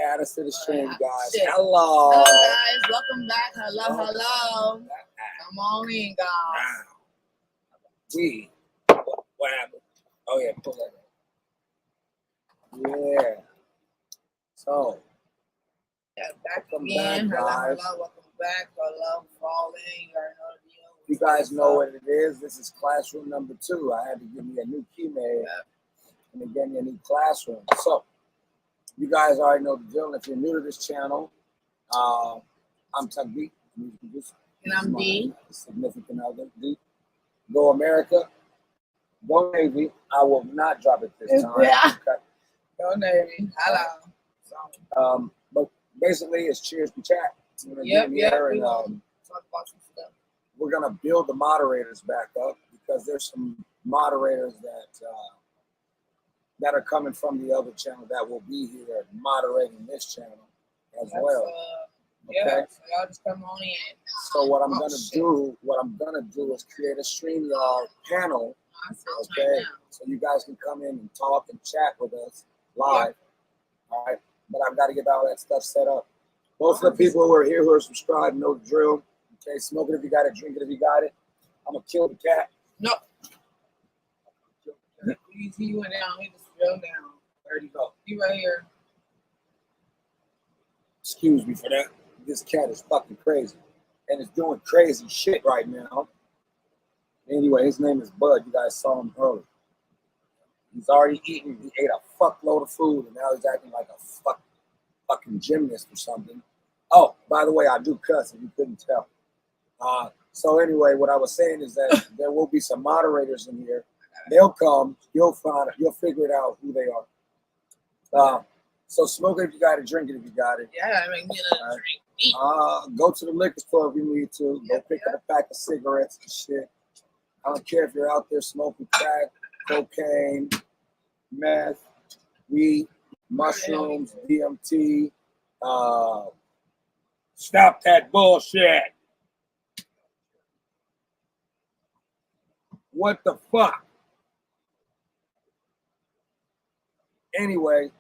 Add us to the stream, guys. Shit. Hello. Hello, guys. Welcome back. Hello. Come on in, guys. What happened? Oh, yeah, pull that in. Yeah. So, Back welcome again. back, guys. Hello. Welcome back. Hello. Falling. You guys know what it is. This is classroom number 2. I had to give me a new key made and they gave me a new classroom. So, you guys already know the drill. If you're new to this channel, I'm Tugbeat, music producer. And I'm D. Significant other, D. Go America. Go Navy. I will not drop it this time. Yeah. Okay. Go Navy. Hello. But basically, it's cheers to chat. Yep. And, Talk about some stuff. we're gonna build the moderators back up because there's some moderators that are coming from the other channel that will be here moderating this channel as well. Yeah, okay. so y'all just come on in. So what I'm gonna do is create a StreamYard panel. Okay. So you guys can come in and talk and chat with us live. All right. But I've got to get all that stuff set up. Most of the people who are here who are subscribed know the drill. Okay, smoke it if you got it, drink it if you got it. I'm gonna kill the cat. No. He went down. He just fell down. Where'd he go? He right here. Excuse me for that. This cat is fucking crazy. And it's doing crazy shit right now. Anyway, his name is Bud. You guys saw him earlier. He's already eaten. He ate a fuckload of food, and now he's acting like a fucking gymnast or something. Oh, by the way, I do cuss if you couldn't tell. So anyway, what I was saying is that there will be some moderators in here. They'll come. You'll figure it out who they are. So smoke it if you got it, drink it if you got it. Yeah, I mean, drink. Go to the liquor store if you need to. Go pick up a pack of cigarettes and shit. I don't care if you're out there smoking crack, cocaine, meth, weed, mushrooms, DMT. Stop that bullshit. What the fuck? Anyway,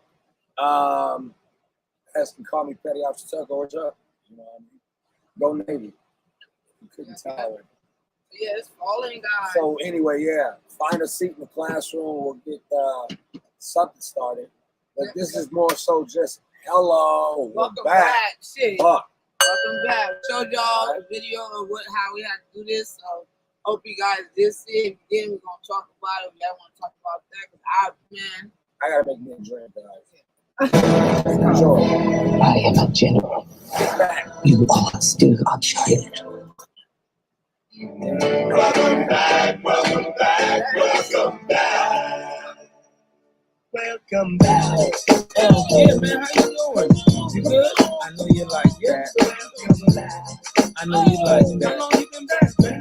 as can call me Petty Officer Tucker, what's up? You know what I mean? Go Navy. You couldn't tell it. Yeah, it's falling, guys. So anyway, find a seat in the classroom. We'll get something started. But this is more so just hello. Welcome back. Shit. Welcome back. Showed y'all the video of how we had to do this. So hope you guys did see it. Again, we're gonna talk about it. If y'all want to talk about that, because I gotta make me a drink, guys. Enjoy. I am a general. You are still unshired. Welcome back, welcome back, welcome back. Welcome back. Oh, yeah, man, how you doing? You good? I know you like that. I know you like that. How long you been back, man?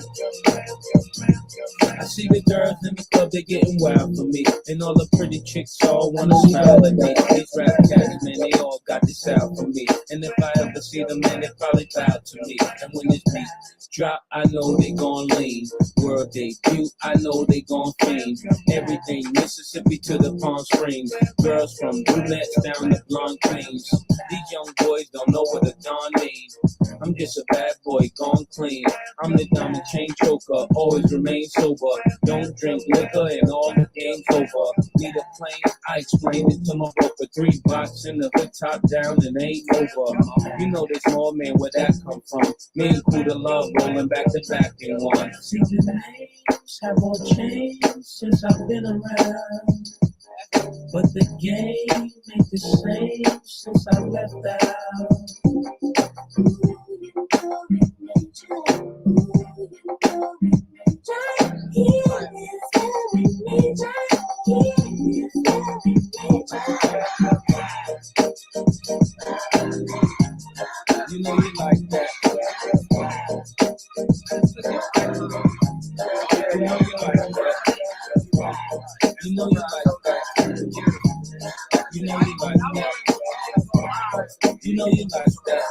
I see the girls in the club, they getting wild for me. And all the pretty chicks all wanna smile at me. These rap cats, man, they all got this out for me. And if I ever see them, man, they probably bow to me. And when this beat drop, I know they gon' lean. World debut, I know they gon' fiend. Everything, Mississippi to the Palm Springs. Girls from brunettes down to blonde queens. These young boys don't know what a Don means. I'm just a bad boy, gone clean. I'm the diamond chain choker, always remain sober. Don't drink liquor and all the game's over. Need a plane, I explained it to my broker. 3 blocks in the hood, top down, and ain't over. You know this more, man, where that come from. Me and Kuda Love rolling back to back in one. See the names have all changed since I've been around. But the game ain't the same since I left out. You know you like that. You know you like that. You know you like that. You know you like that. You know you like that.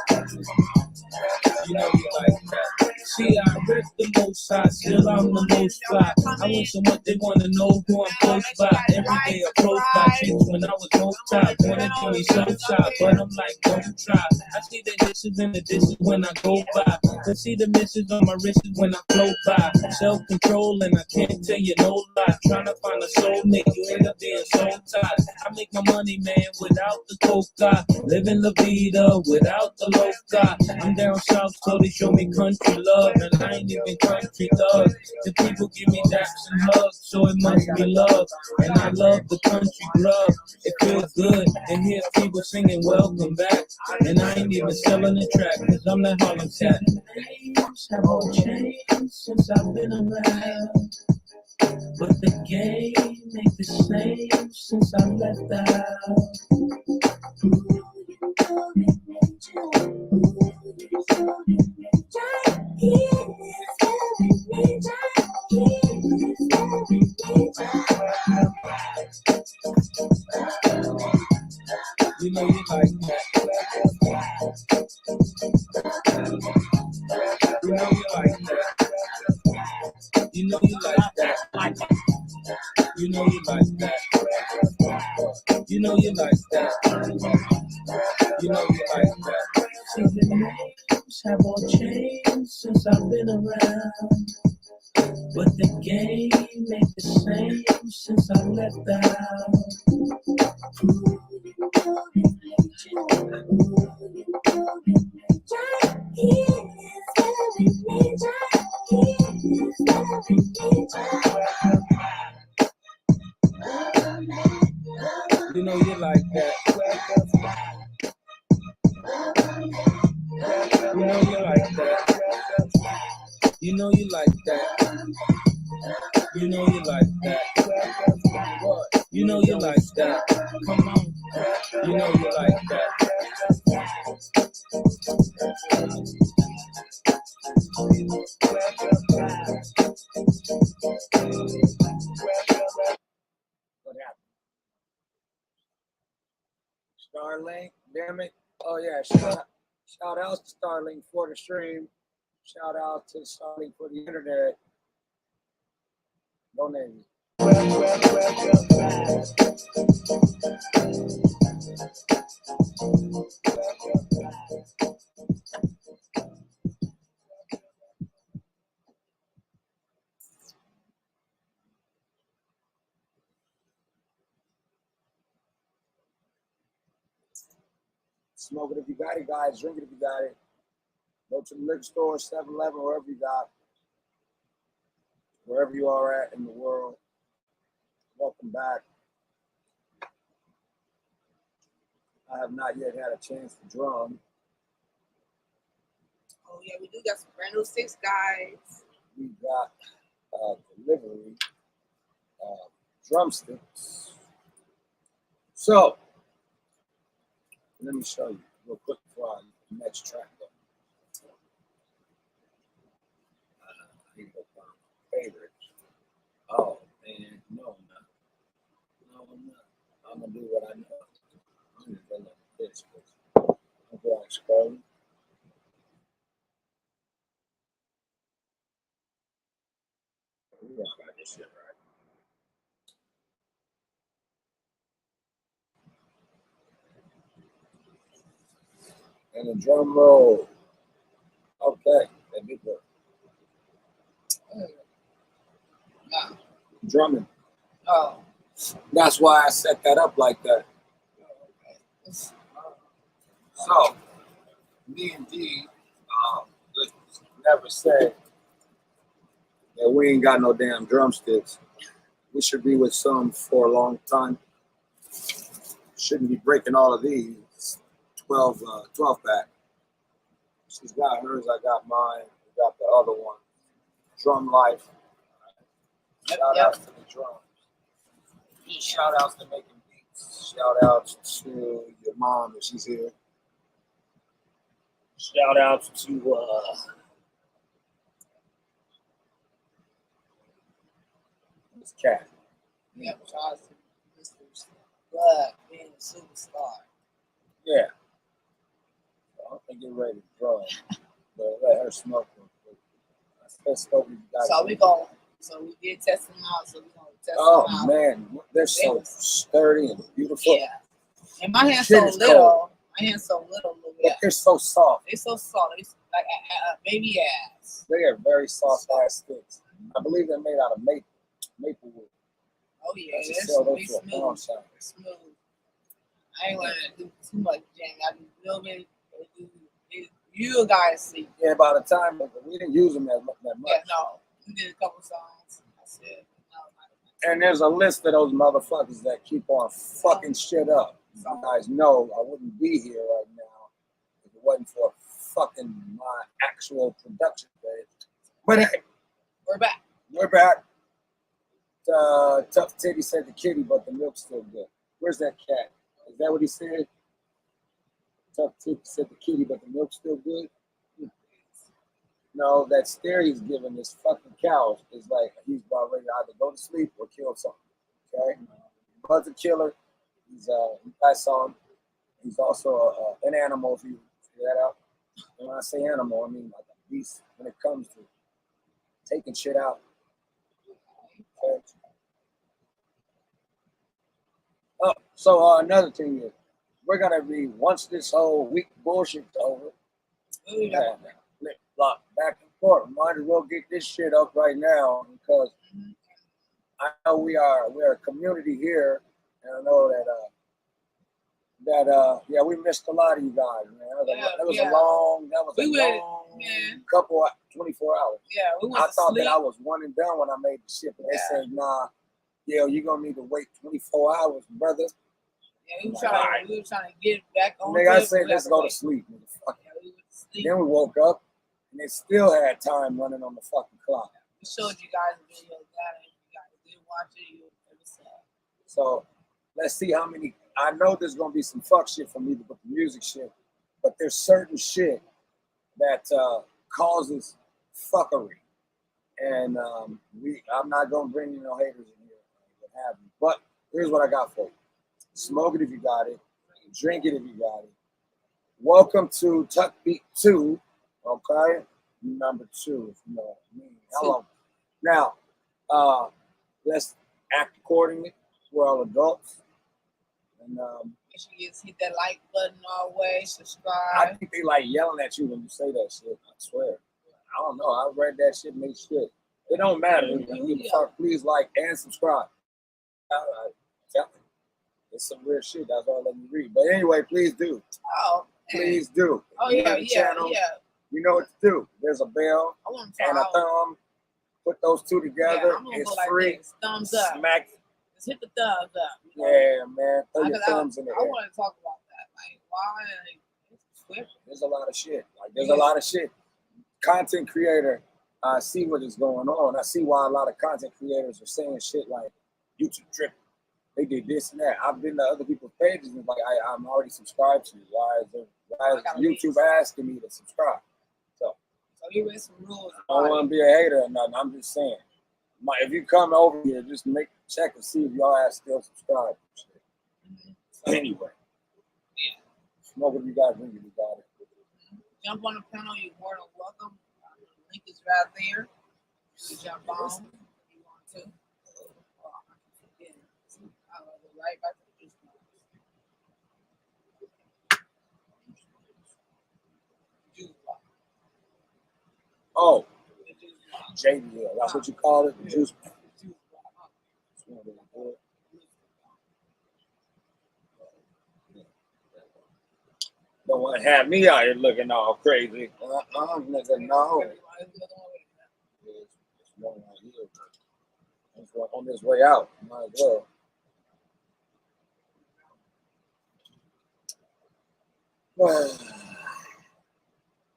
You know you like that. See, I read the most high, still I'm the most fly. I went so much they wanna know who I'm close by. Every day approached by chicks when I was no top. Wanna give me so shy, but I'm like, don't try. I see the dishes in the dishes when I go by. I see the misses on my wrists when I float by. Self-control and I can't tell you no lie. Trying to find a soulmate, you end up being so tired. I make my money, man, without the coca. Living la vida without the loca. I'm down south, so they show me country love. And I ain't even country thug. The people give me daps and hugs, so it must be love. And I love the country grub. It feels good to hear people singing welcome back. And I ain't even selling the track, cause I'm that Harlem cat. Names have all changed since I've been around, but the game ain't the same since I left out. You know you like that. You know you like that. You know you like that. You know you like that. You know you like that. You know you like that. See, the names have all changed since I've been around, but the game ain't the same since I left You know you like that. You know you like that. You know you like that. You know you like that. What? You know you like that. Come on. You know you like that. What happened? Starlink, damn it. Oh yeah, shout out to Starlink for the stream. Shout out to Starlink for the internet. Donate. Smoke it if you got it, guys. Drink it if you got it. Go to the liquor store, 7-Eleven, wherever you got. Wherever you are at in the world. Welcome back. I have not yet had a chance to drum. Oh yeah, we do got some brand new 6 guys. We got delivery drumsticks. So, let me show you real quick before the next track goes. I need to go find my favorites. Oh man, no, I'm not. No, I'm not. I'm gonna do what I know. I'm gonna go like this. I'm going scrolling. We don't got this shit right. And the drum roll. Okay, that did work. No. Drumming. Oh. That's why I set that up like that. So, me and D never said that we ain't got no damn drumsticks. We should be with some for a long time. Shouldn't be breaking all of these 12 pack. She's got hers, I got mine. We got the other one. Drum Life. Shout outs to the drums. Shout outs to making beats. Shout outs to your mom if she's here. Shout outs to this cat. Yeah, Charles, Mr. Blood being a superstar. Yeah. So I'm gonna get ready to draw. But let her smoke real quick. Let's go. You guys. So we go. So we did test them out. So we gonna test Oh them out. man, they're so sturdy and beautiful. Yeah. And my hand's Shit so is little. cold. My hand's so little. But they're so soft. They so soft. It's like a baby ass. They are very soft ass sticks. I believe they're made out of maple wood. Oh yeah, I should they're sell those smooth. to a pawn shop. Smooth. I ain't gonna do too much jamming. I do a little bit. You guys see. Yeah, by the time we didn't use them that much. Yeah, no. We did a couple songs. I said, no. And there's a list of those motherfuckers that keep on fucking shit up. You guys know I wouldn't be here right now if it wasn't for fucking my actual production page. But hey, We're back. we're back. Tough Titty said the kitty, but the milk's still good. Where's that cat? Is that what he said? Tough Titty said the kitty, but the milk's still good. No, that stare he's giving this fucking cow is like he's about ready to either go to sleep or kill something. Okay, Bud's a killer. He's you guys saw him. He's also an animal. If you figure that out. And when I say animal, I mean like a beast when it comes to taking shit out. Okay. Oh, so another thing is, we're gonna be once this whole week bullshit's over. Yeah, flip flop back and forth. Might as well get this shit up right now because I know we're a community here, and I know that yeah, we missed a lot of you guys, man. That was a long couple 24 hours. Yeah, we went I to thought sleep. that I was one and done when I made the shit, but they said, nah, yo, you're gonna need to wait 24 hours, brother. Yeah, we were trying to get back on. Nigga, I said, let's go to sleep, motherfucker. Yeah, we went to sleep. Then we woke up and it still had time running on the fucking clock. We showed you guys the video. If you guys did watch it, you would have said. So let's see how many. I know there's gonna be some fuck shit for me with the music shit, but there's certain shit that causes fuckery, and I'm not gonna bring you no haters in here, what have you. But here's what I got for you: smoke it if you got it, drink it if you got it. Welcome to Tuck Beat 2, okay? Number 2, if you know what I mean. Hello. Now, let's act accordingly. We're all adults. And Make sure you hit that like button all the way, I subscribe. think they like yelling at you when you say that shit. I swear. I don't know. I read that shit and they shit. It don't matter. Please like and subscribe. It's some weird shit. That's all let me read. But anyway, please do. Oh, man. Please do. Oh, If you're yeah, on the channel, yeah. you know what to do. There's a bell I want to and a thumb. Put those two together. I'm gonna It's go like free. this. Thumbs up. Smack. Just hit the thumbs up. You know? Yeah, man. Throw your Because thumbs in the I air. want to talk about that. Like, why? It's Twitter. There's a lot of shit. Like, there's a lot of shit. Content creator, I see what is going on. I see why a lot of content creators are saying shit like YouTube tripping. They did this and that. I've been to other people's pages and like I'm already subscribed to you. Why is YouTube asking me to subscribe? So you read some rules. I don't want to be a hater or nothing. I'm just saying. If you come over here, just check and see if y'all ass still subscribe. So anyway. Smoke what you got, drink if you got it. Jump on the panel, you're more than welcome. The link is right there. You can jump on if you want to. I'll go right back to the juice box. Juice box. Oh, The juice box. JBL. That's what you call it? The juice. Juice box. Smell really good. Don't want to have me out here looking all crazy. Nigga, no. It's one right here. It's one on this way out. Might as well.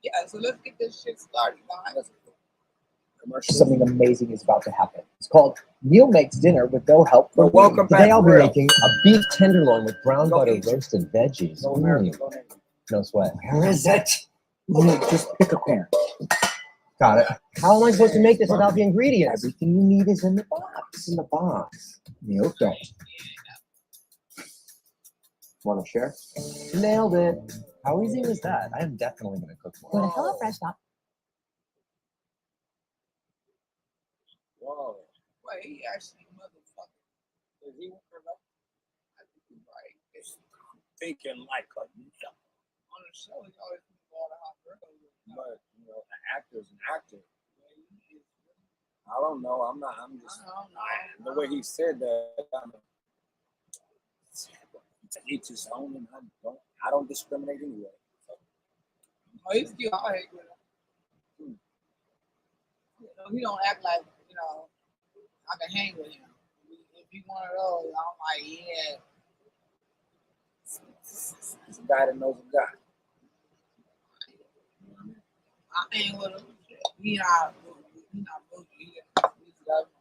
Yeah, so let's get this shit started, guys. Commercial. Something amazing is about to happen. It's called Neil Makes Dinner with No Help from Well, welcome Me. Today back, I'll be Real. making a beef tenderloin with brown Go butter eat. roasted veggies. No American. Go ahead. No sweat. Where is it? Just pick a corner. Got it. How am I supposed to make this without the ingredients? Everything you need is in the box. It's in the box. Okay. Want to share? Nailed it. How easy was that? I am definitely going to cook Go more. to HelloFresh.com. But he actually motherfucking. Is he I think he's right. thinking like a nigga? On the show, he always thinks all the hot girls. But you know, an actor's an actor. I don't know. I'm not. I'm just the way he said that. To each his own, and I don't discriminate anyway. So. Oh, he's cute. I hate with him. You know, he don't act like, you know, I can hang with him. If he one of those, I'm like, yeah. He's a guy that knows a guy. I hang with him. He not bougie. He's loving.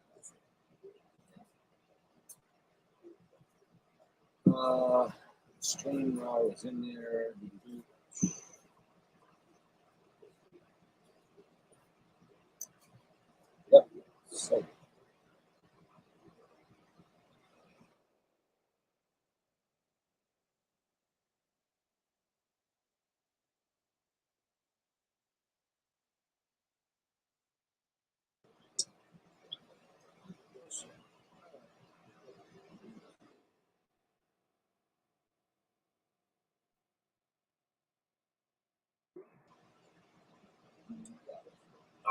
Stream I was in there. Yep. So.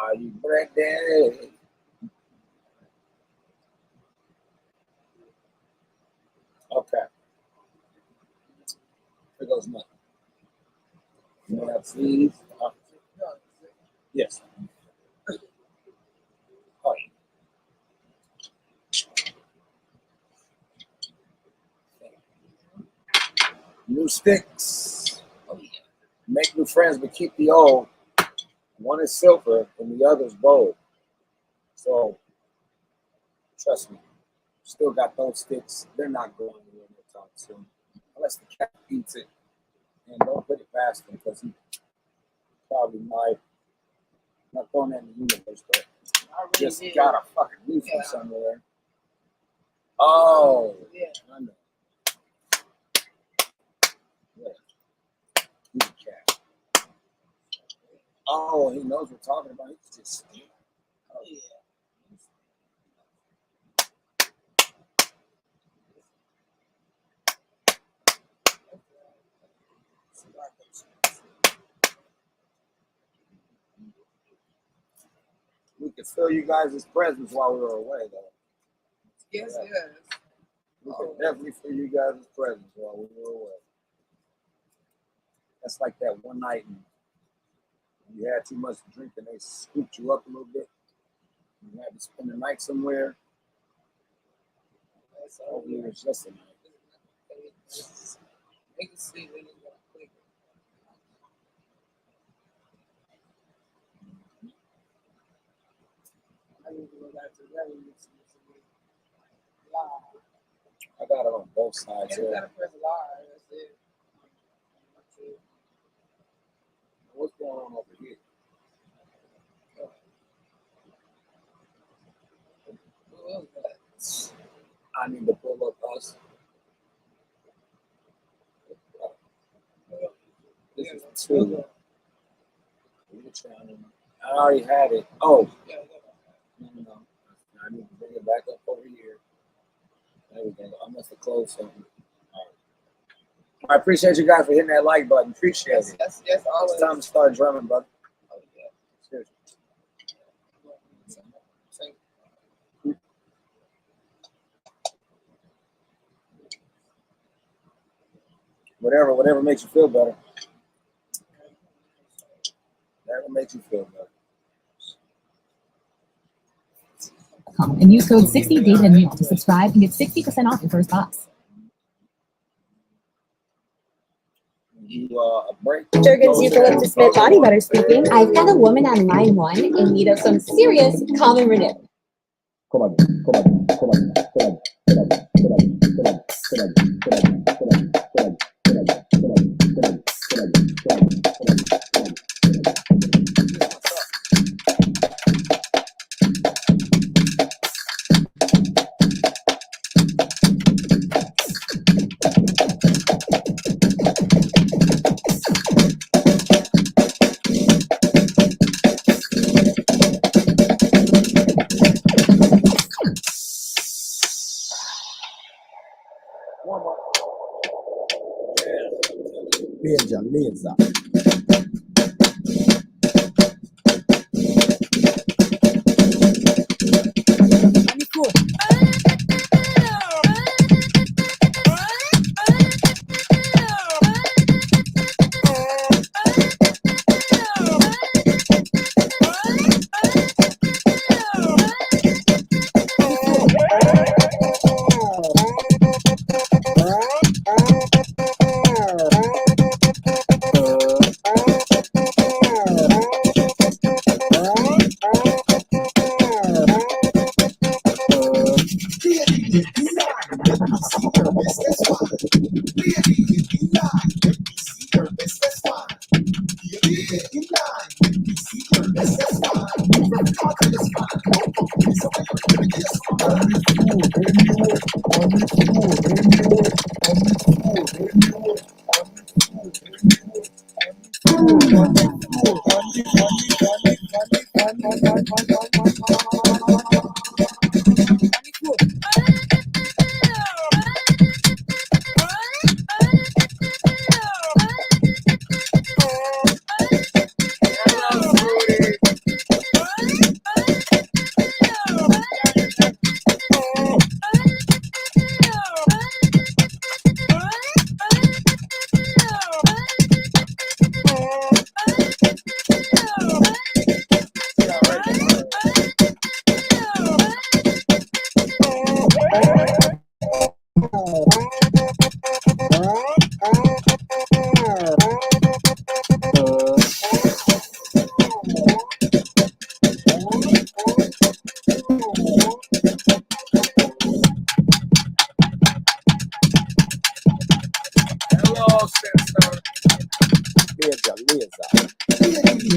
Are you ready? Okay. Here goes nothing. May I please? Yes. Oh, new sticks. Oh, yeah. Make new friends, but keep the old. One is silver and the other is gold. So, trust me, still got those sticks. They're not going anywhere anytime soon. Unless the cat eats it. And don't put it past him because he probably might. Not throwing that in the universe, but I really just did. got a fucking leaf Yeah. from somewhere. Oh, Yeah. I know. Yeah. He's a cat. Oh, he knows what we're talking about. He's just. Oh, yeah. We could feel you guys' presence while we were away, though. Yes, Yeah. yes. We could definitely feel you guys' presence while we were away. That's like that one night and you had too much to drink and they scooped you up a little bit. You had to spend the night somewhere. That's all. Hopefully it was just a night. They can see when you go quick. I need to go back to that one. Live. I got it on both sides Yeah, you here. gotta press live. That's it. What's going on over here? What was that? I need to pull up us. This is two. I already had it. Oh, Yeah, no. I need to bring it back up over here. There we go. I must have closed something. All right. I appreciate you guys for hitting that like button. Appreciate yes, it. yes, yes, always. It's time to start drumming, brother. Oh, yeah. Seriously. Same. Whatever makes you feel better. Whatever makes you feel better. And use code 60DavidandMeal to subscribe and get 60% off your first box. You a break. Jergens Eucalyptus Mint Body Butter speaking. I've got a woman on line one in need of some serious calm and renew. Major Laser. Hello, sister. Major Laser.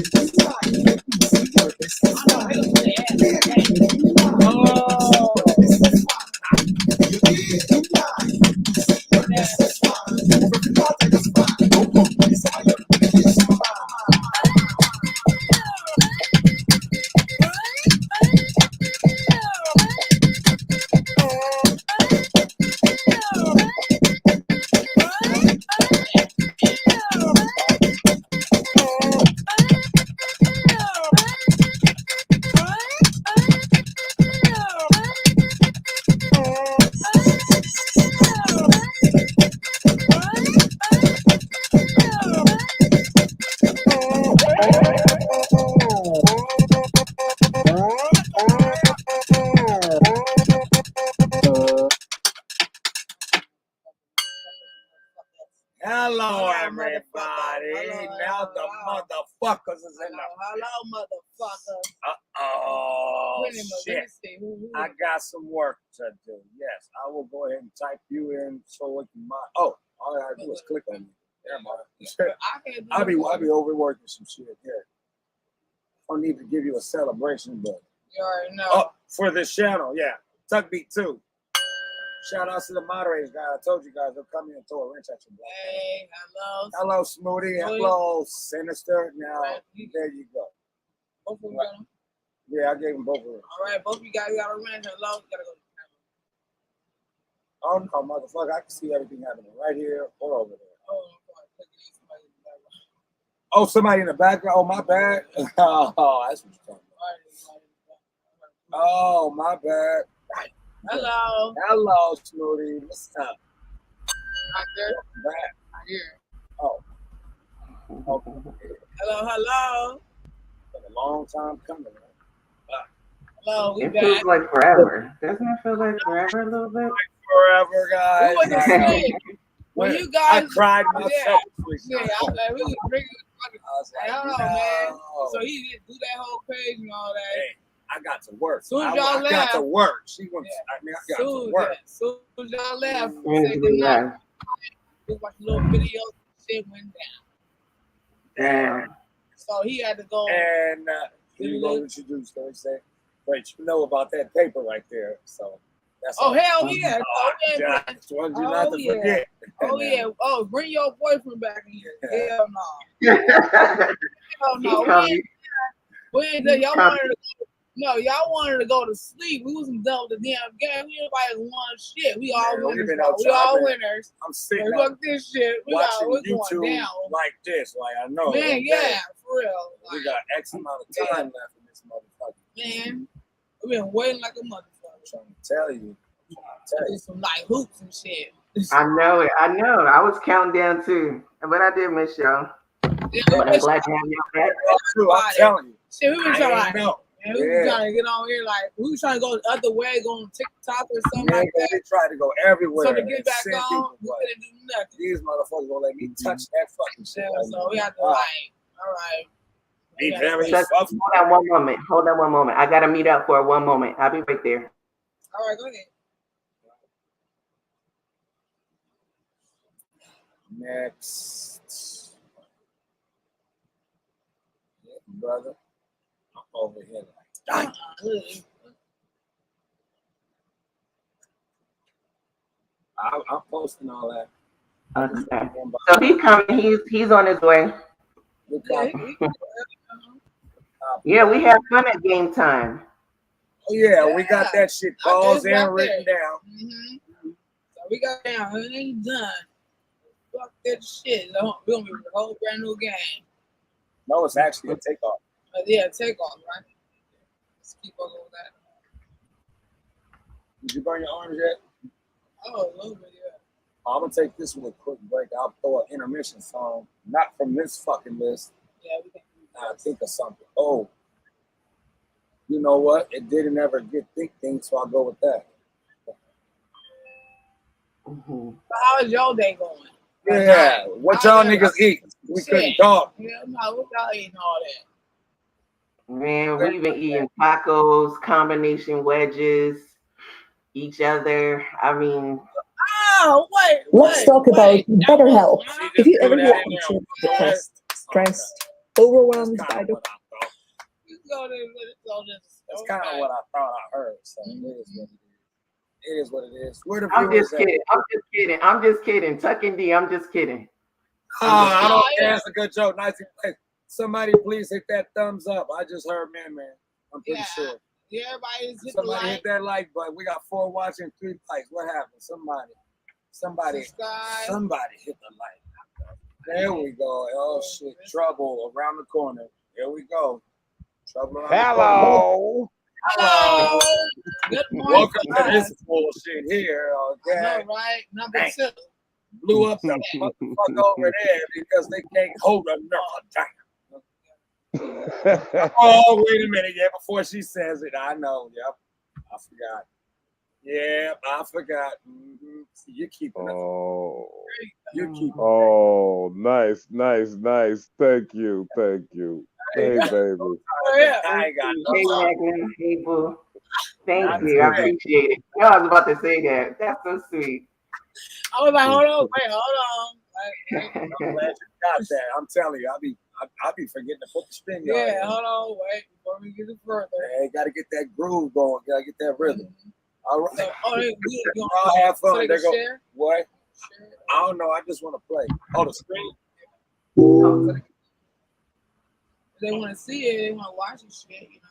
Hello, Hello, everybody. motherfucker. Now the motherfuckers is in the. Hello, motherfucker. Oh, Wait a minute, let me shit. see. Who I got some work to do. Yes, I will go ahead and type you in so it can all I gotta do is click on you. Never mind. I can't do I'll be it. overworking some shit here. I don't need to give you a celebration, but You already know. oh, for this channel, yeah. Tuck Beat 2. Shout out to the moderators, guys. I told you guys they'll come in and throw a wrench at your block. Hey, hello. Hello, Smoothie. Hello, Sinister. Now, there you go. Both of them Right. got 'em? Yeah, I gave them both of them. All right, both of you guys got a wrench. Hello. You gotta go to the camera. Oh, no, motherfucker. I can see everything happening right here or over there. Oh, I'm sorry. Look at somebody in the background. Oh, somebody in the background. Oh, my bad. Oh, that's what you're talking about. All right, everybody in the background. Oh, my bad. Hello. Hello, Smoothie. What's up? Right there. Back. Right here. Oh. Okay. Hello. Been a long time coming, man. Hello. We It back. feels like forever. Doesn't it feel like forever a little bit? Forever, guys. We was just saying, when you guys, I cried myself. yeah, I was like, we was drinking. I was I like, don't know, man. no. So he didn't do that whole page and all that. Hey, I got to work. Soon as I y'all got left. to work. She went. Yeah. I mean, I got to work. Soon as y'all left, we said good night. We watched a little video. Shit went down. Damn. So he had to go. And here you go introduce. They say, wait, you know about that paper right there. So that's Oh all. hell yeah! Oh, yeah. I just wanted you not to yeah. forget. Oh yeah! Oh, bring your boyfriend back in here. Hell no. He Hell no. We ain't there. Y'all wanted to go. No, y'all wanted to go to sleep. We wasn't done with the damn game. We nobody won shit. We all Man, we've winners. been Though. We outside, all man. winners. I'm sitting Hey, up fuck this shit. We watching going YouTube down. like this. Like I know. Man, okay, yeah, for real. We Like, got X amount of time left in this motherfucker. man, we've been waiting like a motherfucker. I'm trying to tell you. Do some like hoops and shit. I know it. I know. I was counting down too, but I did miss y'all. Yeah, But I'm glad to have y'all back. That's true. I'm telling you. shit, we been I trying ain't like, know. man, we been trying to get on here like we was trying to go the other way, go on TikTok or something like Nigga, that. they try to go everywhere. So to get and back send on, people, we but couldn't do nothing. these motherfuckers won't let me touch that fucking shit. Yeah, right so now. we have to All like, right. all right. Be Yeah. very Hold soft. on one moment. Hold on one moment. I gotta meet up for 1 moment. I'll be right there. All right, go ahead. Next. Yeah, brother. I'm over here like, dang. I'm posting all that. Okay. So he's coming. He's on his way. Good Yeah, copy. Yeah, we have fun at game time. Oh yeah, we got that shit paused and written down. Mm-hmm. So we got down. It ain't done. Fuck that shit. We're gonna be a whole brand new game. No, it's actually a takeoff. Yeah, take off, right? Let's keep on with that. Did you burn your arms yet? Oh, a little bit, yeah. I'm gonna take this one a quick break. I'll throw an intermission song, not from this fucking list. Yeah, we can. I think of something. Oh, you know what? It didn't ever get think things, so I'll go with that. Mm-hmm. So how is your day going? Yeah, what y'all niggas eat? We couldn't talk. Yeah, no, what y'all eating all that? Man, we've been eating tacos, combination wedges, each other. I mean, Oh, wait. Let's talk about BetterHelp. If you ever feel anxious, depressed, stressed, overwhelmed by the That's kind of what I thought I heard. So it is what it is. It is what it is. Where the I'm viewers just at? kidding. I'm just kidding. I'm just kidding. Tuck and D, I'm just kidding. I don't care. It's a good joke. Nice. Somebody please hit that thumbs up. I just heard man. I'm pretty sure. Yeah, everybody just hit the Somebody like. hit that like button. We got 4 watching, 3 likes. What happened? Somebody Subscribe. hit the like. There we go. Oh shit. Trouble around the corner. Here we go. Trouble around the corner. Hello. Good morning. Welcome to this bullshit here. Okay. I know, right? Number Dang. 2. Blew up the motherfucker over there because they can't hold another time. Oh, wait a minute. Yeah, before she says it, I know. Yep. I forgot. Yeah, I forgot. Mm-hmm. See, you keeping up. Oh. You keep. Oh, nice. Thank you. Hey, baby. I ain't got no Hey, time. Magna. Hey, boo. Thank That's you. I great. appreciate it. I was about to say that. That's so sweet. I was like, hold on, wait, hold on. Like, I'm glad you got that. I'm telling you, I be forgetting to put the string on. yeah, hold on, wait, before we get it further. Hey, gotta get that groove going. Gotta get that rhythm. All right. So, oh, they Y'all have so fun. they There can go. share? What? Share. I don't know. I just want to play. Oh, the screen. Oh, so they want to see it, they want to watch it, shit, you know.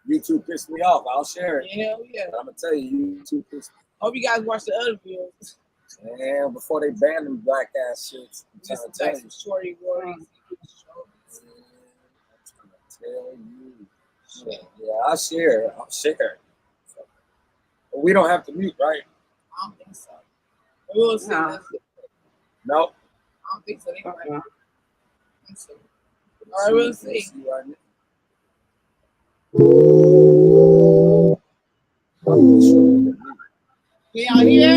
YouTube pissed me off. I'll share it. Hell yeah. But I'm gonna tell you, YouTube pissed me Hope you guys watch the other videos. off. And before they ban them black ass shits, I'm trying Just to tell like you. some shorty boys. I'm trying to tell you. Yeah, I'll share. But we don't have to mute, right? I don't think so. But we'll see. No. Nope. I don't think so. They might. Let's see. All right, we'll see. Can y'all hear?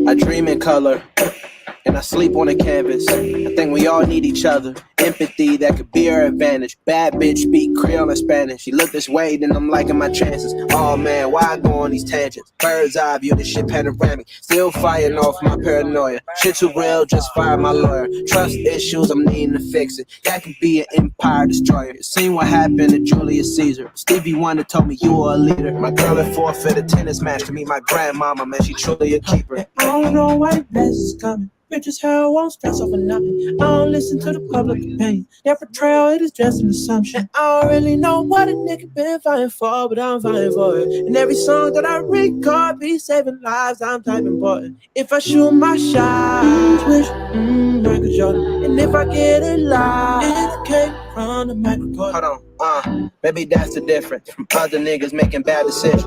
I dream in color. and I sleep on a canvas. I think we all need each other. Empathy, that could be our advantage. Bad bitch speak Creole and Spanish. She look this way, then I'm liking my chances. Oh man, why I go on these tangents? Bird's eye view, this shit panoramic. Still fighting off my paranoia. Shit too real, just fire my lawyer. Trust issues, I'm needing to fix it. That could be an empire destroyer. Seen what happened to Julius Caesar. Stevie Wonder told me you were a leader. My girl had forfeit a tennis match to meet my grandmama, man, she truly a keeper. I don't know why the best is coming. Rich as hell, won't stress over nothing. I don't listen to the public opinion. Their portrayal, it is just an assumption. I don't really know what a nigga been fighting for, but I'm fighting for it. And every song that I record be saving lives, I'm type important. If I shoot my shot, wish, Michael Jordan. And if I get it live, it came from the microphone. Hold on, maybe that's the difference from other niggas making bad decisions.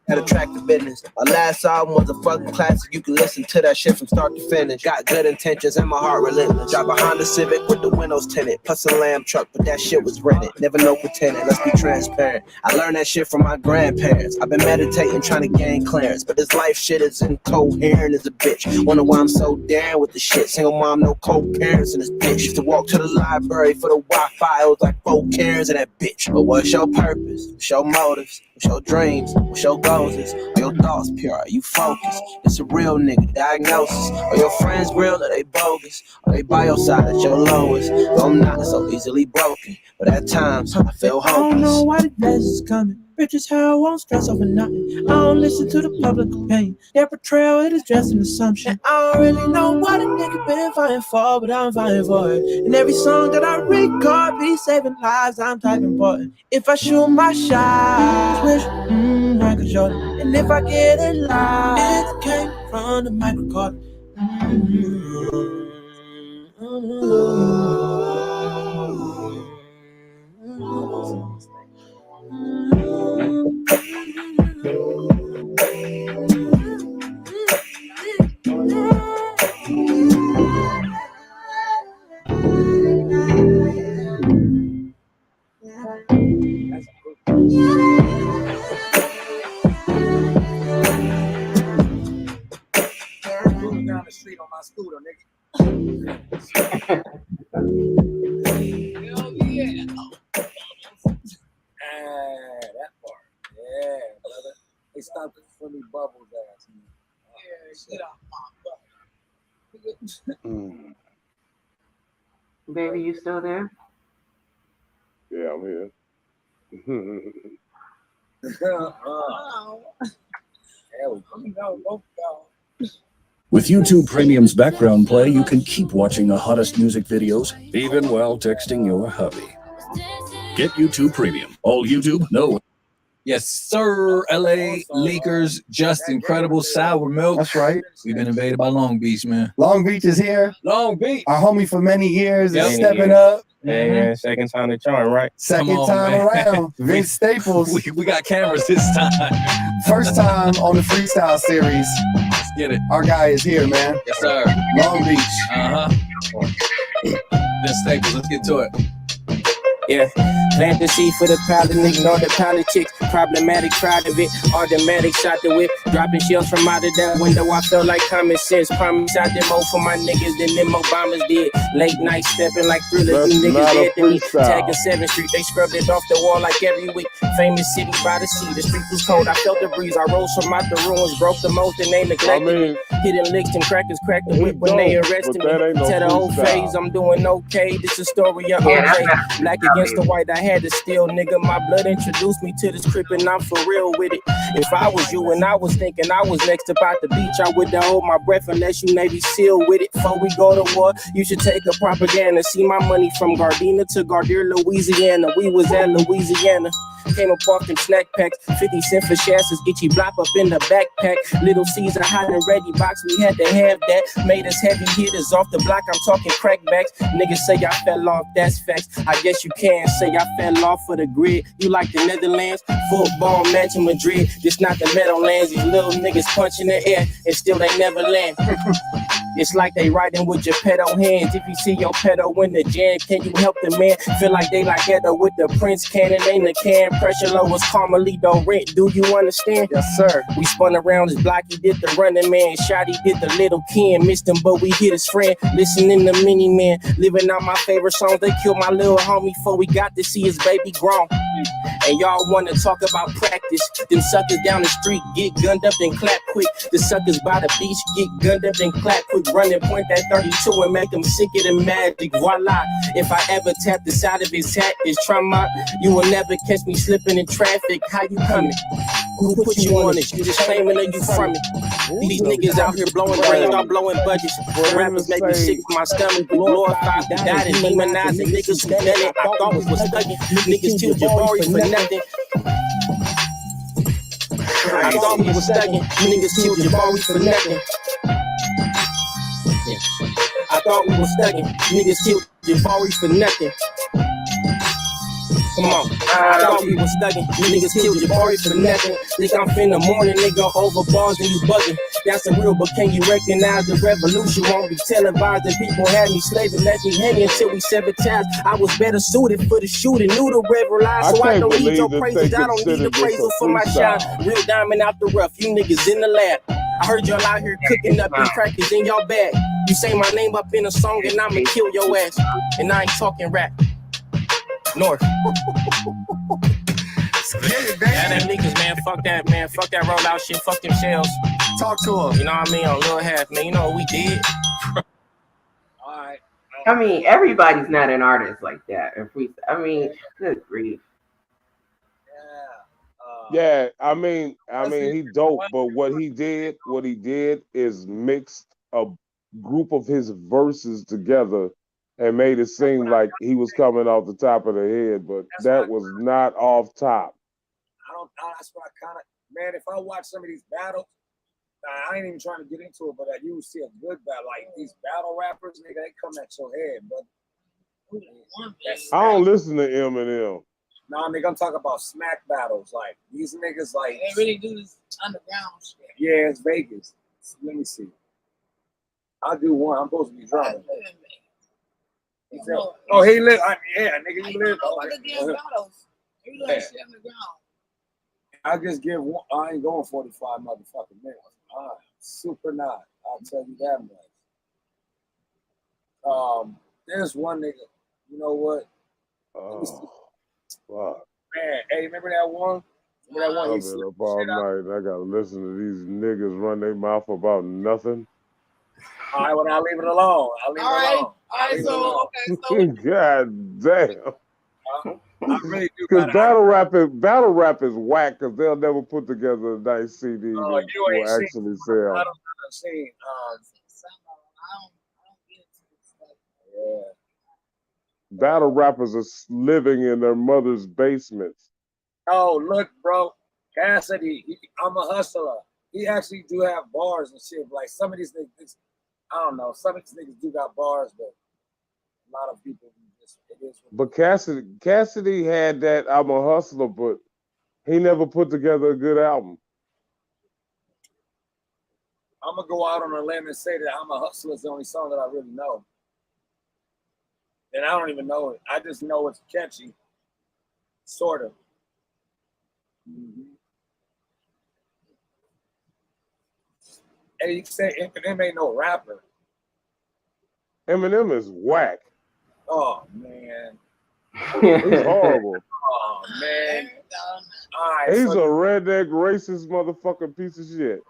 That attract the business. My last album was a fucking classic. You can listen to that shit from start to finish. Got good intentions and my heart relentless. Drive a Honda Civic with the windows tinted. Plus a lamb truck, but that shit was rented. Never no pretending, let's be transparent. I learned that shit from my grandparents. I've been meditating, trying to gain clearance. But this life shit is incoherent as a bitch. Wonder why I'm so down with the shit. Single mom, no co-parents in this bitch. Used to walk to the library for the Wi-Fi. It was like 4 Karens in that bitch. But what's your purpose? What's your motives? What's your dreams? What's your goals? Are your thoughts pure? Are you focused? It's a real nigga diagnosis. Are your friends real? Are they bogus? Are they by your side at your lowest? Though I'm not so easily broken, but at times I feel hopeless. I don't know why the best is coming. Rich as hell, won't stress over nothing. I don't listen to the public opinion. Their portrayal, it is just an assumption. I don't really know what a nigga been fighting for, but I'm fighting for it. And every song that I record be saving lives, I'm type important. If I shoot my shot, wish, Michael Jordan. And if I get it live, it came from the microphone. Down the street on my scooter, nigga. Hell yeah. That part. Yeah, brother. They stopped the funny bubbles ass. Yeah, get out my butt. Baby, you still there? Yeah, I'm here. With YouTube Premium's background play, you can keep watching the hottest music videos, even while texting your hubby. Get YouTube Premium. All YouTube, no. Yes, sir. LA Leakers, just incredible sour milk. That's right. We've been invaded by Long Beach, man. Long Beach is here. Long Beach. Our homie for many years Yep. is stepping up. Yeah, second time the charm, right? Second time around. Vince Staples. We got cameras this time. First time on the freestyle series. Let's get it. Our guy is here, man. Yes, sir. Long Beach. Vince Staples, let's get to it. Yeah, plant the seed for the crowd and ignore the politics. Problematic crowd of it, automatic shot the whip. Dropping shells from out of that window, I felt like common sense. Promise I did more for my niggas than them Obamas did. Late night stepping like Thriller, you niggas dead to me. Tagging 7th Street, they scrubbed it off the wall like every week. Famous city by the sea, the street was cold, I felt the breeze. I rose from out the ruins, broke the most and they neglected me. Hitting licks and crackers, cracked the whip when they arrested me. Tell the whole phase, I'm doing okay, this is a story of OJ. Black against the white, I had to steal, nigga. My blood introduced me to this crib and I'm for real with it. If I was you and I was thinking I was next about the beach, I wouldn't hold my breath unless you Navy SEAL with it. Before we go to war, you should take a propaganda. See my money from Gardena to Gardere, Louisiana. We was at Louisiana. Came up off them snack packs, 50 cent for shasses, itchy blop up in the backpack. Little Caesar hot and ready box, we had to have that. Made us heavy hitters off the block, I'm talking crackbacks. Niggas say I fell off, that's facts. I guess you can say I fell off for the grid. You like the Netherlands? Football match in Madrid. This not the Meadowlands, these little niggas punch in the air and still they never land. It's like they riding with your pedo hands. If you see your pedo in the jam, can you help the man? Feel like they like Edo with the Prince cannon, ain't the Cam pressure lowers calmly, don't rent. Do you understand? Yes, sir. We spun around his block, he did the running man. Shotty did the little Ken, missed him, but we hit his friend. Listening to Mini Man, living out my favorite songs. They killed my little homie before we got to see his baby grown. And y'all wanna talk about practice? Them suckers down the street get gunned up and clap quick. The suckers by the beach get gunned up and clap quick. Run and point that 32 and make them sicker than magic. Voila! If I ever tap the side of his hat, it's trauma. You will never catch me slipping in traffic. How you coming? Who put you on it? You just claiming that you from it. These niggas out here blowing brains, all blowing budgets. Rappers make me sick to my stomach. Glorify, died and demonizing niggas who done it. I thought we was thugging. Niggas killed Jabari for nothing. I thought we was thugging. Niggas killed Jabari for nothing. I thought we was thugging. Niggas killed Jabari for nothing. Come on. I thought we was thugging. Niggas killed Jabari for nothing. Think I'm finna morning, nigga, over bars and you bugging. That's the real, but can you recognize the revolution won't be televised? And people had me slaving, left me hanging until we sabotaged. I was better suited for the shooting, knew the reveralize, so I don't need your praises. I don't need appraisal for my shine. Real diamond out the rough, you niggas in the lab. I heard y'all out here cooking up and crackers in y'all bag. You say my name up in a song and I'ma kill your ass. And I ain't talking rap. North. Yeah, them niggas, man. Fuck that, man. Fuck that rollout shit. Fuck them shells. Talk to him. You know what I mean? On Lil Half, man. You know what we did? Alright. I mean, everybody's not an artist like that. I mean, good grief. Yeah, I mean, he dope, but what he did is mixed a group of his verses together and made it seem like he was coming off the top of the head, but that was not off top. That's what I kind of, man, if I watch some of these battles, I ain't even trying to get into it, but you will see a good battle. Like these battle rappers, nigga, they come at your head, but I don't listen to Eminem. Nah, nigga, I'm talking about smack battles. Like these niggas, like They really do this underground shit. yeah, it's Vegas. Let me see. I'll do one. I'm supposed to be drumming. Oh, he live. Yeah, nigga, you live. I just give one. I ain't going 45 motherfucking minutes. Super not. I'll tell you that much. There's one nigga. You know what? Fuck. Man, hey, remember that one? Remember that one? I've been up all night. I gotta listen to these niggas run their mouth about nothing. All right, well, I'll leave it alone. I'll leave it alone. All right, so okay, so God damn. I really do. Because battle rap is whack because they'll never put together a nice CD that will actually sell. I don't see. Yeah. Battle rappers are living in their mother's basements. Oh, look, bro. Cassidy, I'm a hustler. He actually do have bars and shit. Like some of these niggas, I don't know. Some of these niggas do got bars, but a lot of people just it is. But Cassidy had that I'm a hustler, but he never put together a good album. I'm gonna go out on a limb and say that I'm a hustler is the only song that I really know. And I don't even know it. I just know it's catchy. Sort of. Mm-hmm. And you say Eminem ain't no rapper. Eminem is whack. Oh, man. He's horrible. Oh, man. All right, He's a redneck, racist motherfucking piece of shit.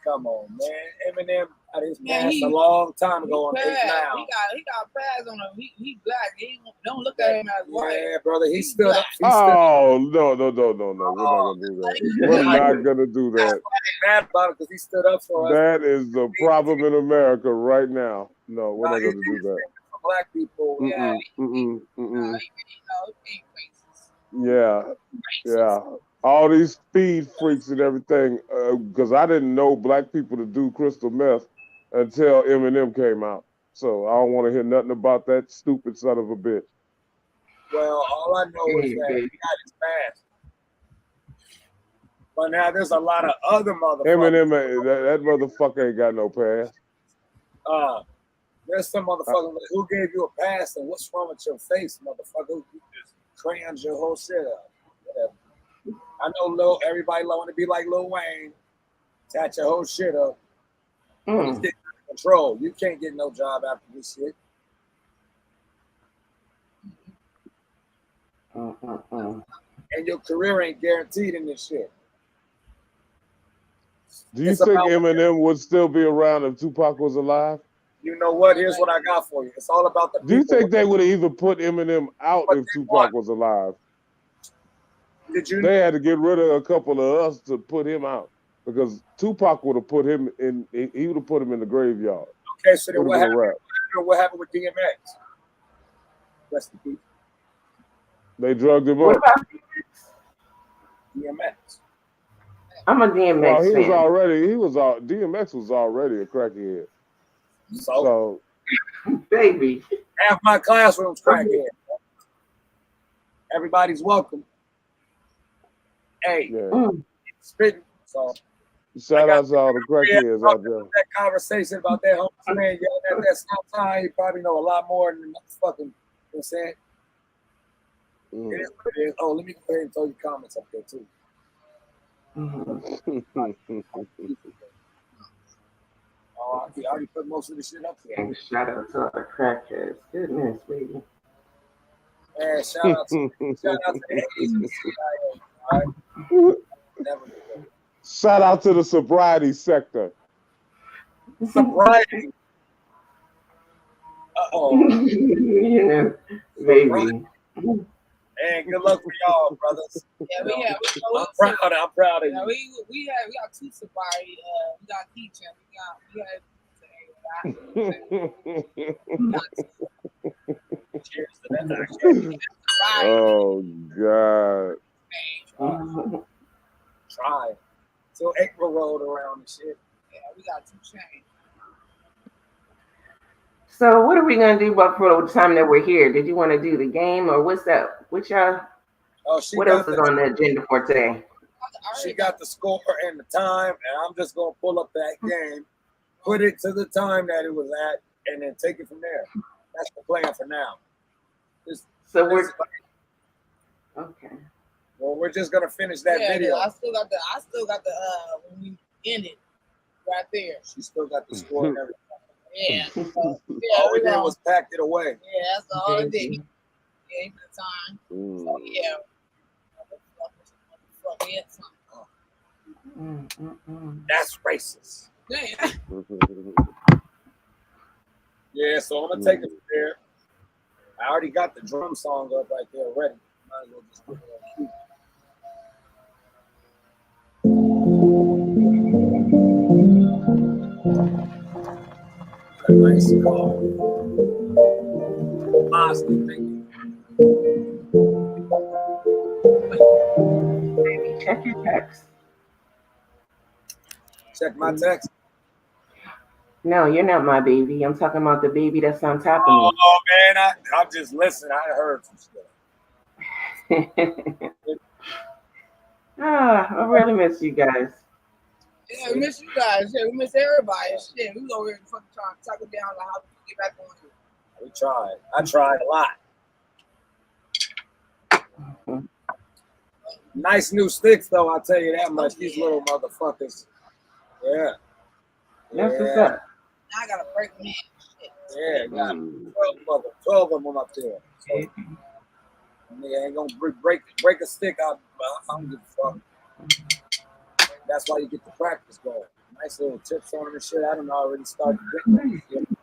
Come on, man. Eminem got his pass a long time ago on 8 Now. He got pass on him. He black. He don't look at him as white. Yeah, brother. He stood up. Oh, no. We're not going to do that. We're not going to do that. I'm mad about it because he stood up for us. That is the problem in America right now. No, we're not going to do that. For black people. Yeah. All these speed freaks and everything, because I didn't know black people to do crystal meth until Eminem came out. So I don't want to hear nothing about that stupid son of a bitch. Well, all I know is that he got his pass. But now there's a lot of other motherfuckers. Eminem, that motherfucker ain't got no pass. There's some motherfucker who gave you a pass and what's wrong with your face, motherfucker? You just crayons your whole shit up. Whatever. know everybody want to be like Lil Wayne. Tat your whole shit up. It's getting out of control. You can't get no job after this shit. And your career ain't guaranteed in this shit. Do you think Eminem would still be around if Tupac was alive? You know what? Here's what I got for you. It's all about the people. Do you think they would have either put Eminem out if Tupac was alive? Did you? They had to get rid of a couple of us to put him out because Tupac would have put him in. He would have put him in the graveyard. Okay, so then what happened with DMX? Rest in peace. They drugged him What up. about DMX? I'm a DMX Well, he fan. DMX was already a crackhead. So baby, half my classroom's crackhead. Everybody's welcome. Hey, spitting. So shout out to all the crackheads out there. that conversation about that homeless man yelling at that stop sign, you probably know a lot more than fucking, you know what I'm saying? It is what it is. Oh, let me go ahead and throw your comments up there too. Oh, I already put most of the shit up there. And shout out to all the crackheads. Goodness, baby. Man, shout out to the 80s. All right. Never Shout out to the sobriety sector. Sobriety. Yeah, baby. And good luck with y'all, brothers. Yeah, I'm proud of you. Yeah, we got two sobriety. We got teaching. Cheers to that. Oh God. Try. So April rolled around and shit. Yeah, we got two chains. So what are we gonna do about for the time that we're here? Did you want to do the game or what's up? What else is on the agenda for today? She got the score and the time, and I'm just gonna pull up that game, put it to the time that it was at, and then take it from there. That's the plan for now. Okay. Well, we're just gonna finish that video. I still got the when we ended right there. She still got the score and everything. Yeah. All we did was packed it away. Yeah, that's all it did. Yeah, for the time. So, yeah. That's racist. Yeah. Yeah, so I'm gonna take it from there. I already got the drum song up right there already. Might as well just put it on cue. A nice call. Positive thinking. Baby, check your text. Check my text. No, you're not my baby. I'm talking about the baby that's on top of me. Oh man, I'm just listening. I heard some stuff. I really miss you guys. Yeah, we miss you guys. Yeah, we miss everybody. Shit, we over here fucking trying to tuck it down like how we can get back on here. We tried. I tried a lot. Nice new sticks, though. I'll tell you that much. These little motherfuckers. Yeah. That's what's up. Now I gotta break them in. Yeah, got 12 of them up there. So, nigga ain't gonna break a stick out. I don't give a fuck. That's why you get the practice going. Nice little tips on them and shit. I done already started getting them.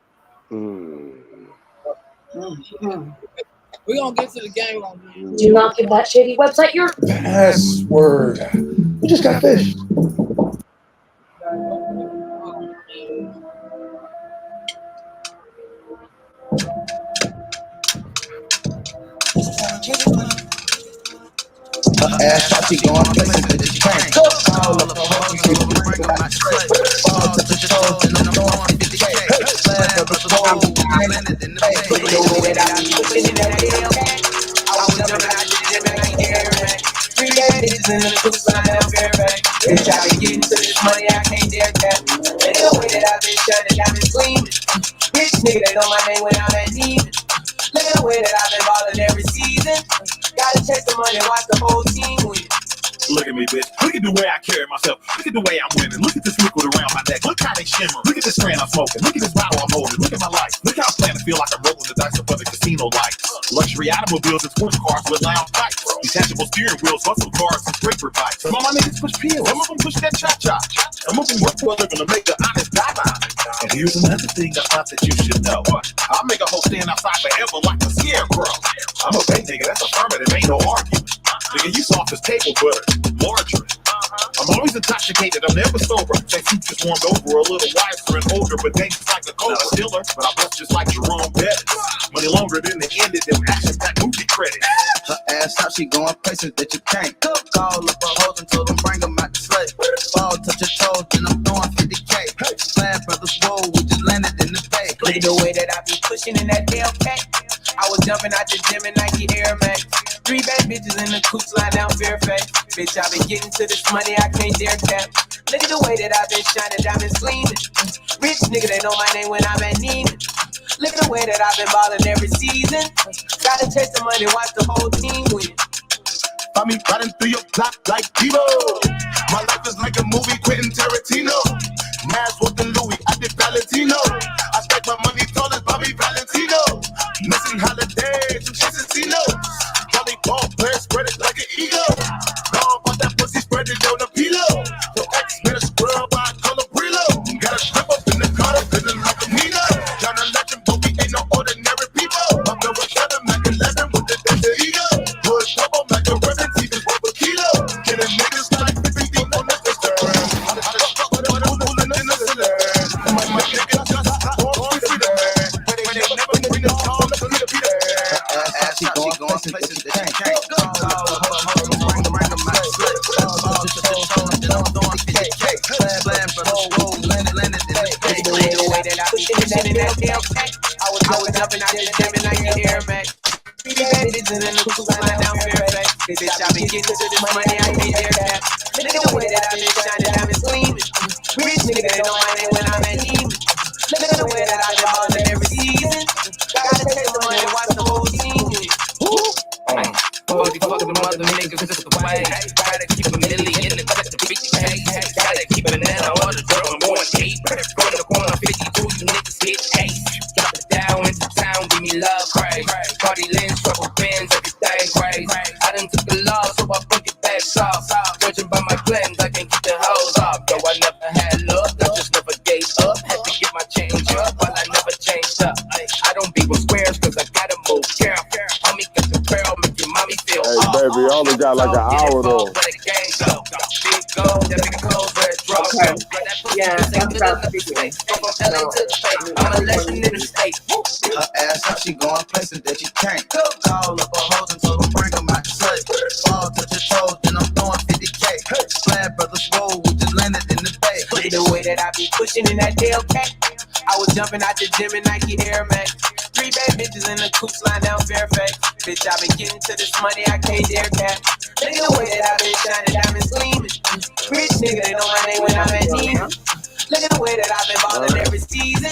We're gonna get to the game on. Do not give that shady website your password. We just got fished. Ass shotty going places with this train. All up on her, you bring them out straight. Fall to the toes, and I'm going to the chain. Slap up the pole, I'm landed in the face. Put it over it, I'm pushing it at the okay. I was jumping out the gym and I ain't airing. 3 days in the coops, I have airing. Bitch, I been getting to this money, I can't dare cap. And the way that I've been shining, I've been gleaming. Bitch, nigga, they know my name when I'm at Neiman. Look at the way that I've been balling every season. Gotta check the money, watch the whole team win. Look at at me, bitch. Look at the way I carry myself. Look at the way I'm winning. Look at this liquid around my neck. Look how they shimmer. Look at this strand I'm smoking. Look at this bottle I'm holding. Look at my life. Look how I'm planning to feel like I'm rolling the dice above the casino lights. Luxury automobiles and sports cars with lounge bikes. Detachable steering wheels, muscle cars, and scraper bikes. Some of my niggas push pills. Some of them push that cha-cha. Some of them work for a living to make an honest dollar. And here's another thing I thought that you should know. I'll make a whole stand outside forever like a scarecrow. I'm a bank nigga, that's affirmative, ain't no argument. Nigga, you soft as table butter, margarine. I'm always intoxicated, I'm never sober. Say future's warmed over, a little wiser and older, but dangerous like a cola stiller. But I bust just like Jerome Bettis. Money longer than the end of them action-packed movie credits. Her ass out, she going places that you can't. Call up her hoes and told them bring them out the slate. Fall, touch your toes, then I'm throwing 50K. Glad brothers, whoa, we just landed in the bay. Look at the way that I be pushing in that damn pack. I was jumping out the gym in Nike Air Max. 3 bad bitches in the coupe slide down Fairfax. Bitch, I been getting to this money, I can't dare cap. Look at the way that I been shining, diamonds gleaming. Rich nigga, they know my name when I'm at Neiman. Look at the way that I've been ballin' every season. Gotta chase the money, watch the whole team win. Find me riding through your block like Devo. My life is like a movie, Quentin Tarantino. Nas walking Louis, I did Valentino. I stack my money tall as Bobby Valentino. Missing holidays, some Chesantino. Volleyball player spread it like an eagle. All about that pussy, spread it on the pillow. So X-Men a scrub, I call a Brillo. Got a strip up in the car, feeling like a Nino. John a legend, but we ain't no ordinary people. I'm the Rashada, Mac 11 with the Delta Ego. Push trouble, like a Reverend, even for a kilo. Killing niggas like 50 deep on the Instagram. She going places that you can't. Call her hoes and bring them out the slate. Fall, touch your toes, then I'm throwing 50K. Glad brothers, whoa, landed in the bay. The way that I push it in that damn pack. I was jumping out the gym in Nike Air Max. 3 bad bitches in the coupe slide down Fairfax. Bitch, I been getting to this money, I can't dare cap. Look at the way that I been shining, diamonds gleaming. Rich nigga, they know my name when I'm at Neiman. Look at the way that I been ballin' every season. Gotta chase the money, watch the whole team win. Boy, you fucking mother niggas just the way. Gotta keep a million in the cut to 50K. Gotta keep a banana on the drum, I'm going deep. Go to the corner, 52, you niggas hit ace. Drop it down into town, give me love, crazy. Cardi lens, trouble pins, everything crazy. I done took the law, so I fuck it back soft. Judging by my plans, I can't keep the hoes off. Though I never had love, I just never gave up. Had to get my change up, while I never changed up. I don't be with squares, cause I gotta move careful. Homie, got the barrel, make your mommy feel Hey, baby, you only got like an hour though. Yeah, that's about to be good. Her ass out, she going places that you can't. Call up her hoes and told them bring them out the slate. Fall, touch your toes, then I'm throwing 50K. Glad brothers, whoa, we just landed in the bay. Look at the way that I be pushing in that tail cat. I was jumping out the gym in Nike Air Max. 3 bad bitches in the coupe slide down Fairfax. Bitch, I been getting to this money, I can't dare cap. Look at the way that I been shining, diamonds gleaming. Rich nigga, they know my name when I'm at Neiman. Look at the way that I've been ballin' every season.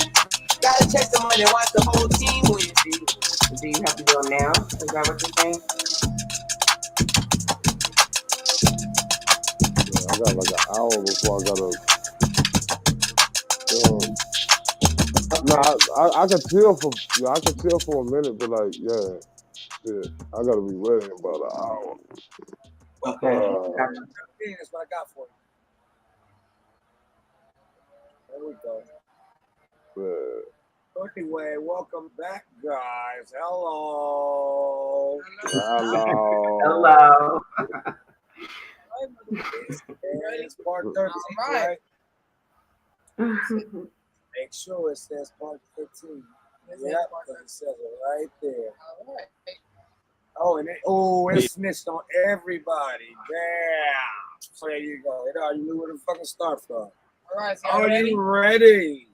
Gotta check the money, watch the whole team win. Do you have to go now? Is that what you're saying? Yeah, I got like an hour before I gotta. I can chill for a minute, but like I gotta be ready in about an hour. Okay. That's what I got for you. There we go. Anyway, welcome back, guys. Hello. Hello. It's part 13, right? Make sure it says part 15. Yeah, because it says it right there. Oh, and it snitched on everybody. Damn. So there you go. It already knew where to fucking start from. All right, so are you ready?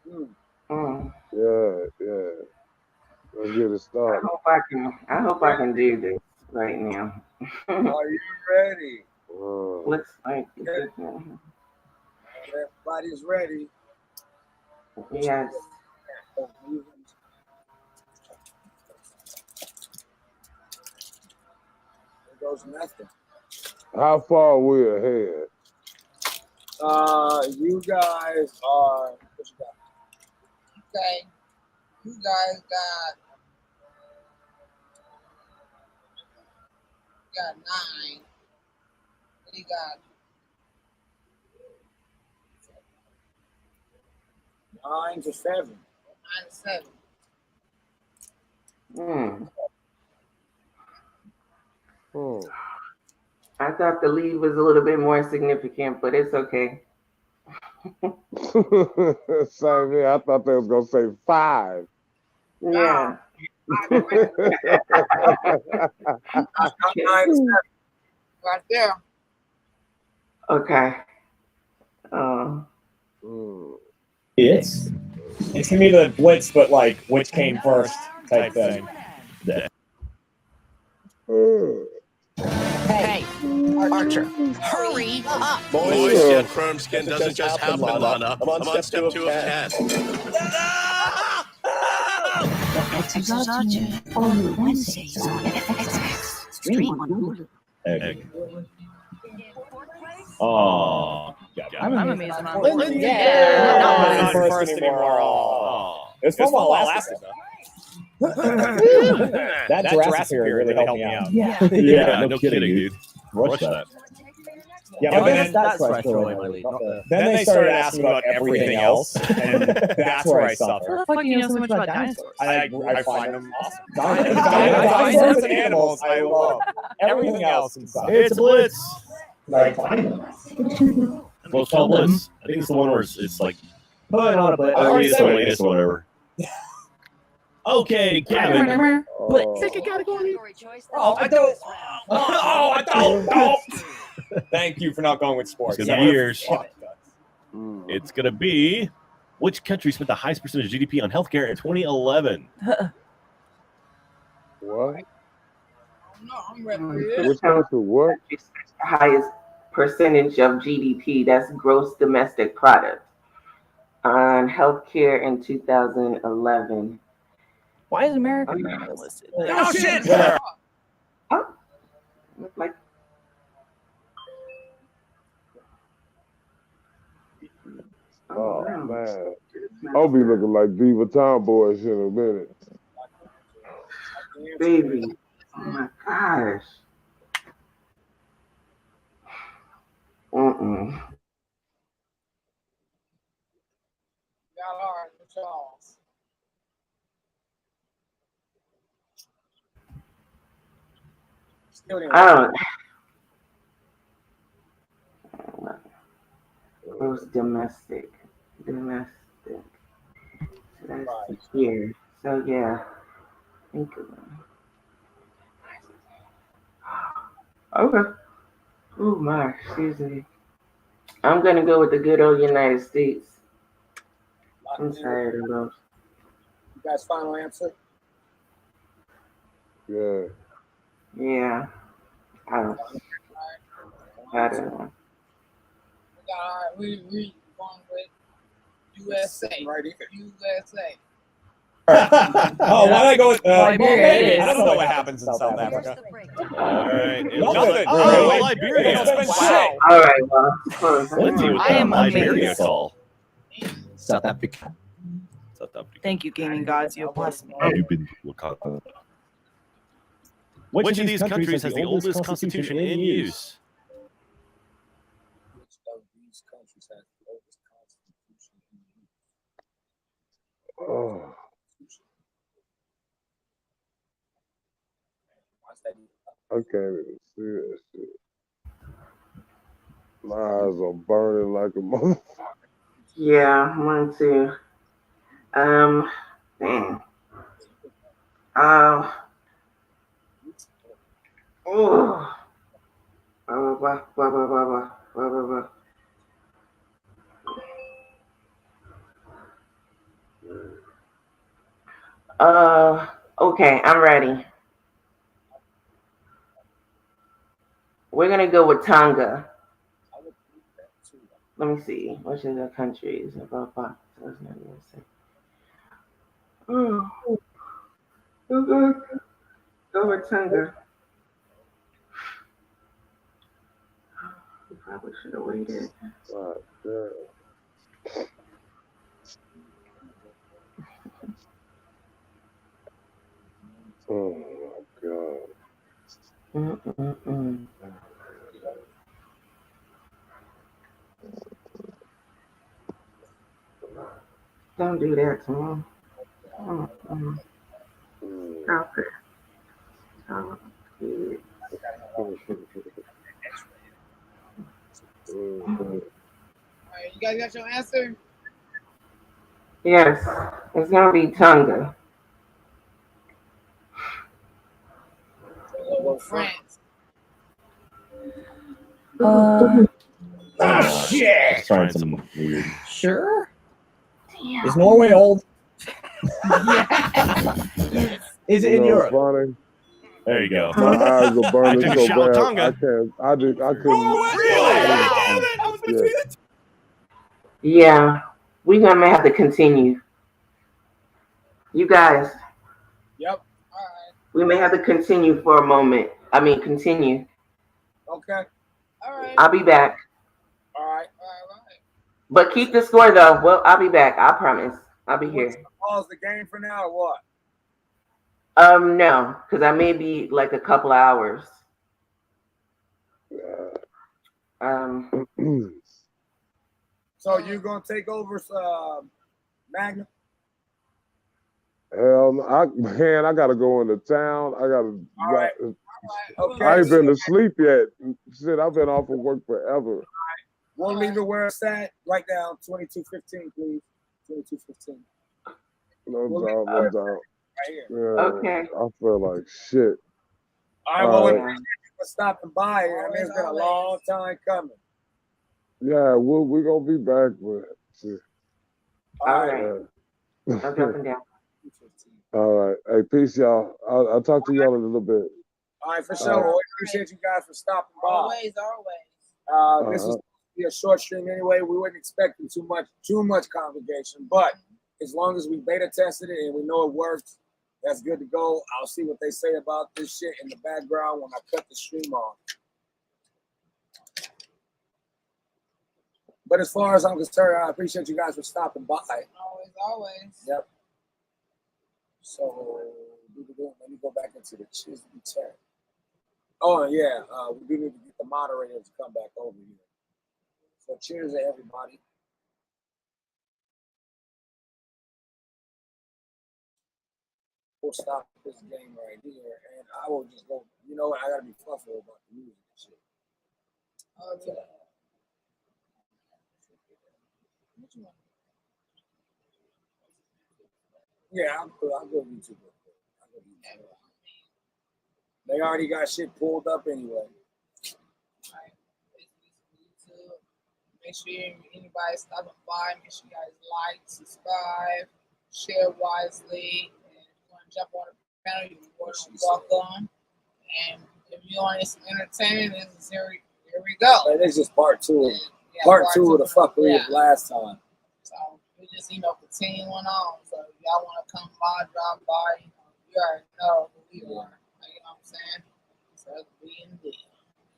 Yeah. Let's get it started. I hope I can do this right now. Are you ready? Looks like everybody's ready. Yes. There goes nothing. How far are we ahead? You guys are. What you got? Okay. You guys got 9. We got 9 to 7. 9 to 7. I thought the lead was a little bit more significant, but it's okay. Same here. I thought they was gonna say 5. Yeah. Right there. Okay. It's gonna be the blitz, but like which came first type thing. Hey, Archer, hurry up! Boys, get firm skin doesn't just happen, Lana. I'm on step 2 of 10. X's Archer, only Wednesdays on FX. Stream on Hulu. Oh, I'm amazed on yeah. Not first anymore. Oh. It's football last though. that Jurassic period really helped me out. Yeah, no kidding, dude. Rush that. Yeah, but then that's where I then they started asking about everything else, and that's where I suffer. How the fuck do you know so much about dinosaurs? I find them awesome. Dinosaurs and animals, I love. Everything else inside. It's a blitz. I find them. Well, it's called Blitz. I think it's the one where it's like, Put on a blitz. or it's the latest or whatever. Okay, Kevin. Oh, I don't. Oh, I don't. Thank you for not going with sports. It's gonna be years. It's gonna be which country spent the highest percentage of GDP on healthcare in 2011? What? No, I'm ready for this. Which country? What? Highest percentage of GDP, that's gross domestic product, on healthcare in 2011. Why is America not listed? Oh, shit! Oh, look like. Oh, man. I'll be looking like Diva Tomboyish in a minute. Baby. Oh, my gosh. Y'all are the Charles. Gross domestic. So that's here. So yeah. Think of it. Okay. Oh my, excuse me. I'm gonna go with the good old United States. I'm tired of those. You guys final answer? Yeah. Yeah. I don't know. We going with USA. Right here. USA. Oh, why did I go with Liberia? I don't know what happens in South Africa. All right. Nothing. Oh, Liberia. All right, well, Let's see what I am Liberia amazed. call. South Africa. South Africa. Thank you, gaming gods. You bless me. Have you been to Wakanda? Which of these countries has the oldest constitution in use? Which of these countries has the oldest constitution in use? Oh. I can't even see that shit. My eyes are burning like a motherfucker. Yeah, mine too. Dang. Oh. Okay, I'm ready. We're gonna go with Tonga. Let me see. Which of the countries? Go with Tonga. Probably should have waited. God damn. Oh my god. Don't do that to me. Stop it. Stop it. Alright, you guys got your answer? Yes, it's gonna be Tonga. France. Oh shit! Trying some weird. Sure. Is Norway old? Is it in Europe? Funny? There you go. My eyes are burning I took a so shot of bad. Tonga. I couldn't. Yeah, we're gonna have to continue. You guys, Yep. we may have to continue for a moment. I mean, continue. Okay. I'll be back. All right. But keep the score though. Well, I'll be back. I promise. I'll be here. Pause the game for now or what? No, because I may be like a couple of hours. So you gonna take over Magna? Hell, I gotta go into town. All right. Okay. I ain't been to sleep yet. Shit, I've been off of work forever. We'll leave it where it's at. Write down 22:15, please. 22:15. No We'll doubt, leave no it doubt. right here. Yeah, Okay. I feel like shit. All right, well, appreciate you for stopping by. I mean, it's been a long time coming. Yeah, we're gonna be back with shit. All right. I'm jumping down. All right. Hey, peace, y'all. I'll talk to y'all in a little bit. All right, for sure. Well, we appreciate you guys for stopping by. Always. This was be a short stream anyway. We weren't expecting too much congregation, but as long as we beta tested it and we know it works, that's good to go. I'll see what they say about this shit in the background when I cut the stream off. But as far as I'm concerned, I appreciate you guys for stopping by. Always. Yep. So let me go back into the Chisby chat. Oh yeah, we do need to get the moderators to come back over here. So cheers to everybody. We'll stop this game right here, and I will just go. You know what? I gotta be fluffy about the music and shit. Yeah, I'll go YouTube. They already got shit pulled up anyway. Make sure anybody stopping by, make sure you guys like, subscribe, share wisely. And if you want to jump on the panel, you're more than welcome. And if you want some entertainment, this is here we go. And this is part two. Part two of the fuckery of last time. So we just continuing on. So if y'all want to come by, drop by, you already know who we are. You know what I'm saying? So we in the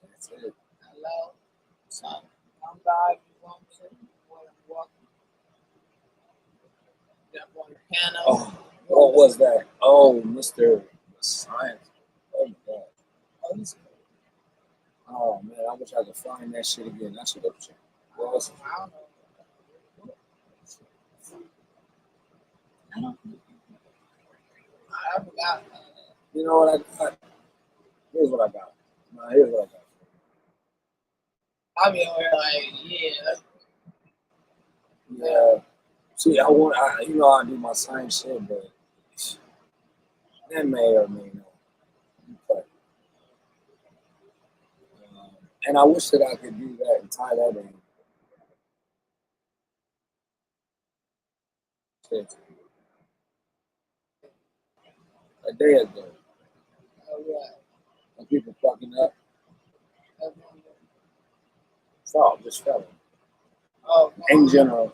that's it. Hello. So come by if you want to. Welcome. Jump on the panel. Oh, what was that? Oh, Mr. Science. Oh my God. Oh man, I wish I could find that shit again. That shit up. What was it? I don't know. I don't know. I forgot. You know what I got? Here's what I got. Here's what I got. I'll be over here like, yeah. See, you know, I do my science shit, but that may or may not. But, and I wish that I could do that and tie that in. Shit. A day ago. When people fucking up. Fall, just fell. Oh, in general.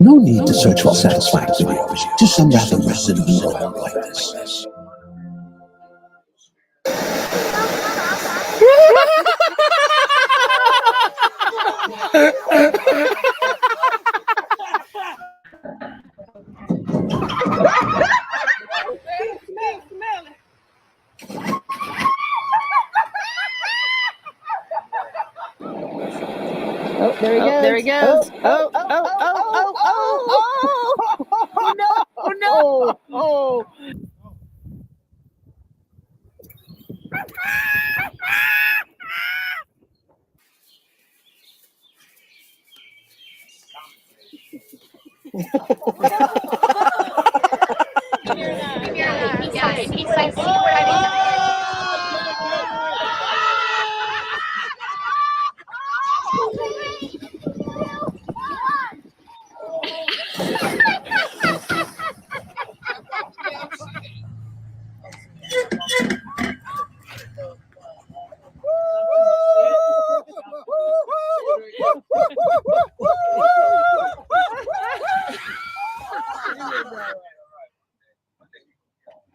No need to search for satisfying videos. Just some random resident will like this. Oh, there he goes. There he goes. Oh, no. Oh.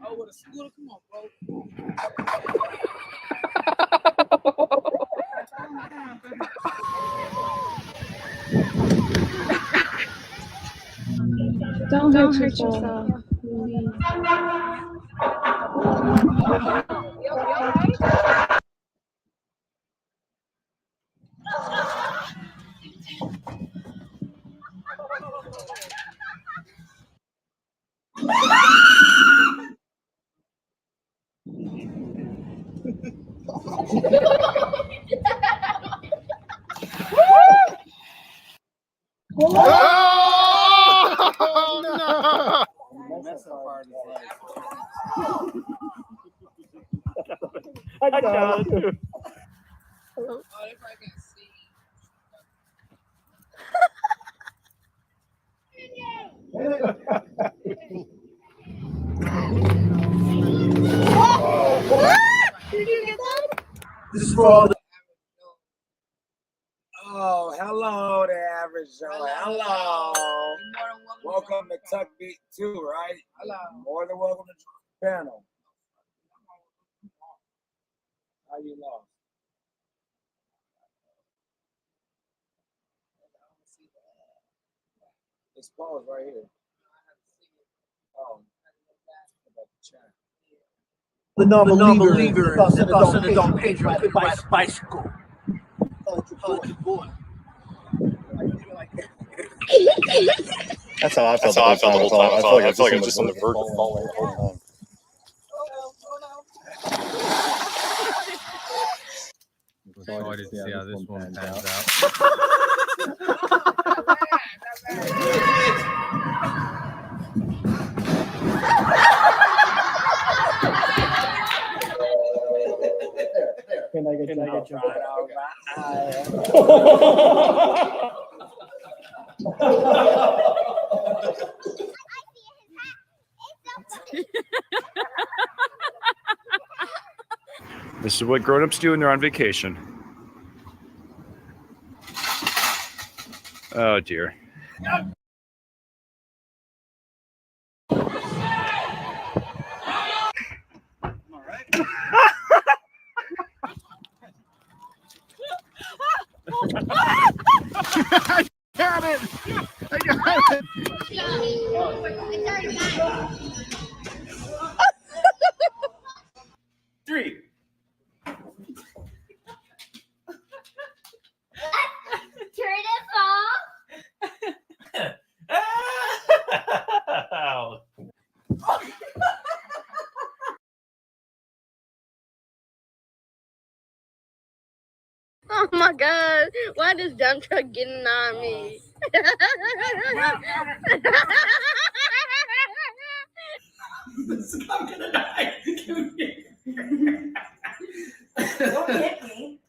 Oh, with a scooter, come on, bro. Don't hurt yourself. Oh, no! I got it. Did you get that? This is for all the. Oh, hello there, Average Joe. Hello. Welcome to Tuck Beat 2, right? Hello. More than welcome to the panel. How you lost? It's paused right here. Oh, about the chat. The non-believer thought that Don Pedro could ride a bicycle. That's how I felt the whole time. I feel like I was just on the verge of falling the whole time. Excited to see how this one pans Can I get you? This is what grown-ups do when they're on vacation. Oh dear. I got it! I got it! Three. Turn it off. Oh my god, why is dump truck getting on me? I'm gonna die. Don't hit me.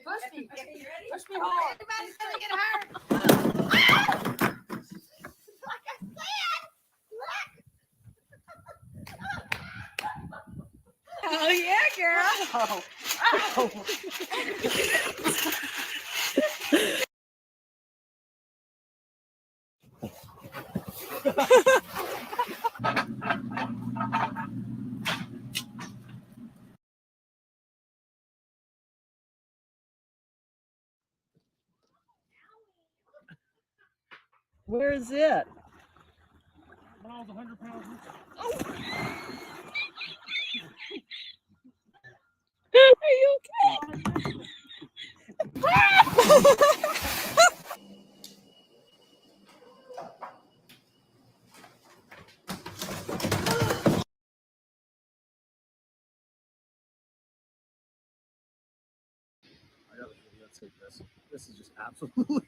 Push me. Push me hard. Everybody's gonna get hurt. Like I said, look. Oh yeah, girl. Oh. Where is it? When I was 100 pounds. Are you okay? Let's take this. This is just absolutely.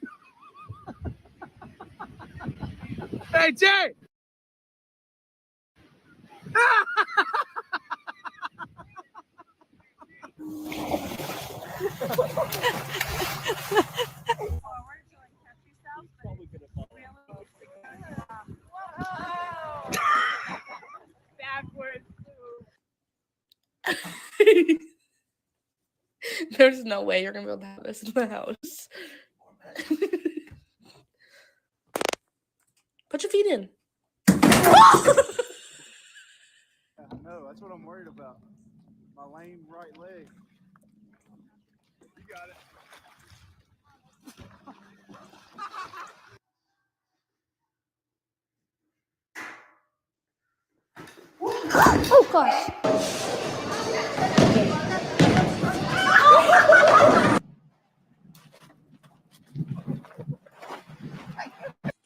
Hey, Jay! Backwards. There's no way you're gonna be able to have this in the house. Put your feet in. No, that's what I'm worried about. My lame right leg. You got it. Oh gosh.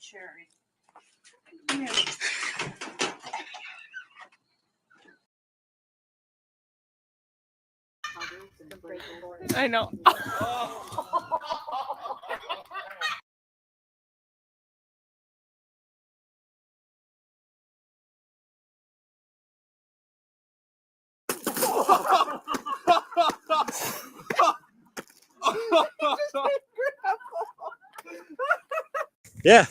Cherry. I know. Yeah.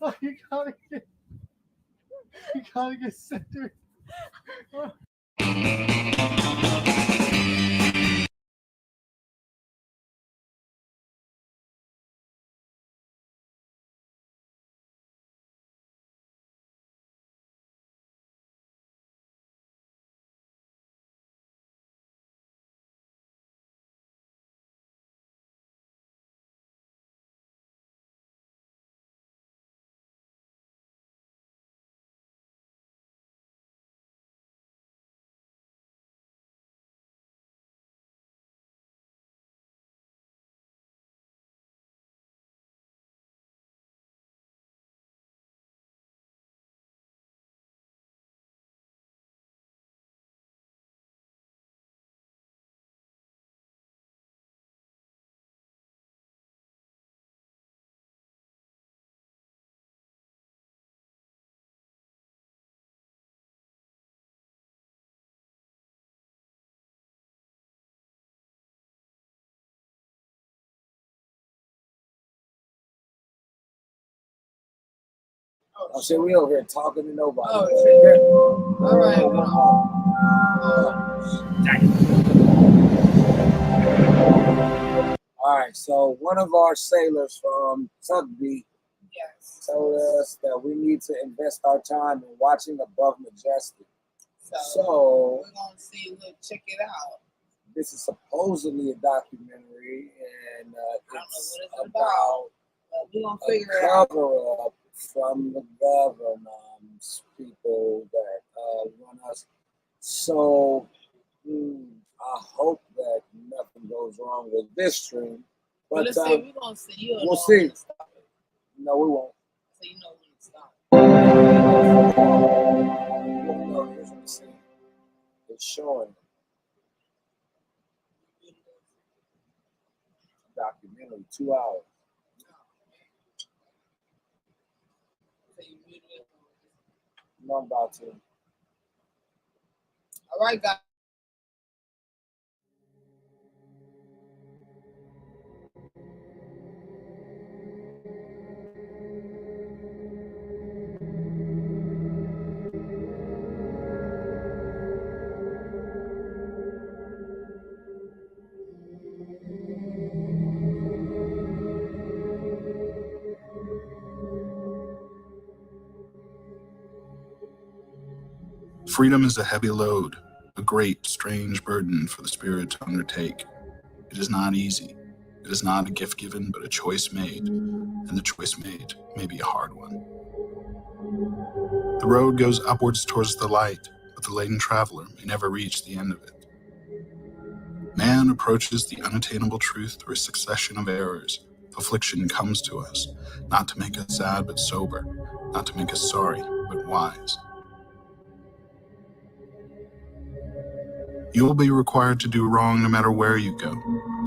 Oh, you gotta get centered. Oh shit, we over here talking to nobody. Oh shit. All right. All right, so one of our sailors from Tugby told us that we need to invest our time in watching Above Majestic. So we're gonna see. We'll check it out. this is supposedly a documentary, and it's about we're gonna a figure it out. cover up from the government's people that run us. So I hope that nothing goes wrong with this stream. But But let's see. We're gonna see. You'll we'll know see. when to stop it. No, we won't. So you know when to stop. No, here's what I'm saying. It's showing documentary 2 hours. No, I'm about to. All right, guys. Freedom is a heavy load, a great, strange burden for the spirit to undertake. It is not easy. It is not a gift given, but a choice made, and the choice made may be a hard one. The road goes upwards towards the light, but the laden traveler may never reach the end of it. Man approaches the unattainable truth through a succession of errors. Affliction comes to us, not to make us sad but sober, not to make us sorry but wise. You will be required to do wrong no matter where you go.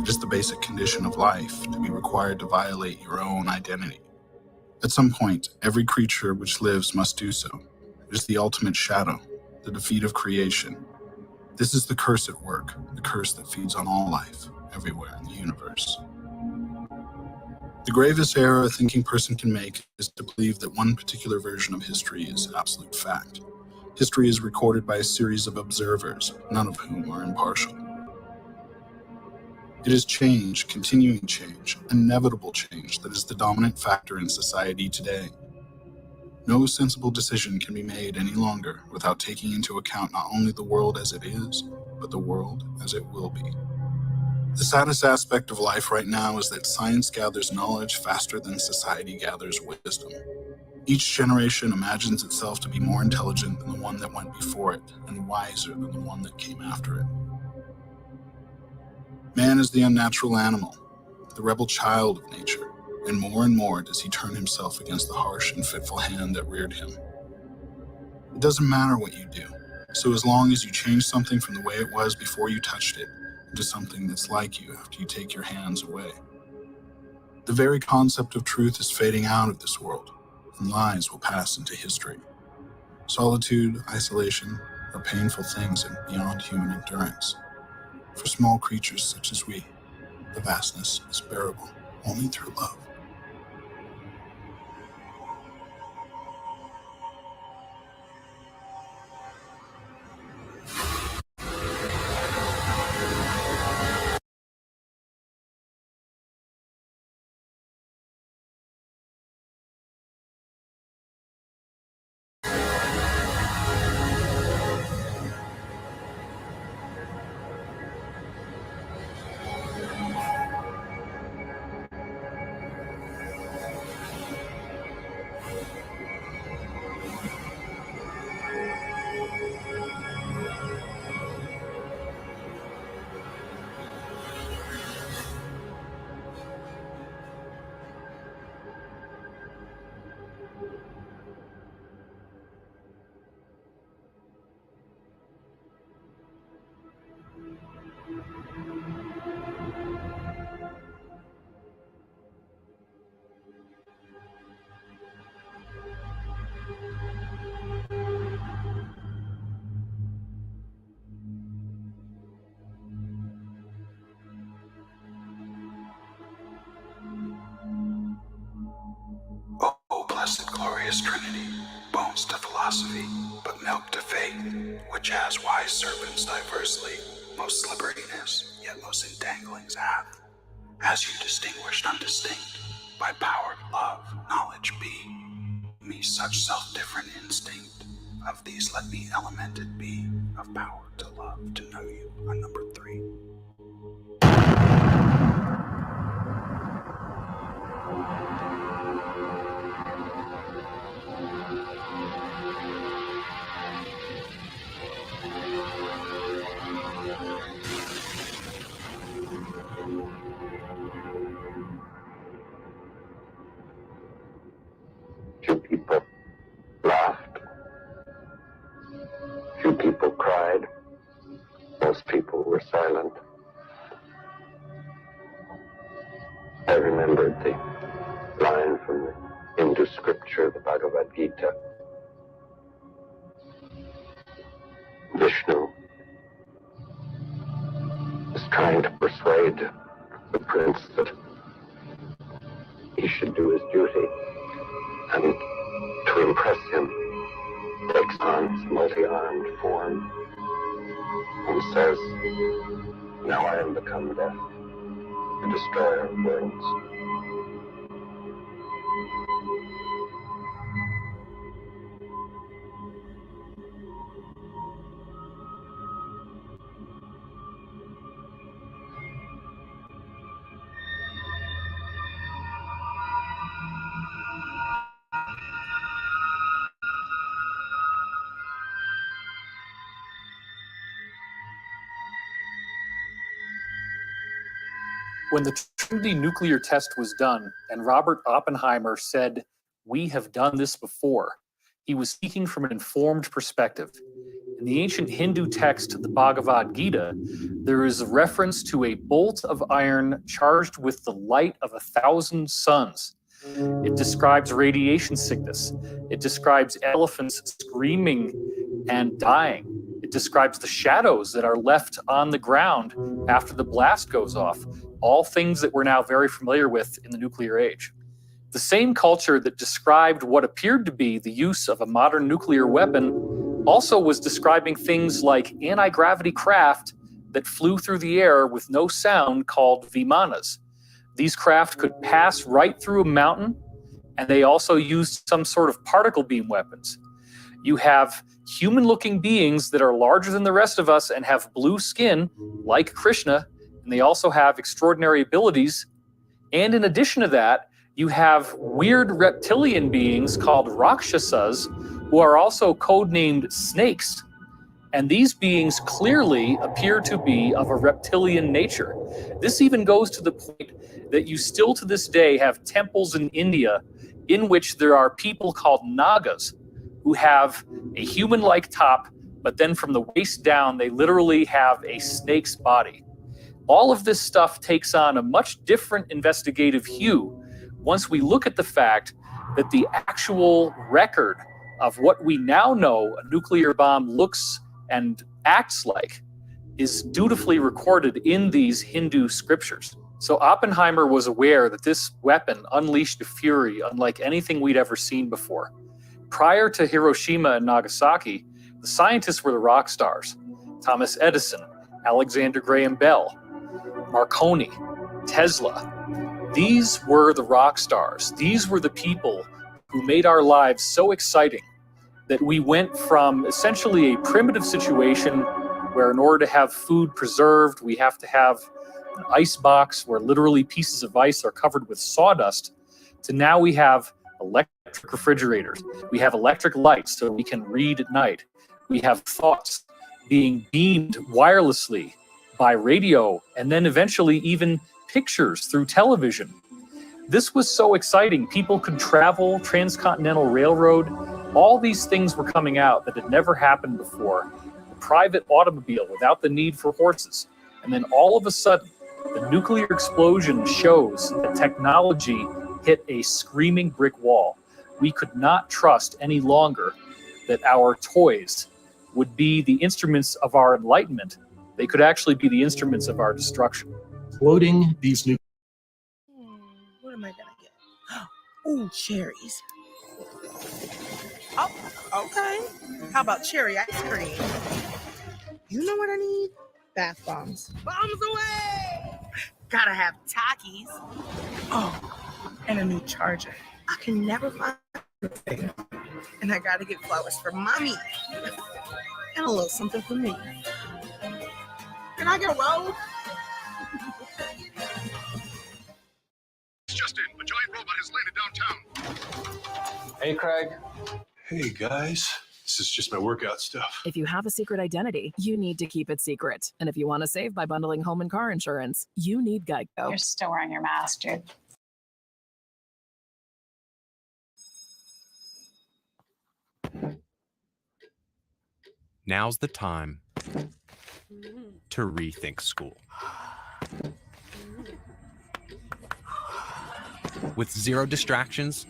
It is the basic condition of life to be required to violate your own identity. At some point, every creature which lives must do so. It is the ultimate shadow, the defeat of creation. This is the curse at work, the curse that feeds on all life, everywhere in the universe. The gravest error a thinking person can make is to believe that one particular version of history is absolute fact. History is recorded by a series of observers, none of whom are impartial. It is change, continuing change, inevitable change that is the dominant factor in society today. No sensible decision can be made any longer without taking into account not only the world as it is, but the world as it will be. The saddest aspect of life right now is that science gathers knowledge faster than society gathers wisdom. Each generation imagines itself to be more intelligent than the one that went before it, and wiser than the one that came after it. Man is the unnatural animal, the rebel child of nature, and more does he turn himself against the harsh and fitful hand that reared him. It doesn't matter what you do, so as long as you change something from the way it was before you touched it into something that's like you after you take your hands away. The very concept of truth is fading out of this world, and lies will pass into history. Solitude, isolation are painful things and beyond human endurance. For small creatures such as we, the vastness is bearable only through love. O blessed glorious Trinity, bones to philosophy, but milk to faith, which as wise serpents diversely, most slipperiness, yet most entanglings hath. As you distinguished undistinct, by power, love, knowledge be, me such self-different instinct, Of these, let me elemented be, of power to love, to know you, a number 3. Few people laughed. Few people cried. Most people were silent. I remembered the line from the Hindu scripture, the Bhagavad Gita. Vishnu is trying to persuade the prince that he should do his duty, and to impress him takes on his multi-armed form and says, "Now I am become death, the destroyer of worlds." When the Trinity nuclear test was done and Robert Oppenheimer said, "We have done this before," he was speaking from an informed perspective. In the ancient Hindu text, the Bhagavad Gita, there is a reference to a bolt of iron charged with the light of 1,000 suns. It describes radiation sickness. It describes elephants screaming and dying. It describes the shadows that are left on the ground after the blast goes off. All things that we're now very familiar with in the nuclear age. The same culture that described what appeared to be the use of a modern nuclear weapon also was describing things like anti-gravity craft that flew through the air with no sound called Vimanas. These craft could pass right through a mountain, and they also used some sort of particle beam weapons. You have human-looking beings that are larger than the rest of us and have blue skin, like Krishna, and they also have extraordinary abilities. And in addition to that, you have weird reptilian beings called Rakshasas, who are also codenamed snakes. And these beings clearly appear to be of a reptilian nature. This even goes to the point that you still to this day have temples in India in which there are people called Nagas who have a human-like top, but then from the waist down, they literally have a snake's body. All of this stuff takes on a much different investigative hue once we look at the fact that the actual record of what we now know a nuclear bomb looks and acts like is dutifully recorded in these Hindu scriptures. So Oppenheimer was aware that this weapon unleashed a fury unlike anything we'd ever seen before. Prior to Hiroshima and Nagasaki, the scientists were the rock stars. Thomas Edison, Alexander Graham Bell, Marconi, Tesla. These were the rock stars. These were the people who made our lives so exciting that we went from essentially a primitive situation where in order to have food preserved, we have to have an ice box where literally pieces of ice are covered with sawdust, to now we have electric refrigerators. We have electric lights so we can read at night. We have thoughts being beamed wirelessly by radio, and then eventually even pictures through television. This was so exciting. People could travel, transcontinental railroad. All these things were coming out that had never happened before. The private automobile without the need for horses. And then all of a sudden, the nuclear explosion shows that technology hit a screaming brick wall. We could not trust any longer that our toys would be the instruments of our enlightenment. They could actually be the instruments of our destruction. Exploding these new. What am I gonna get? Oh, cherries. Oh, okay. How about cherry ice cream? You know what I need? Bath bombs. Bombs away! Gotta have Takis. Oh, and a new charger. I can never find it. And I gotta get flowers for mommy. And a little something for me. Can I get a roll? It's just in. A giant robot has landed downtown. Hey, Craig. Hey, guys. This is just my workout stuff. If you have a secret identity, you need to keep it secret. And if you want to save by bundling home and car insurance, you need Geico. You're still wearing your mask, dude. Now's the time to rethink school. With zero distractions,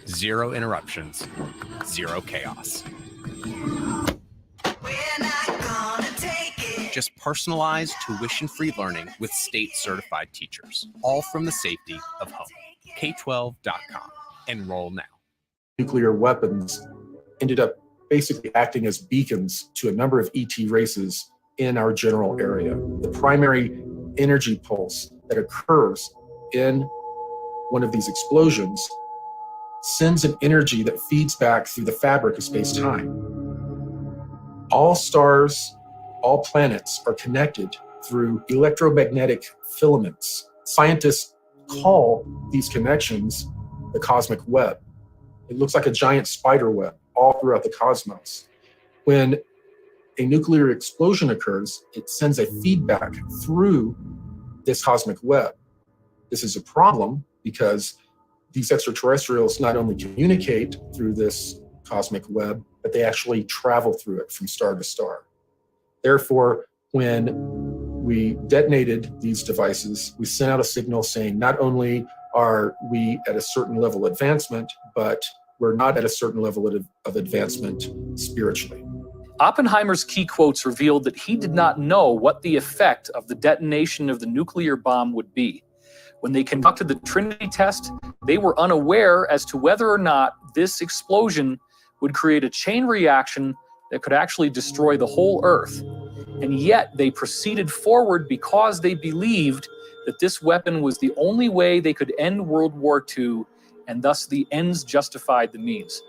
zero interruptions, zero chaos. Just personalized tuition-free learning with state-certified teachers, all from the safety of home. K12.com. Enroll now. Nuclear weapons ended up basically acting as beacons to a number of ET races in our general area. The primary energy pulse that occurs in one of these explosions sends an energy that feeds back through the fabric of space-time. All stars, all planets are connected through electromagnetic filaments. Scientists call these connections the cosmic web. It looks like a giant spider web all throughout the cosmos. When a nuclear explosion occurs, it sends a feedback through this cosmic web. This is a problem because these extraterrestrials not only communicate through this cosmic web, but they actually travel through it from star to star. Therefore, when we detonated these devices, we sent out a signal saying not only are we at a certain level of advancement, but we're not at a certain level of advancement spiritually. Oppenheimer's key quotes revealed that he did not know what the effect of the detonation of the nuclear bomb would be. When they conducted the Trinity test, they were unaware as to whether or not this explosion would create a chain reaction that could actually destroy the whole Earth. And yet they proceeded forward because they believed that this weapon was the only way they could end World War II, and thus the ends justified the means.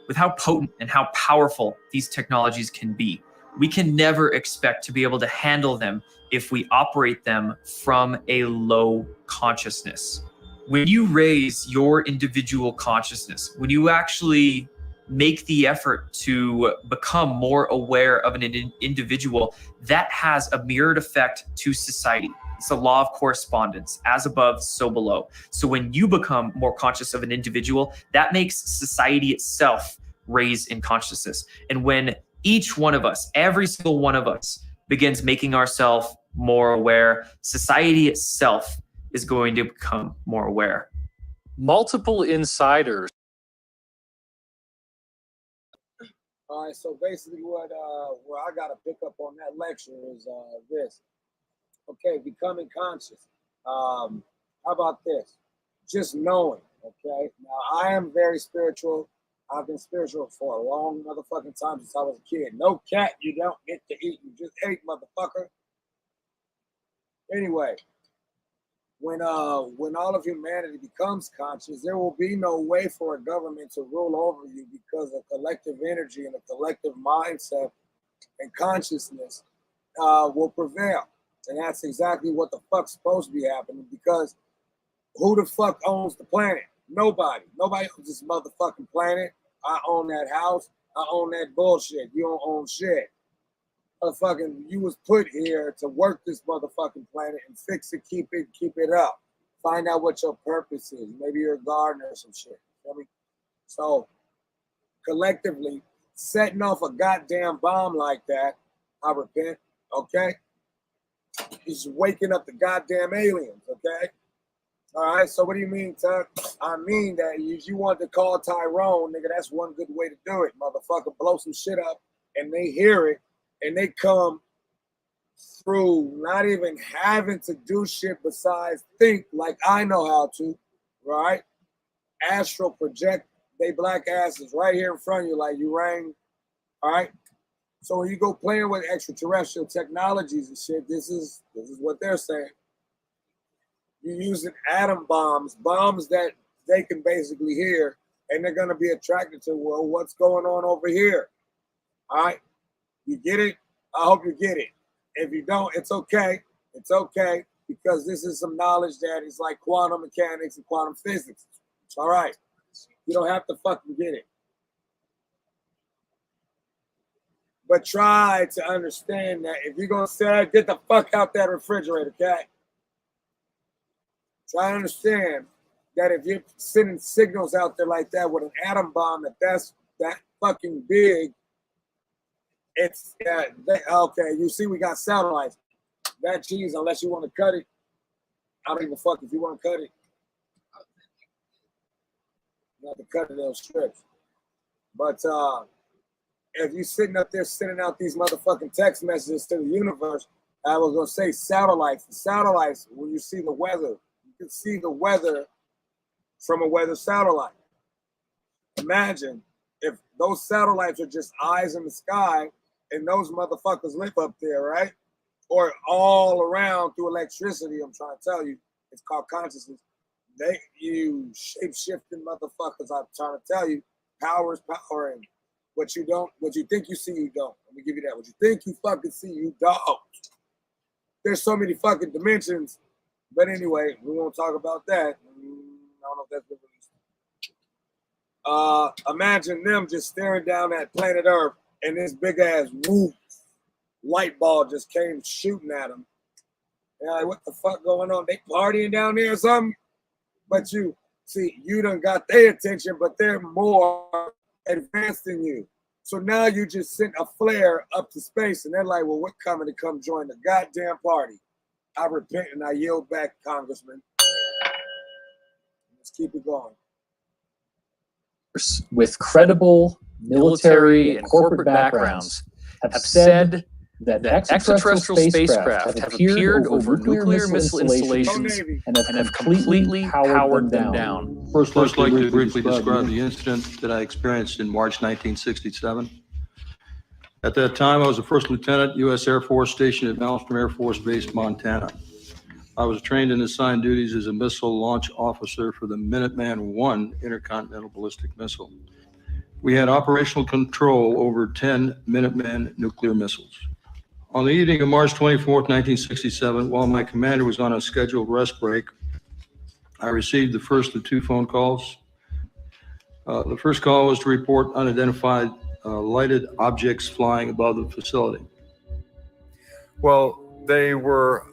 With how potent and how powerful these technologies can be, we can never expect to be able to handle them if we operate them from a low consciousness. When you raise your individual consciousness, when you actually make the effort to become more aware of an individual, that has a mirrored effect to society. It's the law of correspondence, as above, so below. So when you become more conscious of an individual, that makes society itself raise in consciousness. And when each one of us, every single one of us, begins making ourselves more aware, society itself is going to become more aware. Multiple insiders. All right, so basically what where I gotta pick up on that lecture is this. Okay, becoming conscious. How about this? Just knowing, okay? Now, I am very spiritual. I've been spiritual for a long motherfucking time since I was a kid. No cat you don't get to eat. You just ate, motherfucker. Anyway, when all of humanity becomes conscious, there will be no way for a government to rule over you because a collective energy and a collective mindset and consciousness will prevail. And that's exactly what the fuck's supposed to be happening, because who the fuck owns the planet? Nobody. Nobody owns this motherfucking planet. I own that house. I own that bullshit. You don't own shit. Motherfucking, you was put here to work this motherfucking planet and fix it, keep it up. Find out what your purpose is. Maybe you're a gardener or some shit. You know what I mean? So collectively, setting off a goddamn bomb like that, I repent, okay? He's waking up the goddamn aliens, okay? All right, so what do you mean, Tuck? I mean that if you want to call Tyrone, nigga, that's one good way to do it. Motherfucker, blow some shit up, and they hear it, and they come through not even having to do shit besides think like I know how to, right? Astral project they black asses right here in front of you like you rang, all right? So when you go playing with extraterrestrial technologies and shit, this is what they're saying. You're using atom bombs that they can basically hear and they're gonna be attracted to, well, what's going on over here? All right, you get it? I hope you get it. If you don't, it's okay. It's okay, because this is some knowledge that is like quantum mechanics and quantum physics. It's all right. You don't have to fucking get it. But try to understand that if you're going to say, get the fuck out that refrigerator, okay? Try to understand that if you're sending signals out there like that with an atom bomb, that's that fucking big, it's, okay, you see we got satellites. That cheese, unless you want to cut it, I don't even fuck if you want to cut it. You have to cut it in those strips. But if you sitting up there sending out these motherfucking text messages to the universe, I was gonna say satellites. The satellites, when you see the weather, you can see the weather from a weather satellite. Imagine if those satellites are just eyes in the sky and those motherfuckers live up there, right? Or all around through electricity. I'm trying to tell you, it's called consciousness. You shape-shifting motherfuckers, I'm trying to tell you, power is power. And what you think you see, you don't. Let me give you that. What you think you fucking see, you don't. There's so many fucking dimensions. But anyway, we won't talk about that. I don't know if that's been released. Imagine them just staring down at planet Earth and this big ass whoop light ball just came shooting at them. They're like, what the fuck going on? They partying down there or something? But you see, you done got their attention, but they're more advanced than you. So now you just sent a flare up to space, and they're like, well, we're coming to come join the goddamn party. I repent and I yield back, Congressman. Let's keep it going. With credible military and corporate backgrounds have said that extraterrestrial spacecraft have appeared over nuclear missile installations and have completely powered them down. First, I'd like to briefly describe the incident that I experienced in March 1967. At that time, I was a first lieutenant, U.S. Air Force, stationed at Malmstrom Air Force Base, Montana. I was trained and assigned duties as a missile launch officer for the Minuteman I intercontinental ballistic missile. We had operational control over 10 Minuteman nuclear missiles. On the evening of March 24th, 1967, while my commander was on a scheduled rest break, I received the first of two phone calls. The first call was to report unidentified lighted objects flying above the facility. Well, they were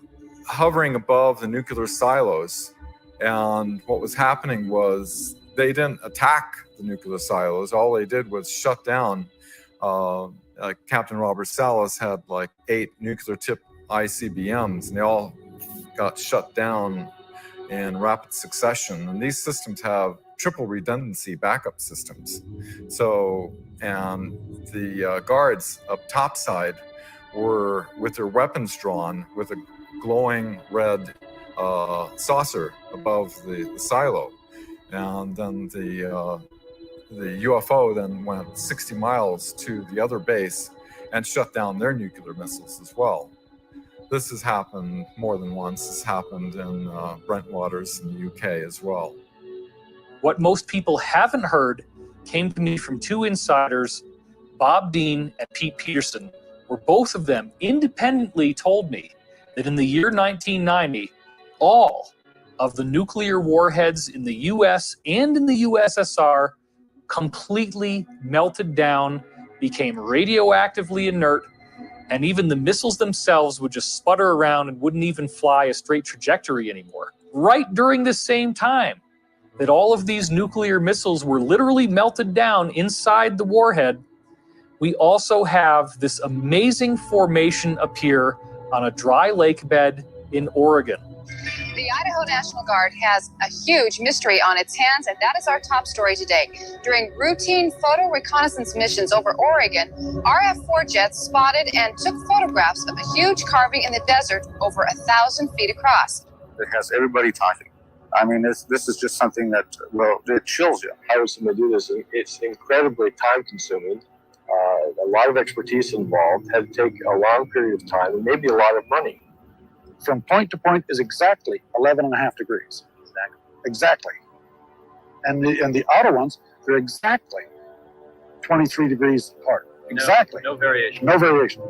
hovering above the nuclear silos, and what was happening was they didn't attack the nuclear silos. All they did was shut down. Captain Robert Salas had like 8 nuclear-tipped ICBMs, and they all got shut down in rapid succession. And these systems have triple redundancy backup systems. So, and the guards up topside were with their weapons drawn with a glowing red saucer above the silo. And then the UFO then went 60 miles to the other base and shut down their nuclear missiles as well. This has happened more than once. This happened in Brentwaters in the UK as well. What most people haven't heard came to me from two insiders, Bob Dean and Pete Peterson, where both of them independently told me that in the year 1990, all of the nuclear warheads in the US and in the USSR completely melted down, became radioactively inert, and even the missiles themselves would just sputter around and wouldn't even fly a straight trajectory anymore. Right during the same time that all of these nuclear missiles were literally melted down inside the warhead, we also have this amazing formation appear on a dry lake bed in Oregon. The Idaho National Guard has a huge mystery on its hands, and that is our top story today. During routine photo reconnaissance missions over Oregon, RF-4 jets spotted and took photographs of a huge carving in the desert over 1,000 feet across. It has everybody talking. I mean, this is just something that, well, it chills you. How is somebody do this? It's incredibly time-consuming. A lot of expertise involved, had to take a long period of time, and maybe a lot of money. From point to point is exactly 11.5 degrees. Exactly. And the outer ones They're exactly 23 degrees apart. Exactly. No variation. No variation.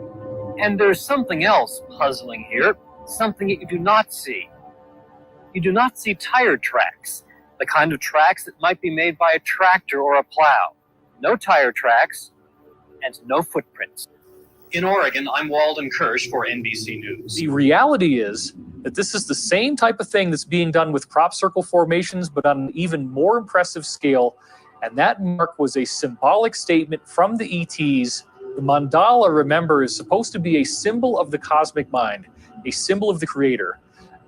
And there's something else puzzling here, something that you do not see. You do not see tire tracks, the kind of tracks that might be made by a tractor or a plow. No tire tracks and no footprints. In Oregon, I'm Walden Kirsch for NBC News. The reality is that this is the same type of thing that's being done with crop circle formations, but on an even more impressive scale. And that mark was a symbolic statement from the ETs. The mandala, remember, is supposed to be a symbol of the cosmic mind, a symbol of the creator,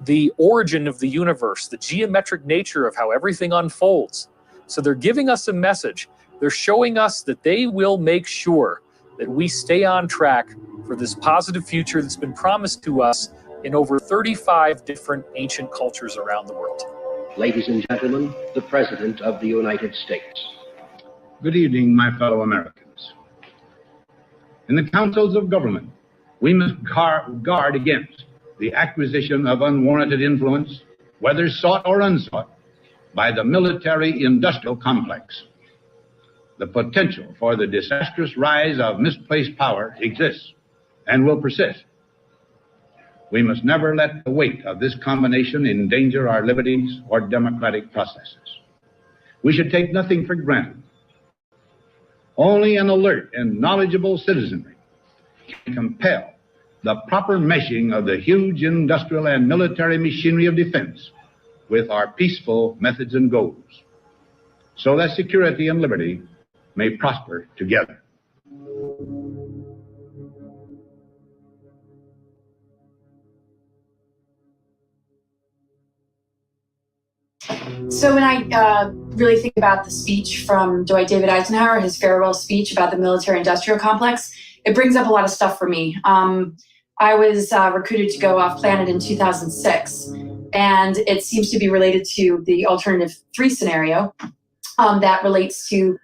the origin of the universe, the geometric nature of how everything unfolds. So they're giving us a message. They're showing us that they will make sure that we stay on track for this positive future that's been promised to us in over 35 different ancient cultures around the world. Ladies and gentlemen, the President of the United States. Good evening, my fellow Americans. In the councils of government, we must guard against the acquisition of unwarranted influence, whether sought or unsought, by the military-industrial complex. The potential for the disastrous rise of misplaced power exists and will persist. We must never let the weight of this combination endanger our liberties or democratic processes. We should take nothing for granted. Only an alert and knowledgeable citizenry can compel the proper meshing of the huge industrial and military machinery of defense with our peaceful methods and goals, so that security and liberty may prosper together. So when I really think about the speech from Dwight David Eisenhower, his farewell speech about the military-industrial complex, it brings up a lot of stuff for me. I was recruited to go off planet in 2006, and it seems to be related to the alternative 3 scenario that relates to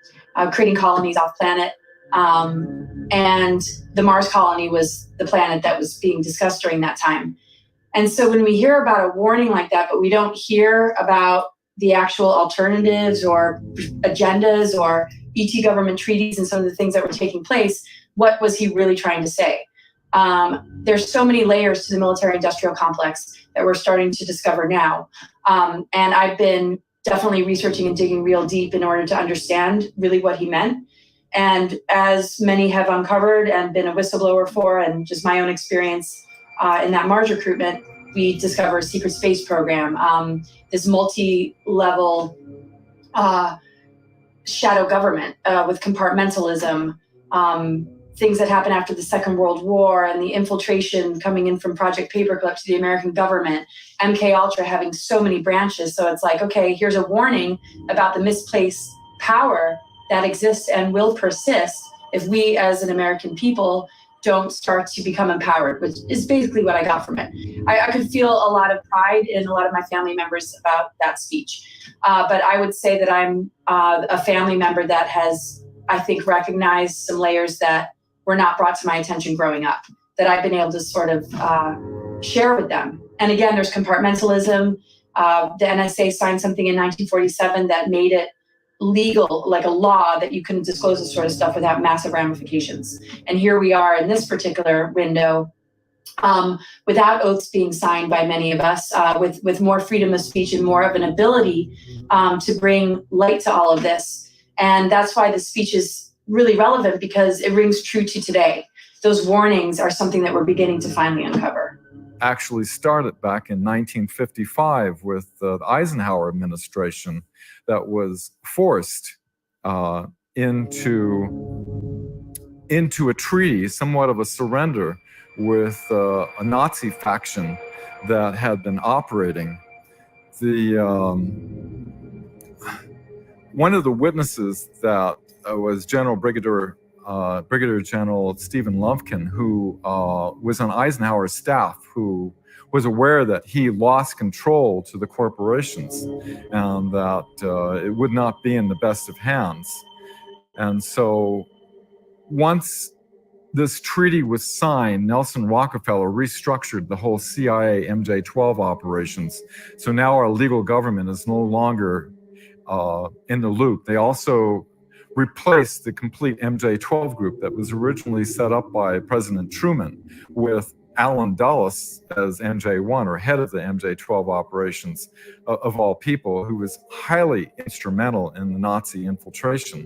creating colonies off planet. And the Mars colony was the planet that was being discussed during that time. And so when we hear about a warning like that, but we don't hear about the actual alternatives or agendas or ET government treaties and some of the things that were taking place, what was he really trying to say? There's so many layers to the military-industrial complex that we're starting to discover now. And I've been definitely researching and digging real deep in order to understand really what he meant. And as many have uncovered and been a whistleblower for, and just my own experience in that Mars recruitment, we discovered a secret space program, this multi-level shadow government with compartmentalism, things that happened after the Second World War and the infiltration coming in from Project Paperclip to the American government, MK Ultra having so many branches. So it's like, okay, here's a warning about the misplaced power that exists and will persist if we as an American people don't start to become empowered, which is basically what I got from it. I could feel a lot of pride in a lot of my family members about that speech. But I would say that I'm a family member that has, I think, recognized some layers that were not brought to my attention growing up, that I've been able to sort of share with them. And again, there's compartmentalism. The NSA signed something in 1947 that made it legal, like a law, that you can disclose this sort of stuff without massive ramifications. And here we are in this particular window, without oaths being signed by many of us, with more freedom of speech and more of an ability to bring light to all of this. And that's why the speech is really relevant, because it rings true to today. Those warnings are something that we're beginning to finally uncover. Actually started back in 1955 with the Eisenhower administration that was forced into a treaty, somewhat of a surrender, with a Nazi faction that had been operating. One of the witnesses that was Brigadier General Stephen Lumpkin, who was on Eisenhower's staff, who was aware that he lost control to the corporations and that it would not be in the best of hands. And so once this treaty was signed, Nelson Rockefeller restructured the whole CIA MJ-12 operations. So now our legal government is no longer in the loop. They also replaced the complete MJ-12 group that was originally set up by President Truman with Allen Dulles as MJ-1, or head of the MJ-12 operations of all people, who was highly instrumental in the Nazi infiltration.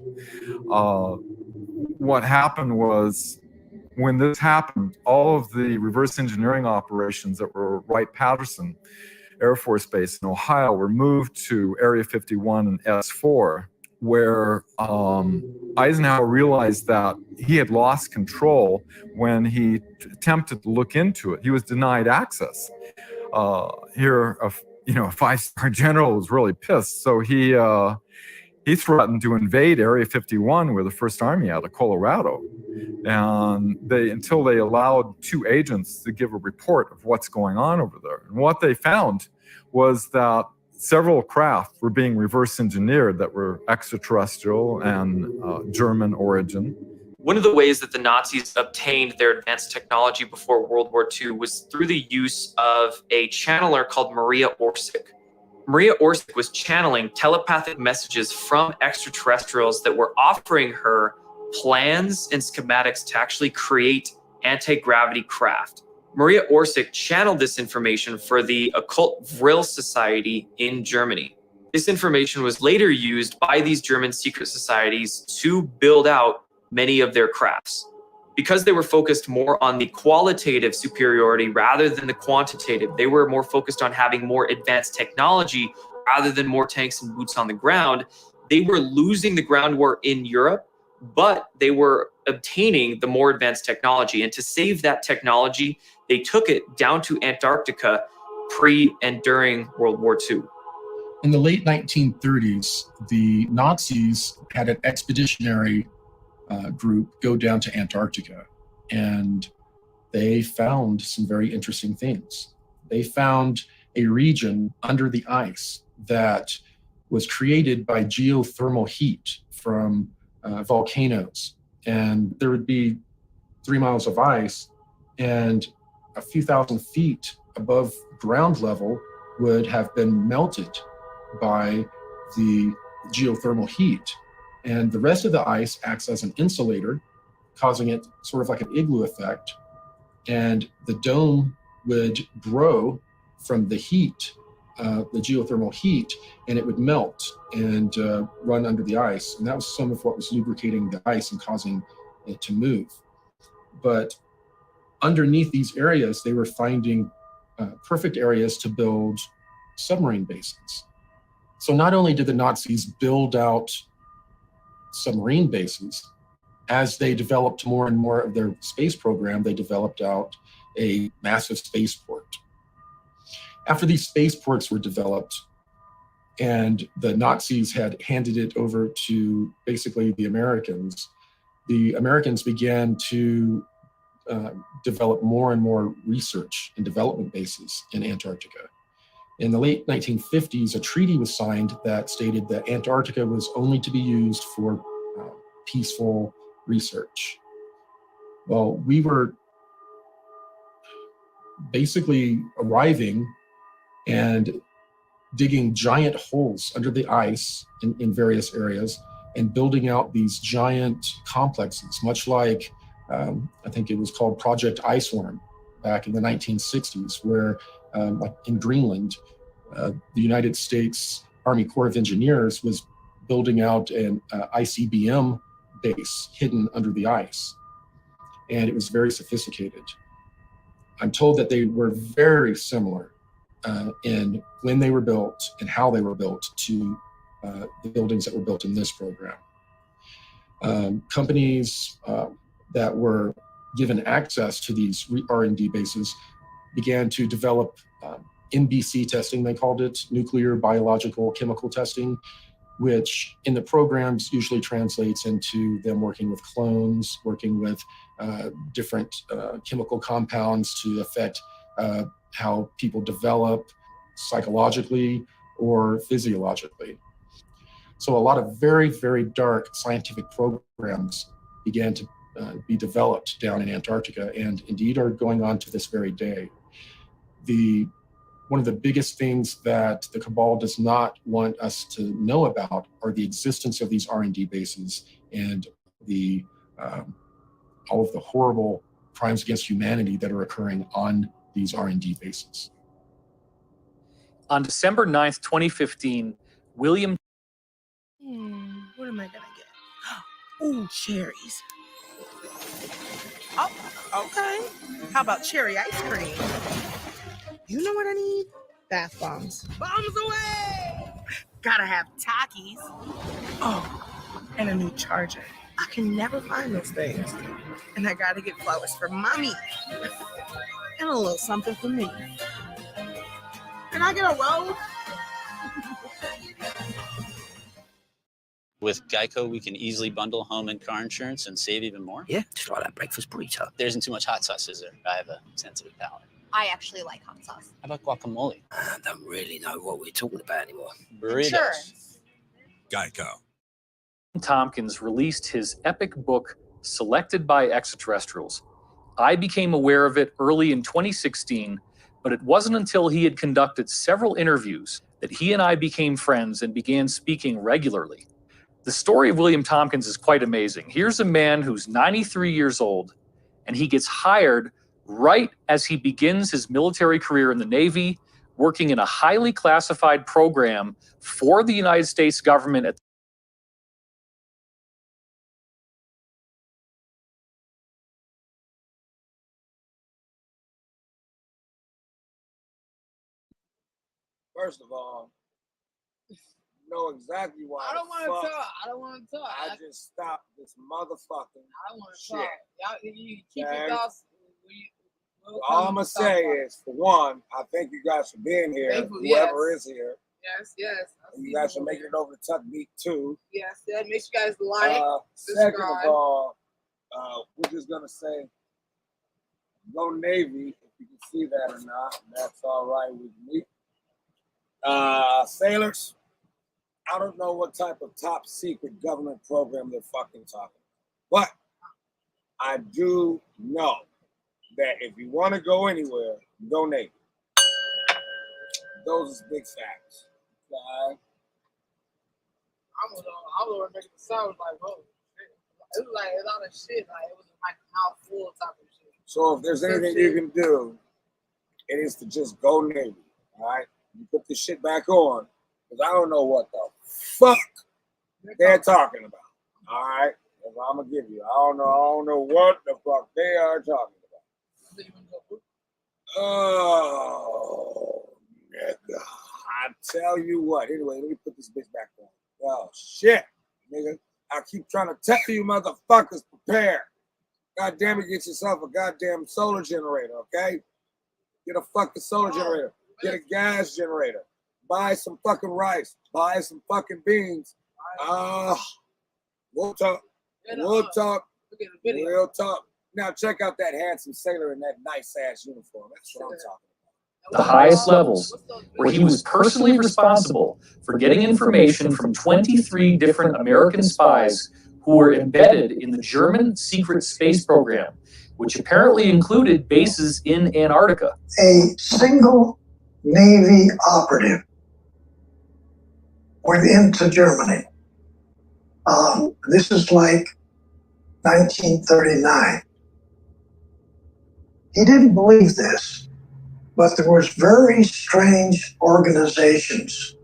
What happened was, when this happened, all of the reverse engineering operations that were Wright-Patterson Air Force Base in Ohio were moved to Area 51 and S4, where Eisenhower realized that he had lost control when he attempted to look into it. He was denied access. Here, a five-star general was really pissed, so he threatened to invade Area 51 with the First Army out of Colorado. And until they allowed 2 agents to give a report of what's going on over there. And what they found was that several craft were being reverse engineered that were extraterrestrial and German origin. One of the ways that the Nazis obtained their advanced technology before World War II was through the use of a channeler called Maria Orsic. Maria Orsic was channeling telepathic messages from extraterrestrials that were offering her plans and schematics to actually create anti-gravity craft. Maria Orsic channeled this information for the occult Vril Society in Germany. This information was later used by these German secret societies to build out many of their crafts. Because they were focused more on the qualitative superiority rather than the quantitative, they were more focused on having more advanced technology rather than more tanks and boots on the ground. They were losing the ground war in Europe, but they were obtaining the more advanced technology. And to save that technology, they took it down to Antarctica pre and during World War II. In the late 1930s, the Nazis had an expeditionary group go down to Antarctica, and they found some very interesting things. They found a region under the ice that was created by geothermal heat from volcanoes. And there would be 3 miles of ice, and a few thousand feet above ground level would have been melted by the geothermal heat. And the rest of the ice acts as an insulator, causing it sort of like an igloo effect. And the dome would grow from the heat, the geothermal heat, and it would melt and run under the ice. And that was some of what was lubricating the ice and causing it to move. But underneath these areas, they were finding perfect areas to build submarine bases. So not only did the Nazis build out submarine bases, as they developed more and more of their space program, they developed out a massive spaceport. After these spaceports were developed and the Nazis had handed it over to basically the Americans began to develop more and more research and development bases in Antarctica. In the late 1950s, a treaty was signed that stated that Antarctica was only to be used for peaceful research. Well, we were basically arriving and digging giant holes under the ice in various areas and building out these giant complexes, much like I think it was called Project Iceworm back in the 1960s, where like in Greenland, the United States Army Corps of Engineers was building out an ICBM base hidden under the ice. And it was very sophisticated. I'm told that they were very similar in when they were built and how they were built to the buildings that were built in this program. Companies that were given access to these R&D bases began to develop NBC testing, they called it, nuclear, biological, chemical testing, which in the programs usually translates into them working with clones, working with different chemical compounds to affect how people develop psychologically or physiologically. So a lot of very, very dark scientific programs began to be developed down in Antarctica, and indeed are going on to this very day. The one of the biggest things that the cabal does not want us to know about are the existence of these R&D bases and the all of the horrible crimes against humanity that are occurring on these R&D bases. On December 9th, 2015, William What am I gonna get? Ooh, cherries. Oh, okay. How about cherry ice cream? You know what I need? Bath bombs. Bombs away! Gotta have Takis. Oh, and a new charger. I can never find those things. And I gotta get flowers for mommy. And a little something for me. Can I get a rose? With Geico, we can easily bundle home and car insurance and save even more. Yeah, just like that breakfast burrito. There isn't too much hot sauce, is there? I have a sensitive palate. I actually like hot sauce. How about guacamole? I don't really know what we're talking about anymore. Burritos. Insurance. Geico. Tompkins released his epic book, Selected by Extraterrestrials. I became aware of it early in 2016, but it wasn't until he had conducted several interviews that he and I became friends and began speaking regularly. The story of William Tompkins is quite amazing. Here's a man who's 93 years old, and he gets hired right as he begins his military career in the Navy, working in a highly classified program for the United States government at First of all, you know exactly why. I don't want to talk. I don't want to talk. I just stopped this motherfucking I don't want to shit. talk. Y'all, you keep Okay? your thoughts. All I'm gonna say is, for one, I thank you guys for being here. Thankful, Whoever yes. is here, Yes, yes. I and see you guys you are making it over to Tuck Beat too. Yes, yeah. Make sure you guys like, Second subscribe. of all, we're just gonna say, go Navy if you can see that or not. That's all right with me. Sailors, I don't know what type of top secret government program they're fucking talking about, but I do know that if you want to go anywhere, go Navy. Those are big facts. Okay? I was making the sound like, whoa, shit. It was like a lot of shit. Like it was like a mouthful type of shit. So if there's anything you can do, it is to just go Navy. All right? You put this shit back on, because I don't know what the fuck they're talking about. All right? That's what I'm gonna give you. I don't know what the fuck they are talking about. Oh, nigga. I tell you what. Anyway, let me put this bitch back on. Oh shit, nigga. I keep trying to tell you motherfuckers, prepare. God damn it, get yourself a goddamn solar generator, okay? Get a fucking solar generator. Get a gas generator. Buy some fucking rice. Buy some fucking beans. We'll talk. We'll talk. We'll talk. Now check out that handsome sailor in that nice ass uniform. That's what I'm talking about. the highest levels, where he was personally responsible for getting information from 23 different American spies who were embedded in the German secret space program, which apparently included bases in Antarctica. A single Navy operative went into Germany. This is like 1939. He didn't believe this, but there was very strange organizations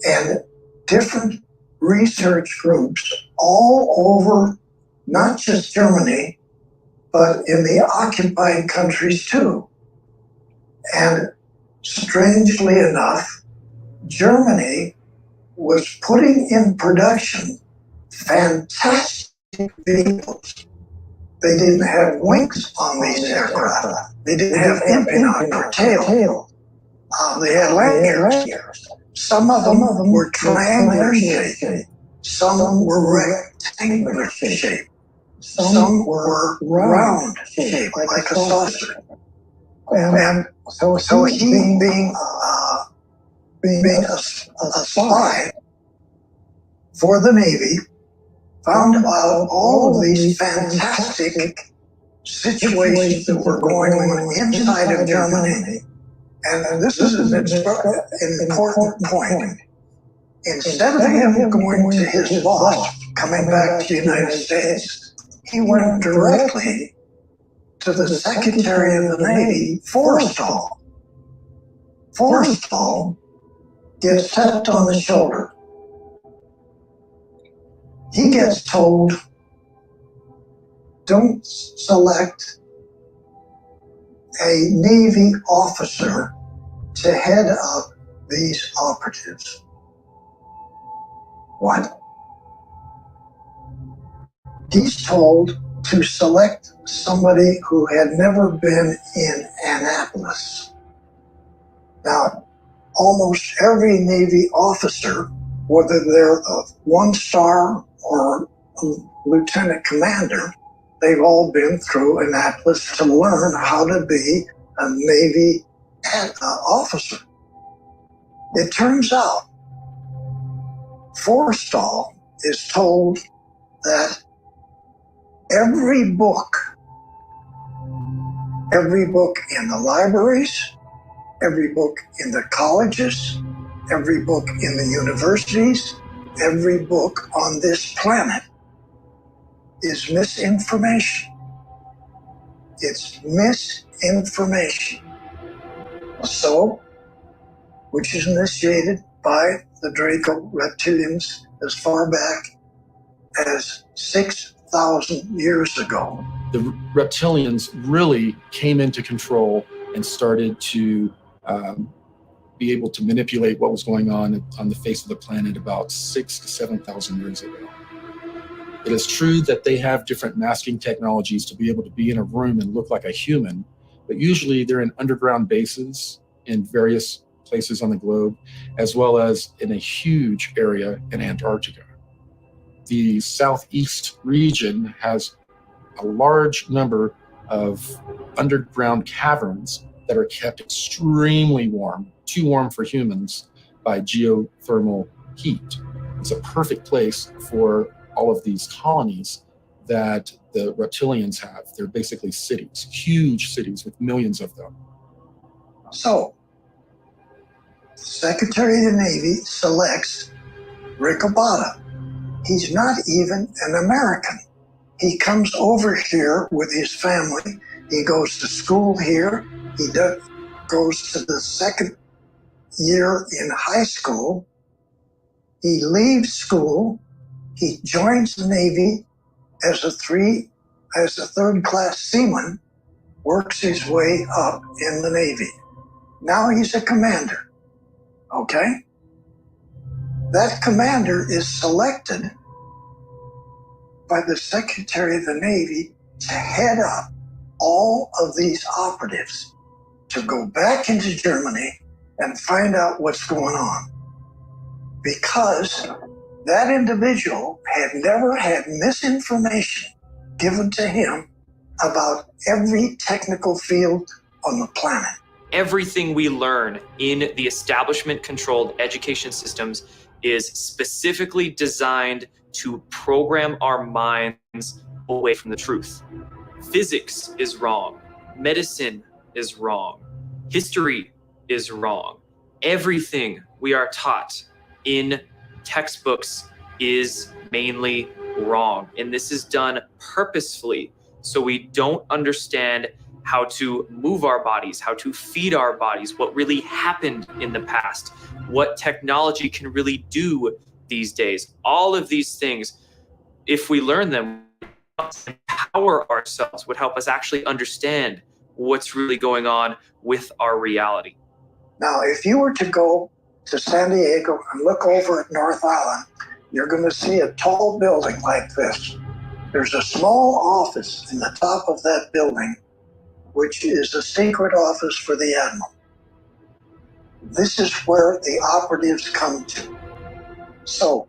and different research groups all over, not just Germany, but in the occupied countries too. And strangely enough, Germany was putting in production fantastic vehicles. They didn't have wings on these aircraft. They didn't have empennage or tail. They had lanyards. Some of them were triangular shaped. Some were rectangular shaped. Some were round shaped, like a saucer. And so he, being a spy for the Navy, found out all of these fantastic situations that were going on inside of Germany And this is an important point. Instead of him going to his boss, coming back to the United States, he went directly to the Secretary of the Navy, Forrestal. Forrestal gets tapped on the shoulder. He gets told, don't select a Navy officer to head up these operatives. What? He's told to select somebody who had never been in Annapolis. Now, almost every Navy officer, whether they're a one-star or a lieutenant commander, they've all been through Annapolis to learn how to be a Navy officer. It turns out Forrestal is told that every book in the libraries, every book in the colleges, every book in the universities, every book on this planet is misinformation. It's misinformation. So, which is initiated by the Draco reptilians as far back as 6,000 years ago. The reptilians really came into control and started to be able to manipulate what was going on the face of the planet about 6,000 to 7,000 years ago. It is true that they have different masking technologies to be able to be in a room and look like a human, but usually they're in underground bases in various places on the globe, as well as in a huge area in Antarctica. The southeast region has a large number of underground caverns that are kept extremely warm, too warm for humans, by geothermal heat. It's a perfect place for all of these colonies that the reptilians have. They're basically cities, huge cities with millions of them. So, the Secretary of the Navy selects Rick Abada. He's not even an American. He comes over here with his family. He goes to school here. He goes to the second year in high school. He leaves school. He joins the Navy as a third-class seaman, works his way up in the Navy. Now he's a commander, okay? That commander is selected by the Secretary of the Navy to head up all of these operatives, to go back into Germany and find out what's going on. Because that individual had never had misinformation given to him about every technical field on the planet. Everything we learn in the establishment-controlled education systems is specifically designed to program our minds away from the truth. Physics is wrong. Medicine is wrong. History is wrong. Everything we are taught in textbooks is mainly wrong. And this is done purposefully so we don't understand how to move our bodies, how to feed our bodies, what really happened in the past, what technology can really do these days. All of these things, if we learn them, empower ourselves, would help us actually understand what's really going on with our reality. Now, if you were to go to San Diego and look over at North Island, you're going to see a tall building like this. There's a small office in the top of that building, which is a secret office for the Admiral. This is where the operatives come to. So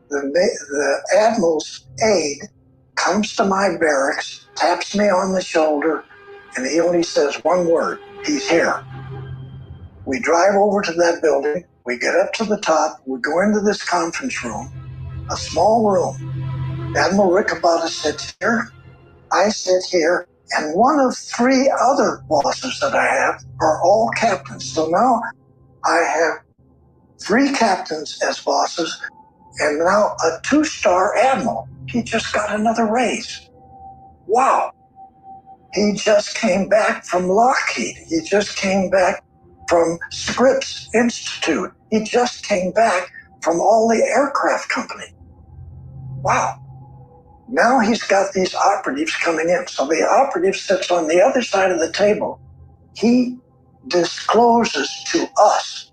the Admiral's aide comes to my barracks, taps me on the shoulder, and he only says one word: he's here. We drive over to that building, we get up to the top, we go into this conference room, a small room. Admiral Rick Abada sits here, I sit here, And one of 3 other bosses that I have are all captains. So now I have 3 captains as bosses and now a 2-star admiral. He just got another raise. Wow. He just came back from Lockheed. He just came back from Scripps Institute. He just came back from all the aircraft company. Wow. Now he's got these operatives coming in. So the operative sits on the other side of the table. He discloses to us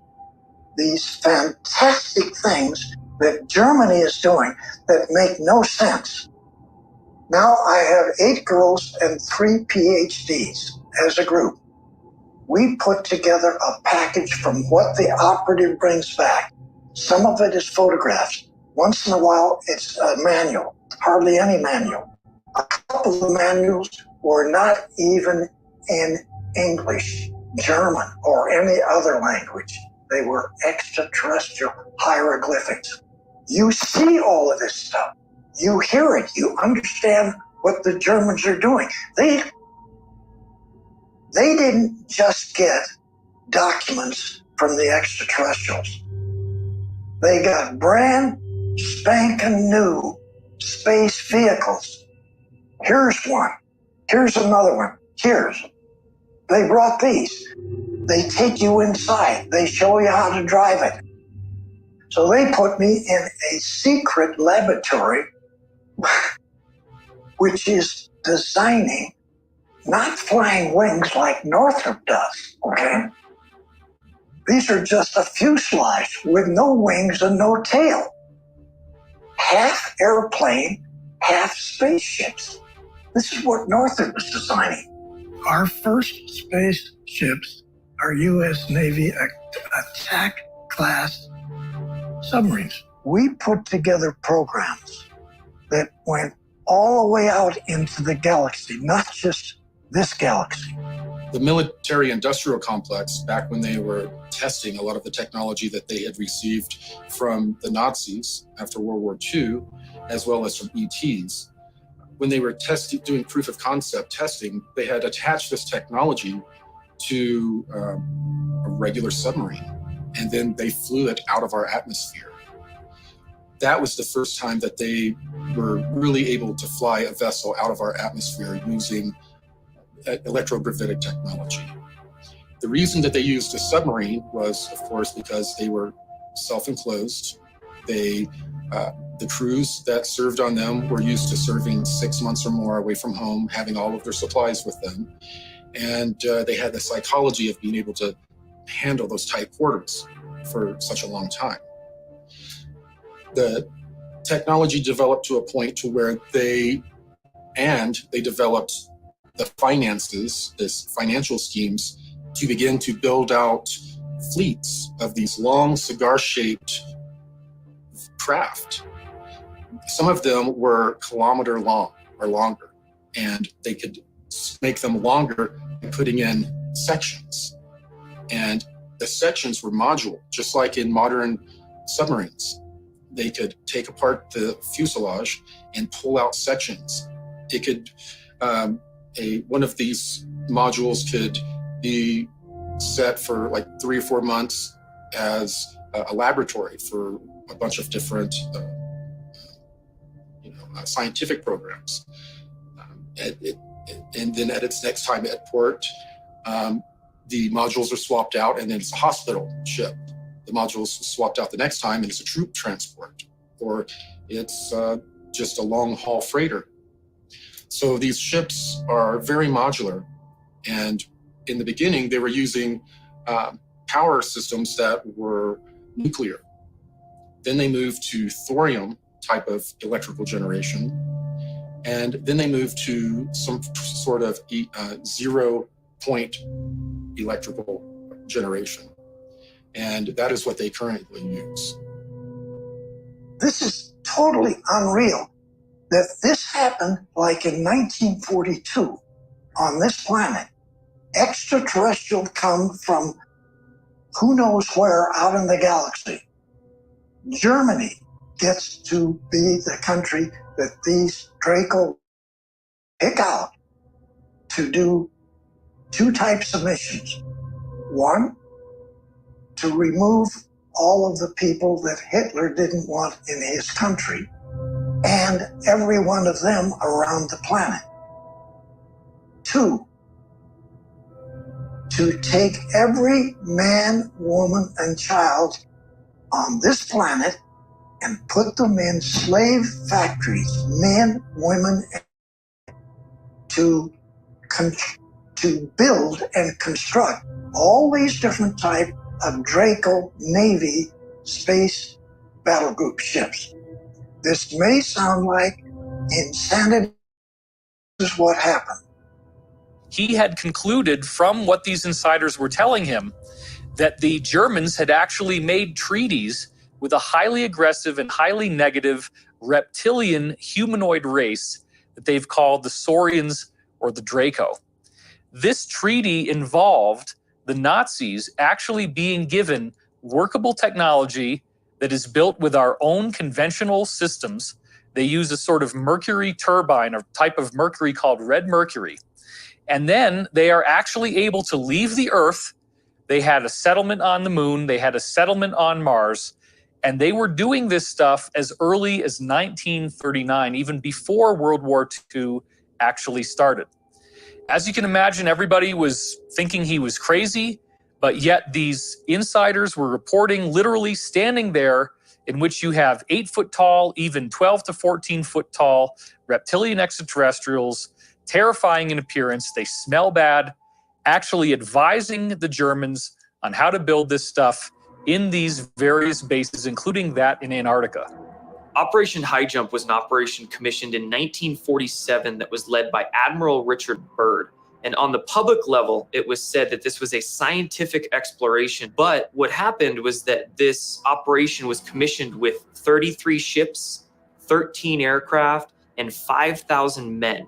these fantastic things that Germany is doing that make no sense. Now I have 8 girls and 3 PhDs as a group. We put together a package from what the operative brings back. Some of it is photographs. Once in a while, it's a manual, hardly any manual. A couple of the manuals were not even in English, German, or any other language. They were extraterrestrial hieroglyphics. You see all of this stuff. You hear it. You understand what the Germans are doing. They didn't just get documents from the extraterrestrials. They got brand spanking new space vehicles. Here's one. Here's another one. They brought these. They take you inside. They show you how to drive it. So they put me in a secret laboratory, which is designing, not flying wings like Northrop does, okay? These are just a fuselage with no wings and no tail. Half airplane, half spaceships. This is what Northrop is designing. Our first spaceships are U.S. Navy attack class submarines. We put together programs that went all the way out into the galaxy, not just this galaxy. The military-industrial complex, back when they were testing a lot of the technology that they had received from the Nazis after World War II, as well as from ETs, when they were doing proof of concept testing, they had attached this technology to a regular submarine, and then they flew it out of our atmosphere. That was the first time that they were really able to fly a vessel out of our atmosphere using electrogravitic technology. The reason that they used a submarine was, of course, because they were self-enclosed. The crews that served on them were used to serving 6 months or more away from home, having all of their supplies with them. And they had the psychology of being able to handle those tight quarters for such a long time. The technology developed to a point to where they developed the finances, this financial schemes, to begin to build out fleets of these long cigar-shaped craft. Some of them were kilometer long or longer, and they could make them longer by putting in sections. And the sections were modular, just like in modern submarines. They could take apart the fuselage and pull out sections. It could, one of these modules could be set for like 3 or 4 months as a laboratory for a bunch of different scientific programs. And then at its next time at port, the modules are swapped out, and then it's a hospital ship. The modules swapped out the next time, and it's a troop transport, or it's just a long haul freighter. So these ships are very modular, and in the beginning, they were using power systems that were nuclear. Then they moved to thorium type of electrical generation, and then they moved to some sort of zero-point electrical generation. And that is what they currently use. This is totally unreal that this happened like in 1942 on this planet. Extraterrestrial come from who knows where out in the galaxy. Germany gets to be the country that these Draco pick out to do two types of missions. One, to remove all of the people that Hitler didn't want in his country, and every one of them around the planet. Two, to take every man, woman, and child on this planet and put them in slave factories, men, women, to build and construct all these different types of Draco Navy space battle group ships. This may sound like insanity. This is what happened. He had concluded from what these insiders were telling him that the Germans had actually made treaties with a highly aggressive and highly negative reptilian humanoid race that they've called the Saurians or the Draco. This treaty involved the Nazis actually being given workable technology that is built with our own conventional systems. They use a sort of mercury turbine, a type of mercury called red mercury. And then they are actually able to leave the Earth. They had a settlement on the moon. They had a settlement on Mars. And they were doing this stuff as early as 1939, even before World War II actually started. As you can imagine, everybody was thinking he was crazy, but yet these insiders were reporting literally standing there, in which you have 8 foot tall, even 12 to 14 foot tall reptilian extraterrestrials, terrifying in appearance. They smell bad, actually advising the Germans on how to build this stuff in these various bases, including that in Antarctica. Operation High Jump was an operation commissioned in 1947 that was led by Admiral Richard Byrd. And on the public level, it was said that this was a scientific exploration. But what happened was that this operation was commissioned with 33 ships, 13 aircraft, and 5,000 men.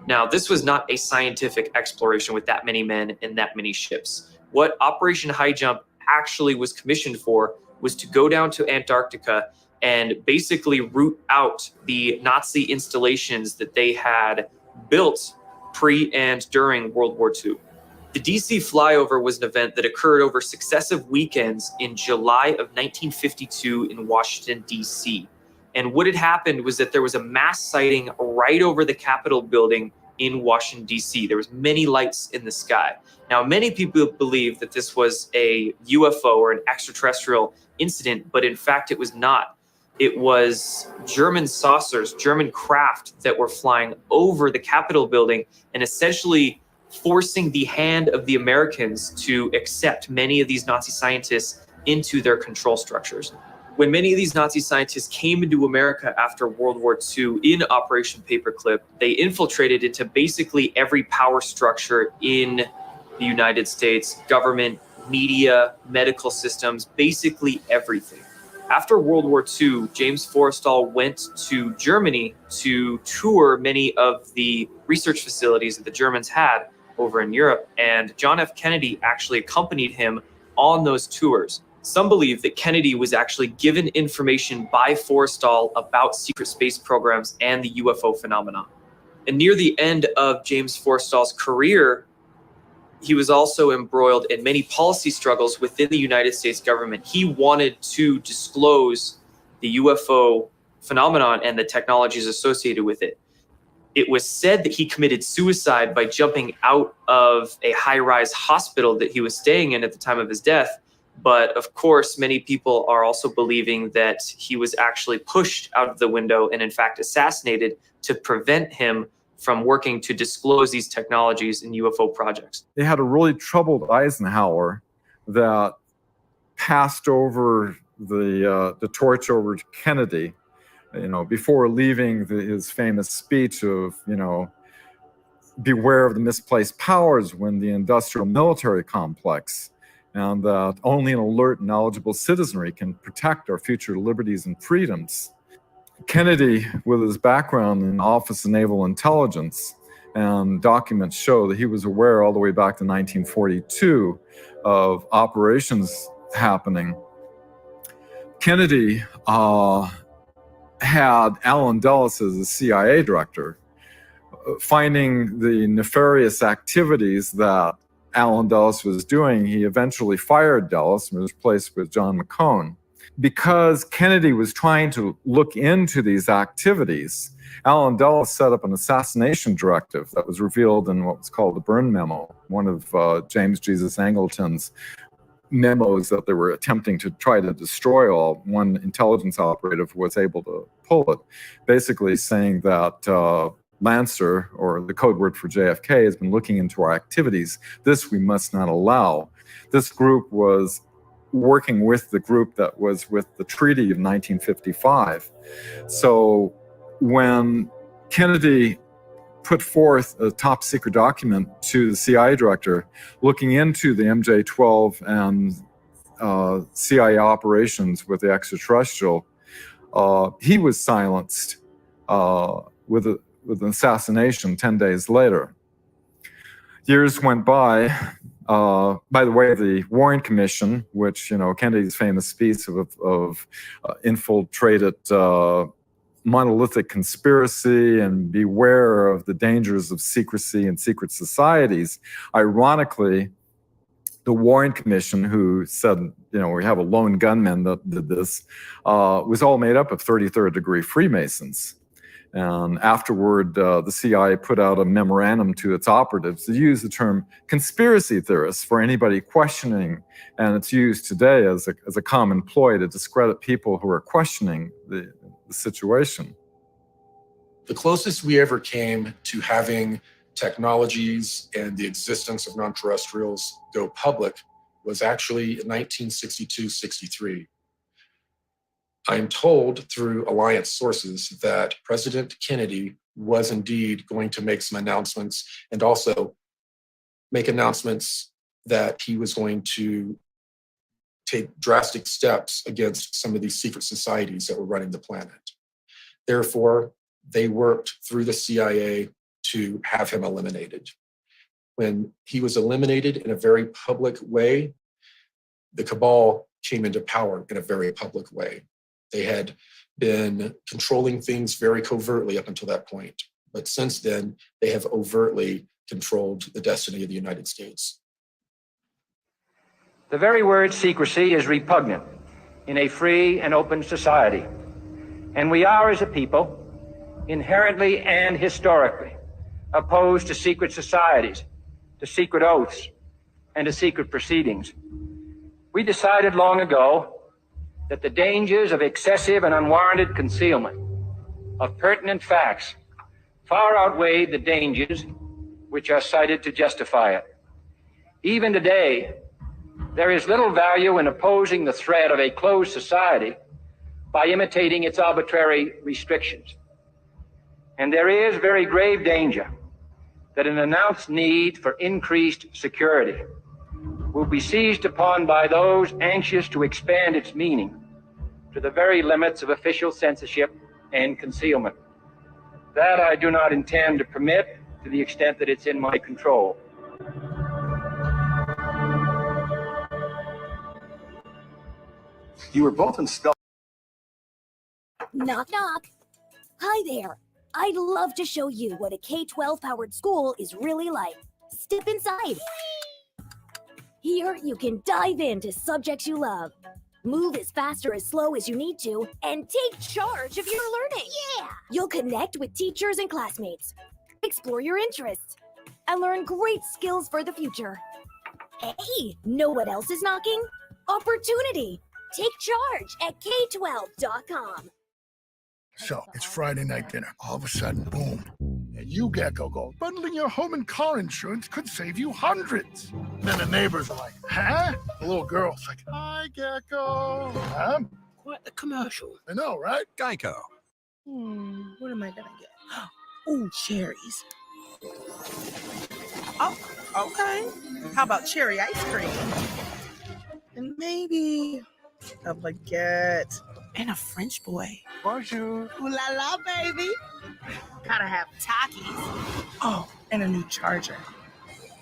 Now, this was not a scientific exploration with that many men and that many ships. What Operation High Jump actually was commissioned for was to go down to Antarctica and basically root out the Nazi installations that they had built pre and during World War II. The DC flyover was an event that occurred over successive weekends in July of 1952 in Washington, D.C. And what had happened was that there was a mass sighting right over the Capitol building in Washington, D.C. There was many lights in the sky. Now, many people believe that this was a UFO or an extraterrestrial incident, but in fact, it was not. It was German saucers, German craft that were flying over the Capitol building and essentially forcing the hand of the Americans to accept many of these Nazi scientists into their control structures. When many of these Nazi scientists came into America after World War II in Operation Paperclip, they infiltrated into basically every power structure in the United States, government, media, medical systems, basically everything. After World War II, James Forrestal went to Germany to tour many of the research facilities that the Germans had over in Europe, and John F. Kennedy actually accompanied him on those tours. Some believe that Kennedy was actually given information by Forrestal about secret space programs and the UFO phenomenon. And near the end of James Forrestal's career, he was also embroiled in many policy struggles within the United States government. He wanted to disclose the UFO phenomenon and the technologies associated with it. It was said that he committed suicide by jumping out of a high-rise hospital that he was staying in at the time of his death. But of course, many people are also believing that he was actually pushed out of the window and in fact assassinated to prevent him from working to disclose these technologies in UFO projects. They had a really troubled Eisenhower that passed over the torch over to Kennedy, before leaving his famous speech of, beware of the misplaced powers when the industrial military complex, and that only an alert, knowledgeable citizenry can protect our future liberties and freedoms. Kennedy, with his background in Office of Naval Intelligence, and documents show that he was aware all the way back to 1942 of operations happening. Kennedy had Allen Dulles as the CIA director, finding the nefarious activities that Allen Dulles was doing, he eventually fired Dulles and was replaced with John McCone. Because Kennedy was trying to look into these activities, Allen Dulles set up an assassination directive that was revealed in what was called the Byrne Memo, one of James Jesus Angleton's memos that they were attempting to try to destroy all. One intelligence operative was able to pull it, basically saying that Lancer, or the code word for JFK, has been looking into our activities. This we must not allow. This group was working with the group that was with the Treaty of 1955. So when Kennedy put forth a top secret document to the CIA director looking into the MJ-12 and CIA operations with the extraterrestrial, he was silenced with an assassination 10 days later. Years went by. By the way, the Warren Commission, which, Kennedy's famous speech of infiltrated monolithic conspiracy and beware of the dangers of secrecy and secret societies, ironically, the Warren Commission, who said, we have a lone gunman that did this, was all made up of 33rd degree Freemasons. And afterward, the CIA put out a memorandum to its operatives to use the term conspiracy theorists for anybody questioning, and it's used today as a common ploy to discredit people who are questioning the situation. The closest we ever came to having technologies and the existence of non-terrestrials go public was actually in 1962-63. I'm told through Alliance sources that President Kennedy was indeed going to make some announcements, and also make announcements that he was going to take drastic steps against some of these secret societies that were running the planet. Therefore, they worked through the CIA to have him eliminated. When he was eliminated in a very public way, the cabal came into power in a very public way. They had been controlling things very covertly up until that point. But since then, they have overtly controlled the destiny of the United States. The very word secrecy is repugnant in a free and open society. And we are, as a people, inherently and historically opposed to secret societies, to secret oaths, and to secret proceedings. We decided long ago that the dangers of excessive and unwarranted concealment of pertinent facts far outweighed the dangers which are cited to justify it. Even today, there is little value in opposing the threat of a closed society by imitating its arbitrary restrictions. And there is very grave danger that an announced need for increased security will be seized upon by those anxious to expand its meaning to the very limits of official censorship and concealment. That I do not intend to permit to the extent that it's in my control. You were both in stealth. Knock, knock. Hi there. I'd love to show you what a K-12 powered school is really like. Step inside. Here, you can dive into subjects you love, move as fast or as slow as you need to, and take charge of your learning. Yeah! You'll connect with teachers and classmates, explore your interests, and learn great skills for the future. Hey, know what else is knocking? Opportunity. Take charge at K12.com. So, it's Friday night dinner. All of a sudden, boom. And you, Gecko, go, bundling your home and car insurance could save you hundreds. Then the neighbors are like, huh? The little girl's like, hi, Gecko. Huh? Quite the commercial. I know, right? Geico. What am I gonna get? Ooh, cherries. Oh, okay. How about cherry ice cream? And maybe a baguette and a French boy. Bonjour. Ooh la la, baby. Gotta have Takis. Oh, and a new charger.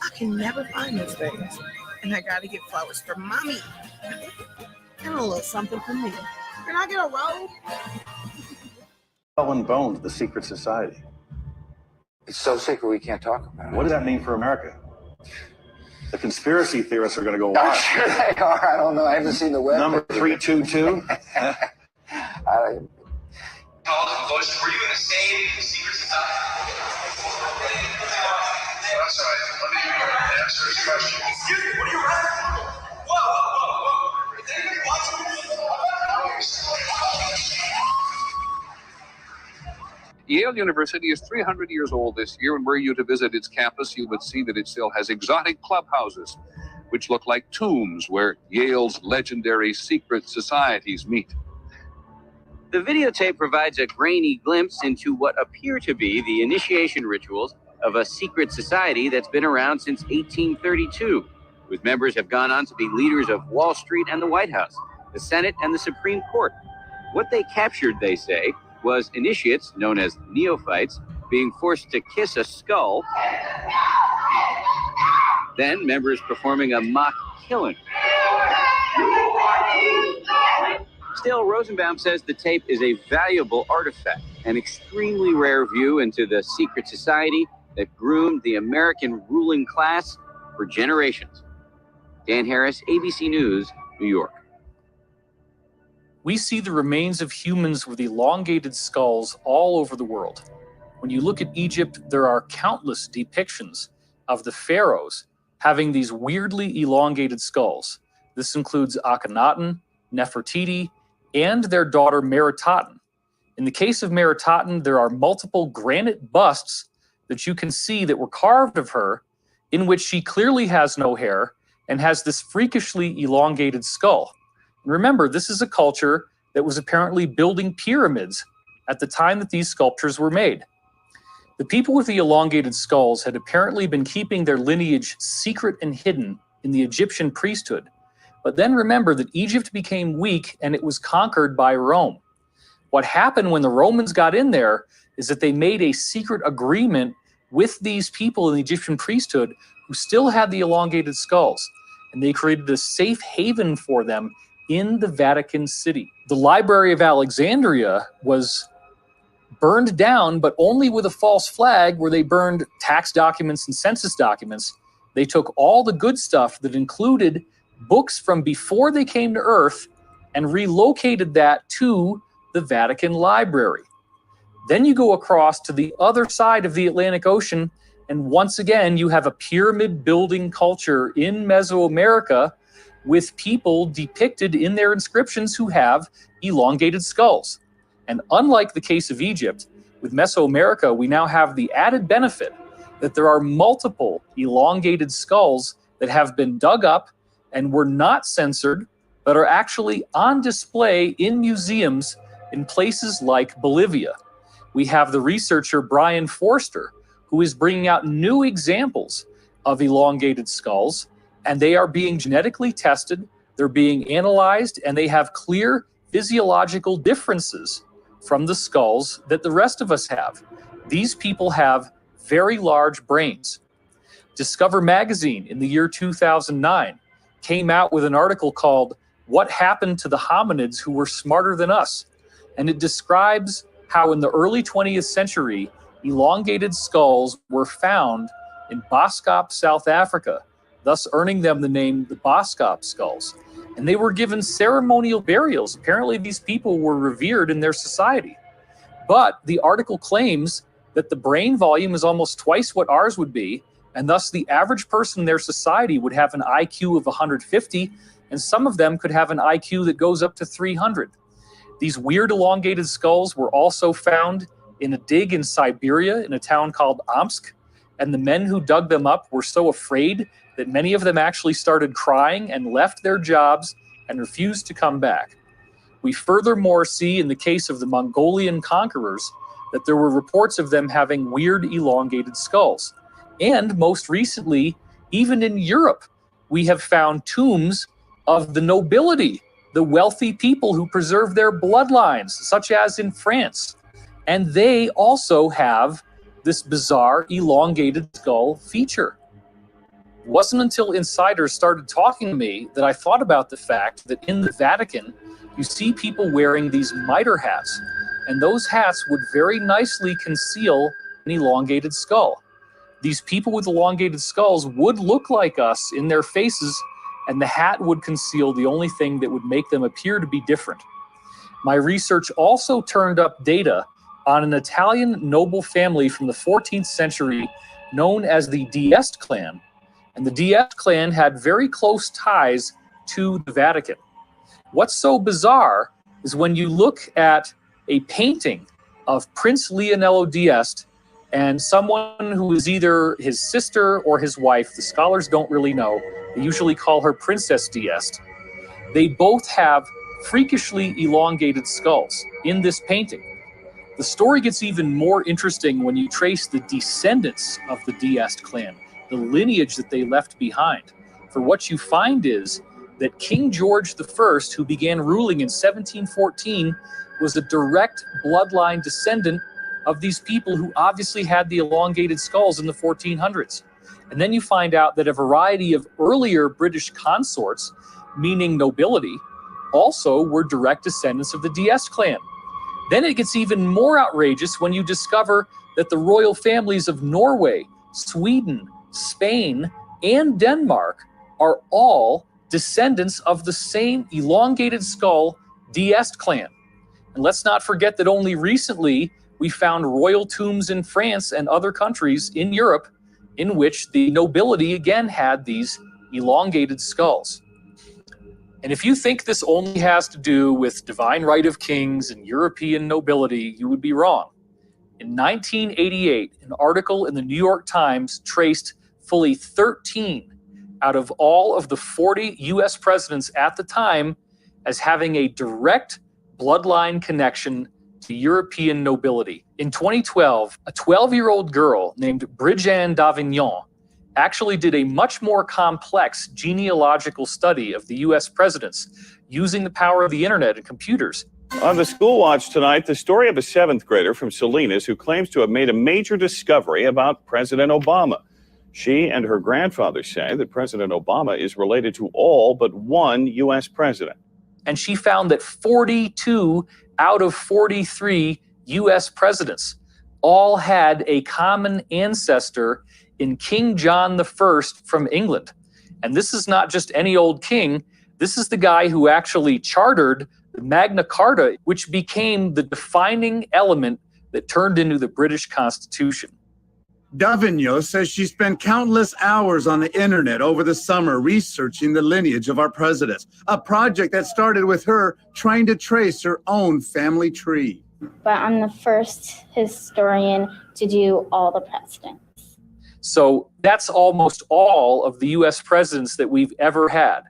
I can never find those things. And I gotta get flowers for mommy. And a little something for me. Can I get a robe? Skull and Bones, the secret society. It's so secret we can't talk about it. What does that mean for America? The conspiracy theorists are going to go I'm wild. sure they are. I don't know. I haven't seen the web. Number 322. Voice, were you in the same secret society? I'm sorry, let me answer his question. Excuse me, what are you running? Whoa. Is anybody watching? Yale University is 300 years old this year, and were you to visit its campus, you would see that it still has exotic clubhouses, which look like tombs where Yale's legendary secret societies meet. The videotape provides a grainy glimpse into what appear to be the initiation rituals of a secret society that's been around since 1832, whose members have gone on to be leaders of Wall Street and the White House, the Senate and the Supreme Court. What they captured, they say, was initiates, known as neophytes, being forced to kiss a skull, then members performing a mock killing. Still, Rosenbaum says the tape is a valuable artifact, an extremely rare view into the secret society that groomed the American ruling class for generations. Dan Harris, ABC News, New York. We see the remains of humans with elongated skulls all over the world. When you look at Egypt, there are countless depictions of the pharaohs having these weirdly elongated skulls. This includes Akhenaten, Nefertiti, and their daughter Meritaten. In the case of Meritaten, there are multiple granite busts that you can see that were carved of her, in which she clearly has no hair and has this freakishly elongated skull. And remember, this is a culture that was apparently building pyramids at the time that these sculptures were made. The people with the elongated skulls had apparently been keeping their lineage secret and hidden in the Egyptian priesthood. But then remember that Egypt became weak and it was conquered by Rome. What happened when the Romans got in there is that they made a secret agreement with these people in the Egyptian priesthood who still had the elongated skulls, and they created a safe haven for them in the Vatican City. The Library of Alexandria was burned down, but only with a false flag, where they burned tax documents and census documents. They took all the good stuff that included books from before they came to Earth and relocated that to the Vatican Library. Then you go across to the other side of the Atlantic Ocean, and once again, you have a pyramid building culture in Mesoamerica with people depicted in their inscriptions who have elongated skulls. And unlike the case of Egypt, with Mesoamerica, we now have the added benefit that there are multiple elongated skulls that have been dug up and were not censored, but are actually on display in museums in places like Bolivia. We have the researcher Brian Forster, who is bringing out new examples of elongated skulls, and they are being genetically tested, they're being analyzed, and they have clear physiological differences from the skulls that the rest of us have. These people have very large brains. Discover Magazine in the year 2009 came out with an article called "What Happened to the Hominids Who Were Smarter Than Us?" And it describes how in the early 20th century, elongated skulls were found in Boskop, South Africa, thus earning them the name the Boskop skulls. And they were given ceremonial burials. Apparently these people were revered in their society. But the article claims that the brain volume is almost twice what ours would be, and thus the average person in their society would have an IQ of 150, and some of them could have an IQ that goes up to 300. These weird elongated skulls were also found in a dig in Siberia in a town called Omsk, and the men who dug them up were so afraid that many of them actually started crying and left their jobs and refused to come back. We furthermore see in the case of the Mongolian conquerors that there were reports of them having weird elongated skulls. And most recently, even in Europe, we have found tombs of the nobility, the wealthy people who preserve their bloodlines, such as in France. And they also have this bizarre elongated skull feature. It wasn't until insiders started talking to me that I thought about the fact that in the Vatican, you see people wearing these mitre hats, and those hats would very nicely conceal an elongated skull. These people with elongated skulls would look like us in their faces, and the hat would conceal the only thing that would make them appear to be different. My research also turned up data on an Italian noble family from the 14th century known as the d'Este clan. And the d'Este clan had very close ties to the Vatican. What's so bizarre is when you look at a painting of Prince Leonello d'Este and someone who is either his sister or his wife, the scholars don't really know, they usually call her Princess d'Este. They both have freakishly elongated skulls in this painting. The story gets even more interesting when you trace the descendants of the d'Este clan, the lineage that they left behind. For what you find is that King George I, who began ruling in 1714, was a direct bloodline descendant of these people who obviously had the elongated skulls in the 1400s. And then you find out that a variety of earlier British consorts, meaning nobility, also were direct descendants of the d'Este clan. Then it gets even more outrageous when you discover that the royal families of Norway, Sweden, Spain, and Denmark are all descendants of the same elongated skull d'Este clan. And let's not forget that only recently we found royal tombs in France and other countries in Europe in which the nobility again had these elongated skulls. And if you think this only has to do with divine right of kings and European nobility, you would be wrong. In 1988, an article in the New York Times traced fully 13 out of all of the 40 US presidents at the time as having a direct bloodline connection to European nobility. In 2012, a 12-year-old girl named Bridget d'Avignon actually did a much more complex genealogical study of the US presidents using the power of the internet and computers. On the School Watch tonight, the story of a 7th grader from Salinas who claims to have made a major discovery about President Obama. She and her grandfather say that President Obama is related to all but one US president. And she found that 42 out of 43 US presidents all had a common ancestor in King John I from England. And this is not just any old king. This is the guy who actually chartered the Magna Carta, which became the defining element that turned into the British Constitution. D'Avignon says she spent countless hours on the internet over the summer researching the lineage of our presidents, a project that started with her trying to trace her own family tree. But I'm the first historian to do all the presidents. So that's almost all of the US presidents that we've ever had.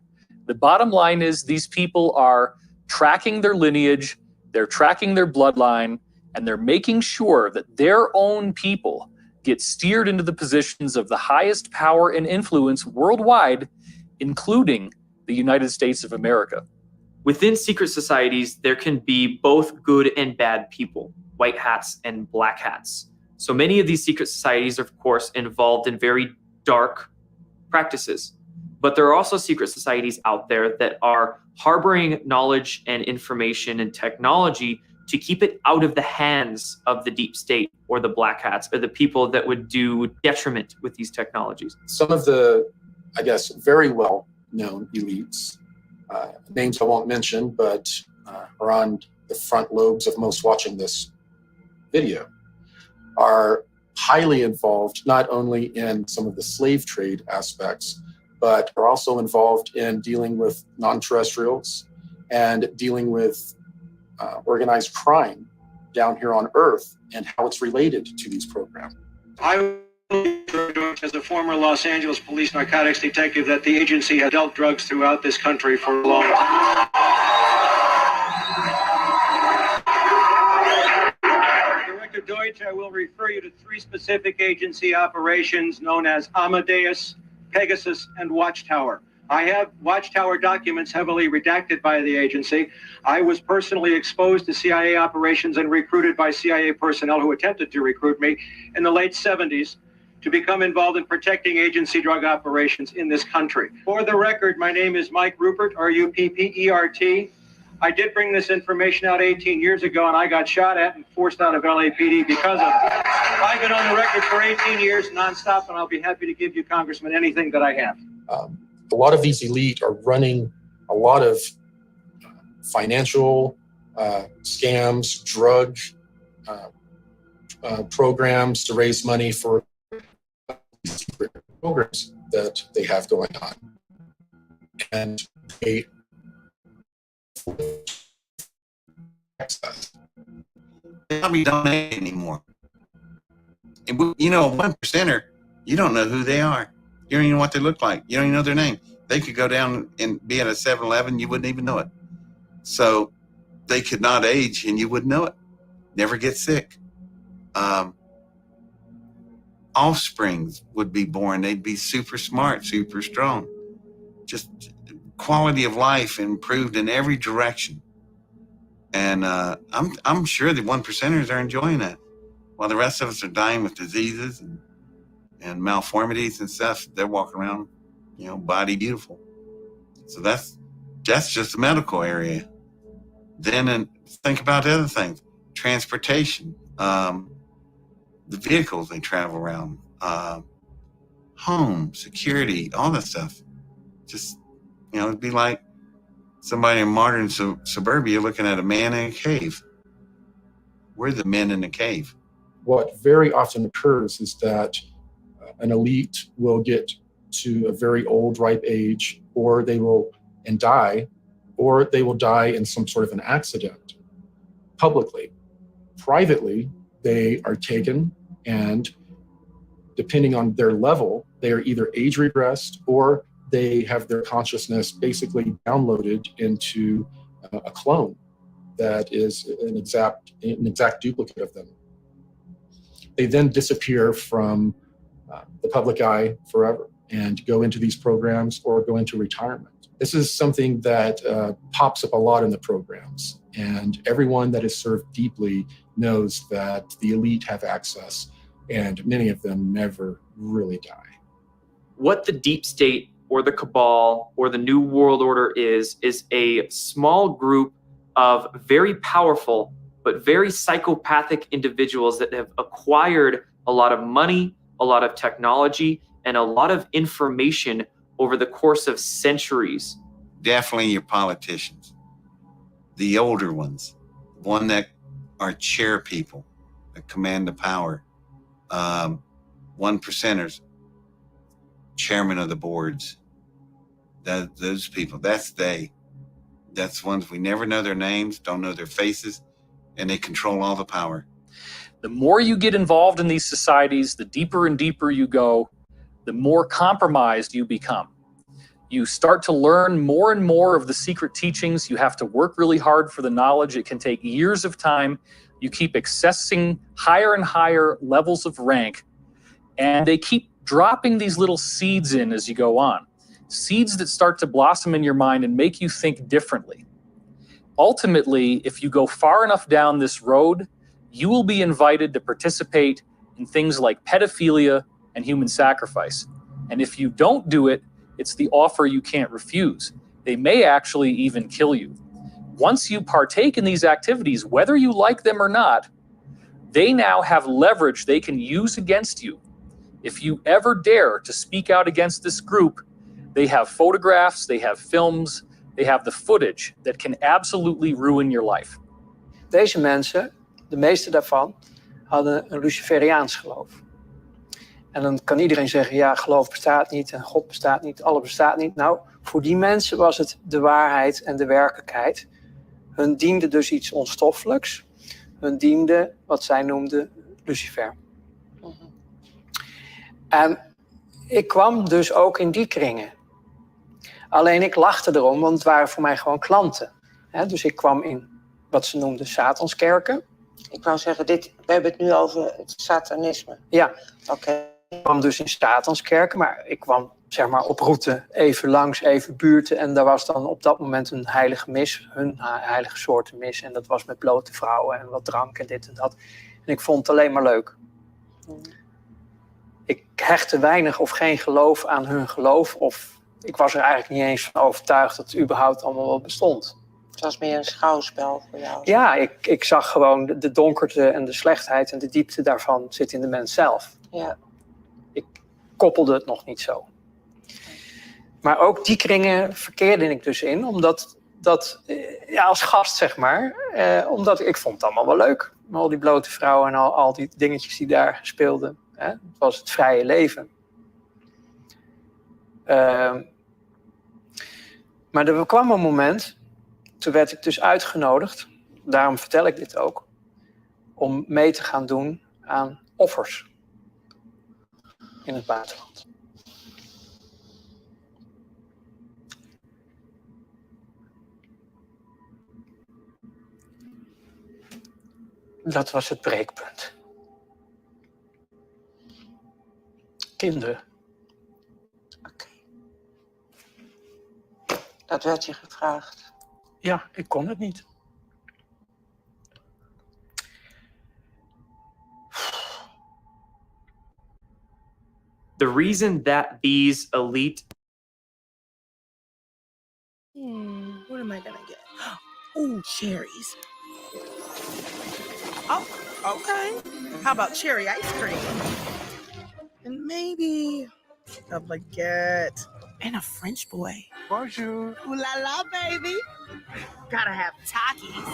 The bottom line is these people are tracking their lineage, they're tracking their bloodline, and they're making sure that their own people get steered into the positions of the highest power and influence worldwide, including the United States of America. Within secret societies, there can be both good and bad people, white hats and black hats. So many of these secret societies are, of course, involved in very dark practices. But there are also secret societies out there that are harboring knowledge and information and technology to keep it out of the hands of the deep state or the black hats or the people that would do detriment with these technologies. Some of the, I guess, very well-known elites, names I won't mention, but are on the front lobes of most watching this video, are highly involved not only in some of the slave trade aspects, but are also involved in dealing with non-terrestrials and dealing with organized crime down here on Earth and how it's related to these programs. I as a former Los Angeles police narcotics detective that the agency had dealt drugs throughout this country for a long time. Director Deutsch, I will refer you to 3 specific agency operations known as Amadeus, Pegasus, and Watchtower. I have Watchtower documents heavily redacted by the agency. I was personally exposed to CIA operations and recruited by CIA personnel who attempted to recruit me in the late 70s to become involved in protecting agency drug operations in this country. For the record, my name is Mike Ruppert, R-U-P-P-E-R-T. I did bring this information out 18 years ago, and I got shot at and forced out of LAPD because of it. I've been on the record for 18 years nonstop, and I'll be happy to give you, Congressman, anything that I have. A lot of these elite are running a lot of financial scams, drug programs to raise money for secret programs that they have going on. And they not be donating anymore. And you know, 1%er, you don't know who they are. You don't even know what they look like. You don't even know their name. They could go down and be at a 7-Eleven, you wouldn't even know it. So they could not age and you wouldn't know it. Never get sick. Offsprings would be born. They'd be super smart, super strong. Just quality of life improved in every direction. And I'm sure the 1%ers are enjoying that, while the rest of us are dying with diseases and malformities and stuff. They're walking around, you know, body beautiful. So that's just the medical area. Then think about the other things: transportation, the vehicles they travel around, home, security, all that stuff. Just, you know, it'd be like somebody in modern suburbia looking at a man in a cave. We're the men in the cave. What very often occurs is that an elite will get to a very old, ripe age, or they will die, or they will die in some sort of an accident publicly. Privately, they are taken, and depending on their level, they are either age regressed or they have their consciousness basically downloaded into a clone that is an exact duplicate of them. They then disappear from the public eye forever and go into these programs or go into retirement. This is something that pops up a lot in the programs, and everyone that is served deeply knows that the elite have access, and many of them never really die. What the deep state or the cabal or the New World Order is a small group of very powerful but very psychopathic individuals that have acquired a lot of money, a lot of technology, and a lot of information over the course of centuries. Definitely your politicians, the older ones, one that are chair people that command the power, 1%ers, chairman of the boards, those people, that's ones we never know their names, don't know their faces, and they control all the power. The more you get involved in these societies, the deeper and deeper you go, the more compromised you become. You start to learn more and more of the secret teachings. You have to work really hard for the knowledge. It can take years of time. You keep accessing higher and higher levels of rank, and they keep dropping these little seeds in as you go on. Seeds that start to blossom in your mind and make you think differently. Ultimately, if you go far enough down this road, you will be invited to participate in things like pedophilia and human sacrifice. And if you don't do it, it's the offer you can't refuse. They may actually even kill you. Once you partake in these activities, whether you like them or not, they now have leverage they can use against you. If you ever dare to speak out against this group, they have photographs, they have films, they have the footage that can absolutely ruin your life. Deze mensen, de meeste daarvan, hadden een Luciferiaans geloof. En dan kan iedereen zeggen, ja, geloof bestaat niet en God bestaat niet, alles bestaat niet. Nou, voor die mensen was het de waarheid en de werkelijkheid. Hun diende dus iets onstoffelijks. Hun diende wat zij noemden Lucifer. En ik kwam dus ook in die kringen. Alleen ik lachte erom, want het waren voor mij gewoon klanten. Dus ik kwam in wat ze noemden Satanskerken. Ik wou zeggen, we hebben het nu over het satanisme. Ja. Oké. Ik kwam dus in Satanskerken, maar ik kwam zeg maar op route even langs, even buurten. En daar was dan op dat moment een heilige mis, hun heilige soorten mis. En dat was met blote vrouwen en wat drank en dit en dat. En ik vond het alleen maar leuk. Ik hechtte weinig of geen geloof aan hun geloof. Of ik was er eigenlijk niet eens van overtuigd dat het überhaupt allemaal wel bestond. Het was meer een schouwspel voor jou. Ja, ik zag gewoon de donkerte en de slechtheid en de diepte daarvan zit in de mens zelf. Ja. Ik koppelde het nog niet zo. Maar ook die kringen verkeerde ik dus in, omdat als gast zeg maar, omdat ik vond het allemaal wel leuk. Al die blote vrouwen en al die dingetjes die daar speelden. Hè? Het was het vrije leven. Maar er kwam een moment, toen werd ik dus uitgenodigd, daarom vertel ik dit ook, om mee te gaan doen aan offers in het buitenland. Dat was het breekpunt. Kinderen. Dat werd je gevraagd. Ja, ik kon het niet. The reason that these elite What am I gonna get? Ooh, cherries. Oh, okay. How about cherry ice cream? And maybe a baguette and a French boy. Bonjour. Ooh la la, baby. Gotta have Takis.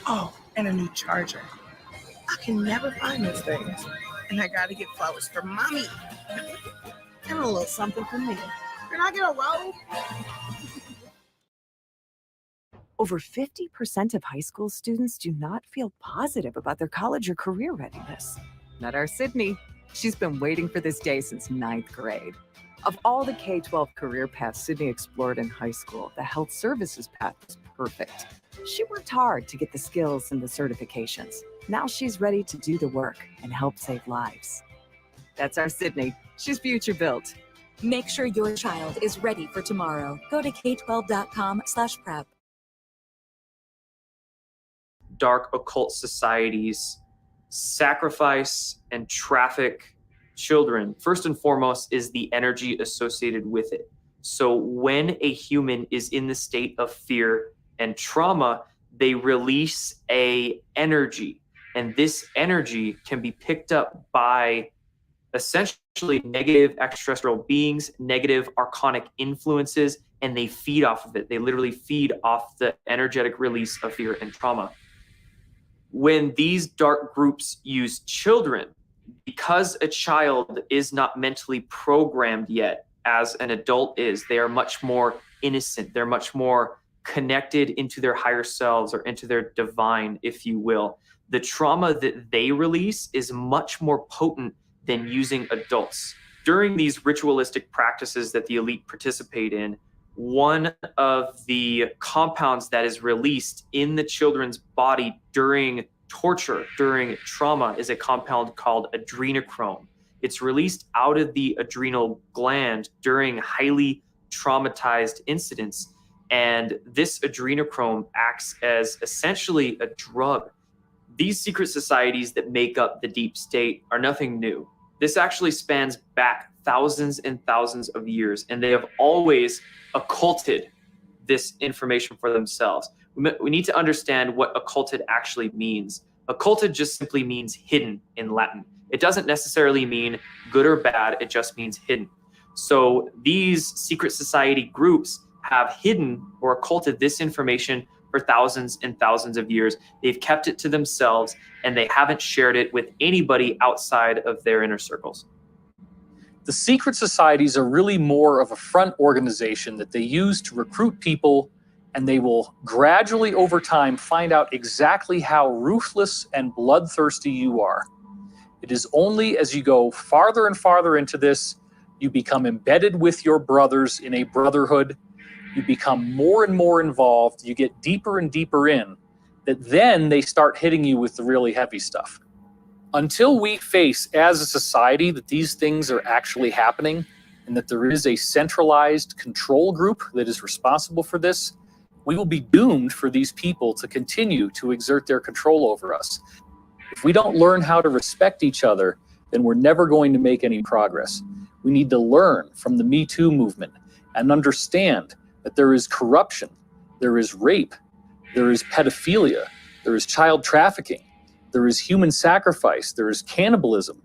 Oh, and a new charger. I can never find those things. And I gotta get flowers for mommy. And a little something for me. Can I get a robe? Over 50% of high school students do not feel positive about their college or career readiness. Not our Sydney. She's been waiting for this day since 9th grade. Of all the K-12 career paths Sydney explored in high school, the health services path was perfect. She worked hard to get the skills and the certifications. Now she's ready to do the work and help save lives. That's our Sydney. She's future built. Make sure your child is ready for tomorrow. Go to k12.com/prep. dark occult societies sacrifice and traffic children, first and foremost, is the energy associated with it. So when a human is in the state of fear and trauma, they release a energy, and this energy can be picked up by essentially negative extraterrestrial beings, negative archonic influences, and they feed off of it. They literally feed off the energetic release of fear and trauma. When these dark groups use children, because a child is not mentally programmed yet as an adult is, they are much more innocent. They're much more connected into their higher selves or into their divine, if you will. The trauma that they release is much more potent than using adults. During these ritualistic practices that the elite participate in, one of the compounds that is released in the children's body during torture, during trauma, is a compound called adrenochrome. It's released out of the adrenal gland during highly traumatized incidents. And this adrenochrome acts as essentially a drug. These secret societies that make up the deep state are nothing new. This actually spans back thousands and thousands of years, and they have always occulted this information for themselves. We need to understand what occulted actually means. Occulted just simply means hidden in Latin. It doesn't necessarily mean good or bad, it just means hidden. So these secret society groups have hidden or occulted this information for thousands and thousands of years. They've kept it to themselves, and they haven't shared it with anybody outside of their inner circles. The secret societies are really more of a front organization that they use to recruit people, and they will gradually over time find out exactly how ruthless and bloodthirsty you are. It is only as you go farther and farther into this, you become embedded with your brothers in a brotherhood, you become more and more involved, you get deeper and deeper in, that then they start hitting you with the really heavy stuff. Until we face as a society that these things are actually happening and that there is a centralized control group that is responsible for this, we will be doomed for these people to continue to exert their control over us. If we don't learn how to respect each other, then we're never going to make any progress. We need to learn from the Me Too movement and understand that there is corruption, there is rape, there is pedophilia, there is child trafficking, there is human sacrifice, there is cannibalism.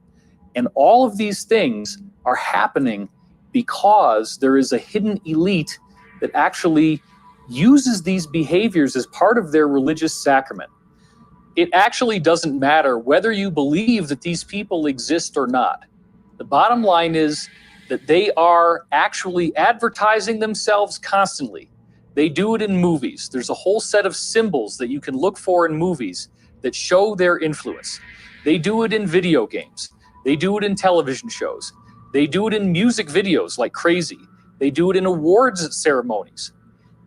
And all of these things are happening because there is a hidden elite that actually uses these behaviors as part of their religious sacrament. It actually doesn't matter whether you believe that these people exist or not. The bottom line is that they are actually advertising themselves constantly. They do it in movies. There's a whole set of symbols that you can look for in movies that show their influence. They do it in video games. They do it in television shows. They do it in music videos like crazy. They do it in awards ceremonies.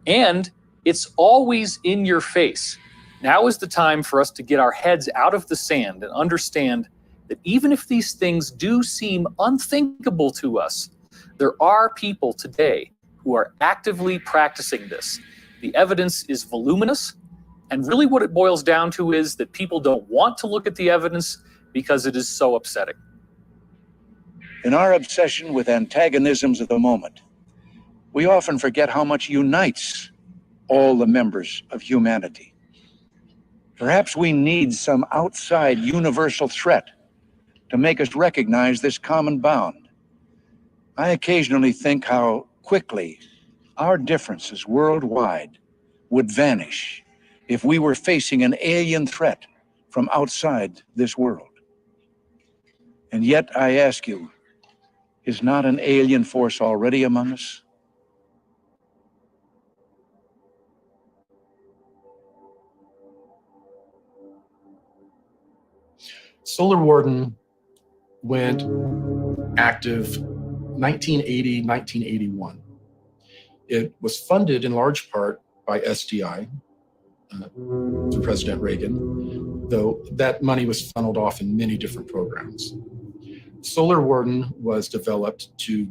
And it's always in your face. Now is the time for us to get our heads out of the sand and understand that even if these things do seem unthinkable to us, there are people today who are actively practicing this. The evidence is voluminous, and really what it boils down to is that people don't want to look at the evidence because it is so upsetting. In our obsession with antagonisms of the moment, we often forget how much unites all the members of humanity. Perhaps we need some outside universal threat to make us recognize this common bound. I occasionally think how quickly our differences worldwide would vanish if we were facing an alien threat from outside this world. And yet I ask you, is not an alien force already among us? Solar Warden went active 1980, 1981. It was funded in large part by SDI through President Reagan, though that money was funneled off in many different programs. Solar Warden was developed to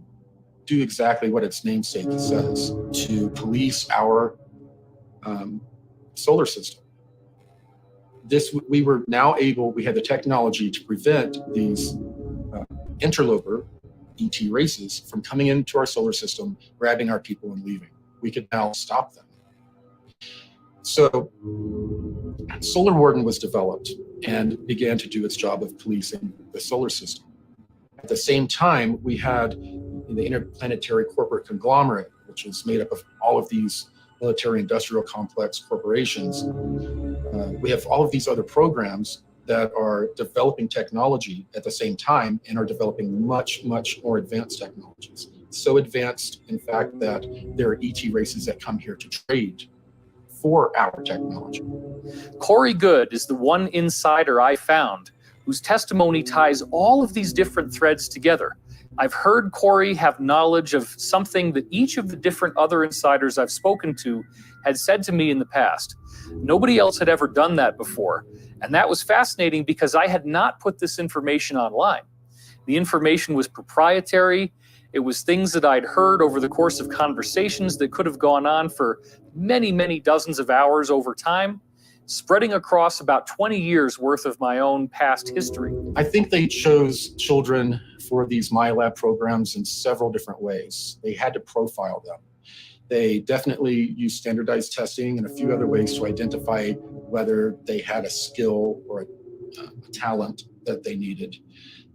do exactly what its namesake says, to police our solar system. We were now able, we had the technology to prevent these interloper ET races from coming into our solar system, grabbing our people and leaving. We could now stop them. So Solar Warden was developed and began to do its job of policing the solar system. At the same time, we had the Interplanetary Corporate Conglomerate, which is made up of all of these military industrial complex corporations. We have all of these other programs that are developing technology at the same time and are developing much, much more advanced technologies. So advanced, in fact, that there are ET races that come here to trade for our technology. Corey Good is the one insider I found whose testimony ties all of these different threads together. I've heard Corey have knowledge of something that each of the different other insiders I've spoken to had said to me in the past. Nobody else had ever done that before. And that was fascinating because I had not put this information online. The information was proprietary. It was things that I'd heard over the course of conversations that could have gone on for many, many dozens of hours over time, spreading across about 20 years worth of my own past history. I think they chose children for these MyLab programs in several different ways. They had to profile them. They definitely used standardized testing and a few other ways to identify whether they had a skill or a talent that they needed.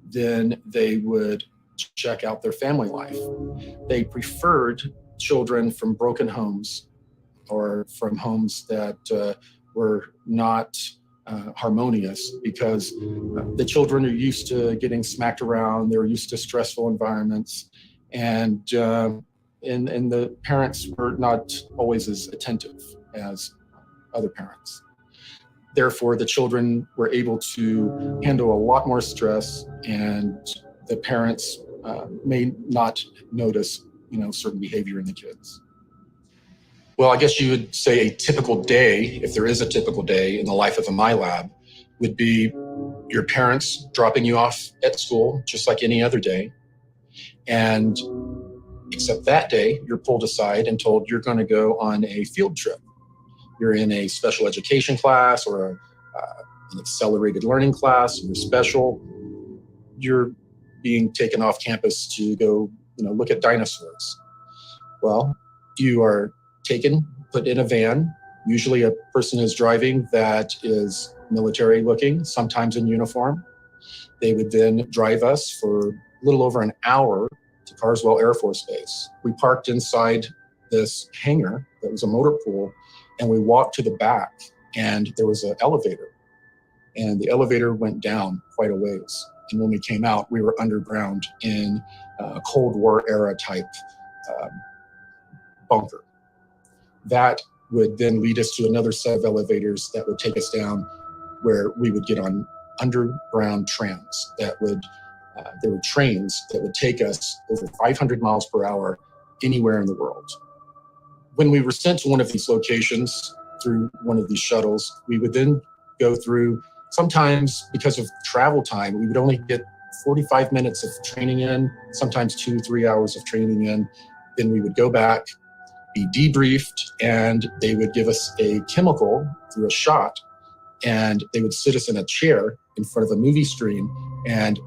Then they would check out their family life. They preferred children from broken homes or from homes that were not harmonious, because the children are used to getting smacked around, they're used to stressful environments, and the parents were not always as attentive as other parents. Therefore, the children were able to handle a lot more stress, and the parents may not notice, certain behavior in the kids. Well, I guess you would say a typical day, if there is a typical day in the life of a MyLab, would be your parents dropping you off at school, just like any other day. And except that day, you're pulled aside and told you're going to go on a field trip. You're in a special education class or an accelerated learning class, you're special. You're being taken off campus to go, look at dinosaurs. Well, you are taken, put in a van, Usually a person is driving that is military looking, sometimes in uniform. They would then drive us for a little over an hour to Carswell Air Force Base. We parked inside this hangar that was a motor pool, and we walked to the back, and there was an elevator. And the elevator went down quite a ways. And when we came out, we were underground in a Cold War era type bunker. That would then lead us to another set of elevators that would take us down, where we would get on underground trams that would, there were trains that would take us over 500 miles per hour anywhere in the world. When we were sent to one of these locations through one of these shuttles, we would then go through, sometimes because of travel time, we would only get 45 minutes of training in, sometimes 2-3 hours of training in. Then we would go back, be debriefed, and they would give us a chemical through a shot, and they would sit us in a chair in front of a movie screen and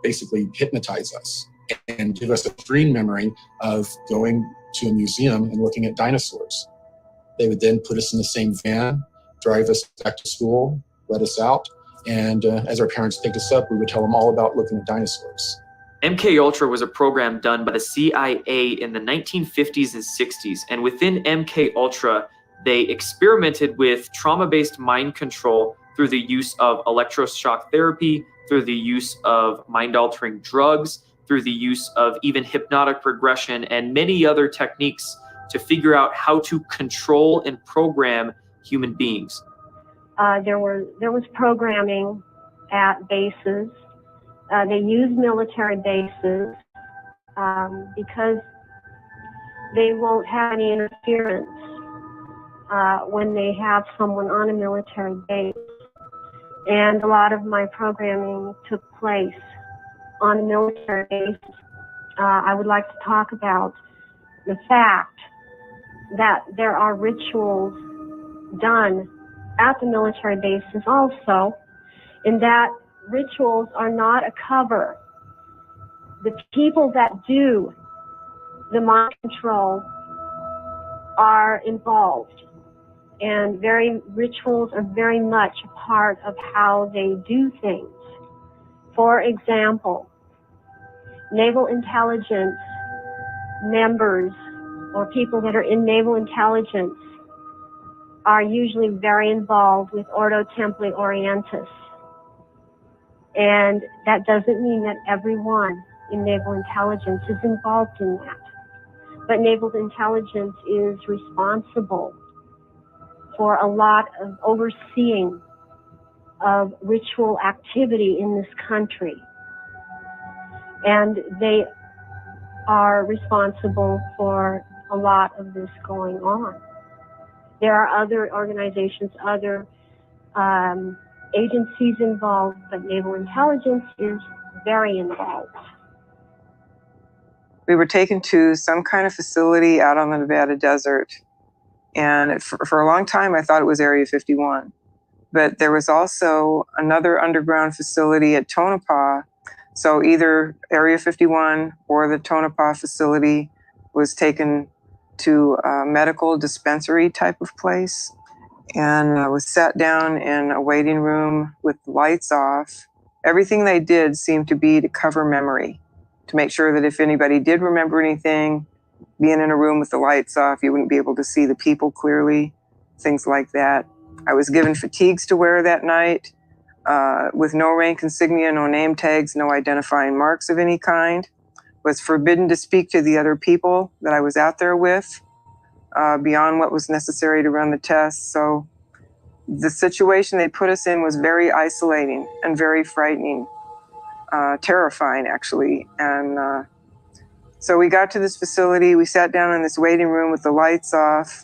basically hypnotize us and give us a dream memory of going to a museum and looking at dinosaurs. They would then put us in the same van, drive us back to school, let us out, and as our parents picked us up, we would tell them all about looking at dinosaurs. MK Ultra was a program done by the CIA in the 1950s and 60s, and within MK Ultra, they experimented with trauma-based mind control through the use of electroshock therapy, through the use of mind-altering drugs, through the use of even hypnotic regression and many other techniques to figure out how to control and program human beings. There was programming at bases. They used military bases because they won't have any interference when they have someone on a military base. And a lot of my programming took place on a military base. I would like to talk about the fact that there are rituals done at the military bases also, and that rituals are not a cover. The people that do the mind control are involved, and rituals are very much a part of how they do things. For example, naval intelligence members or people that are in naval intelligence are usually very involved with Ordo Templi Orientis. And that doesn't mean that everyone in naval intelligence is involved in that. But naval intelligence is responsible for a lot of overseeing of ritual activity in this country. And they are responsible for a lot of this going on. There are other organizations, other agencies involved, but naval intelligence is very involved. We were taken to some kind of facility out on the Nevada desert. And for a long time, I thought it was Area 51. But there was also another underground facility at Tonopah. So either Area 51 or the Tonopah facility was taken to a medical dispensary type of place. And I was sat down in a waiting room with the lights off. Everything they did seemed to be to cover memory, to make sure that if anybody did remember anything, being in a room with the lights off, you wouldn't be able to see the people clearly, things like that. I was given fatigues to wear that night with no rank insignia, no name tags, no identifying marks of any kind. Was forbidden to speak to the other people that I was out there with beyond what was necessary to run the test. So the situation they put us in was very isolating and very frightening, terrifying actually. And so we got to this facility, we sat down in this waiting room with the lights off,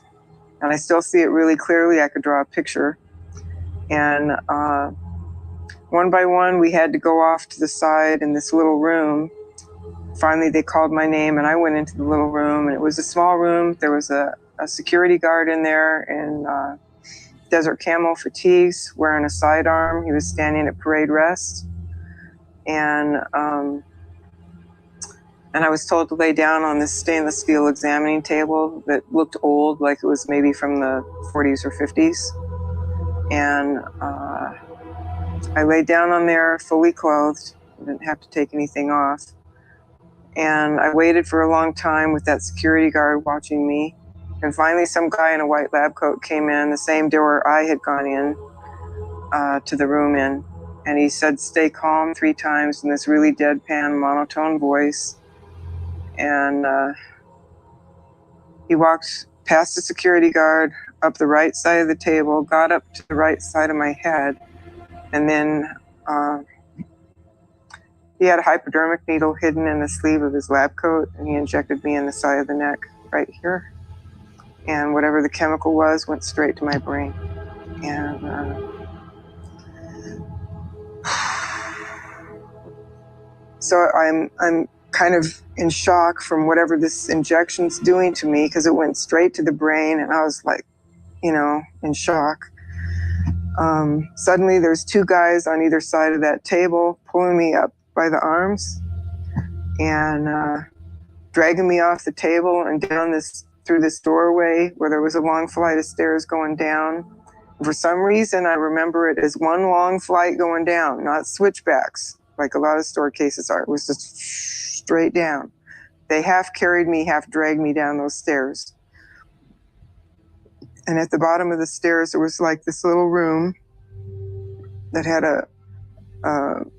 and I still see it really clearly. I could draw a picture. And one by one, we had to go off to the side in this little room. Finally, they called my name, and I went into the little room, and it was a small room. There was a security guard in there in desert camo fatigues, wearing a sidearm. He was standing at parade rest. And And I was told to lay down on this stainless steel examining table that looked old, like it was maybe from the 40s or 50s. And I laid down on there fully clothed. I didn't have to take anything off. And I waited for a long time with that security guard watching me. And finally, some guy in a white lab coat came in, the same door I had gone in to the room in. And he said, "Stay calm," 3 times in this really deadpan, monotone voice. And he walked past the security guard, up the right side of the table, got up to the right side of my head, and then he had a hypodermic needle hidden in the sleeve of his lab coat, and he injected me in the side of the neck right here. And whatever the chemical was went straight to my brain. And so I'm kind of in shock from whatever this injection's doing to me, because it went straight to the brain, and I was like, in shock. Suddenly there's 2 guys on either side of that table pulling me up by the arms and dragging me off the table and down through this doorway where there was a long flight of stairs going down. For some reason, I remember it as one long flight going down, not switchbacks like a lot of store cases are. It was just straight down. They half carried me, half dragged me down those stairs. And at the bottom of the stairs, there was like this little room that had a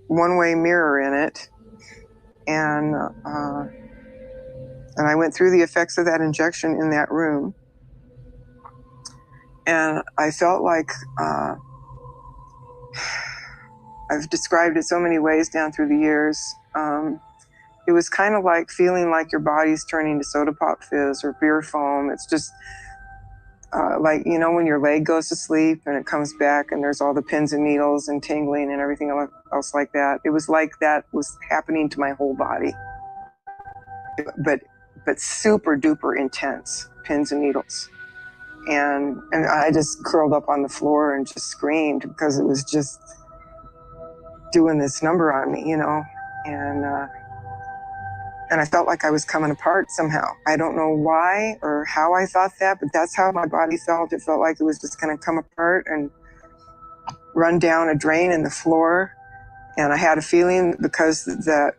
one-way mirror in it. And I went through the effects of that injection in that room. And I felt like, I've described it so many ways down through the years. It was kind of like feeling like your body's turning to soda pop fizz or beer foam. It's just like, when your leg goes to sleep and it comes back and there's all the pins and needles and tingling and everything else like that. It was like that was happening to my whole body. But super duper intense pins and needles. And I just curled up on the floor and just screamed because it was just doing this number on me, and I felt like I was coming apart somehow. I don't know why or how I thought that, but that's how my body felt. It felt like it was just going to come apart and run down a drain in the floor. And I had a feeling because that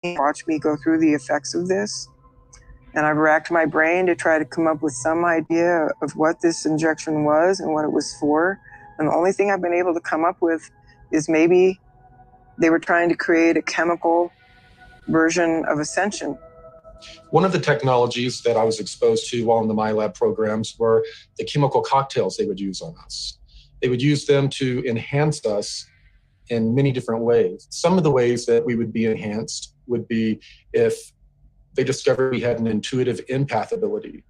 watch me go through the effects of this. And I've racked my brain to try to come up with some idea of what this injection was and what it was for. And the only thing I've been able to come up with is maybe they were trying to create a chemical version of Ascension. One of the technologies that I was exposed to while in the MyLab programs were the chemical cocktails they would use on us. They would use them to enhance us in many different ways. Some of the ways that we would be enhanced would be if they discovered we had an intuitive empath ability.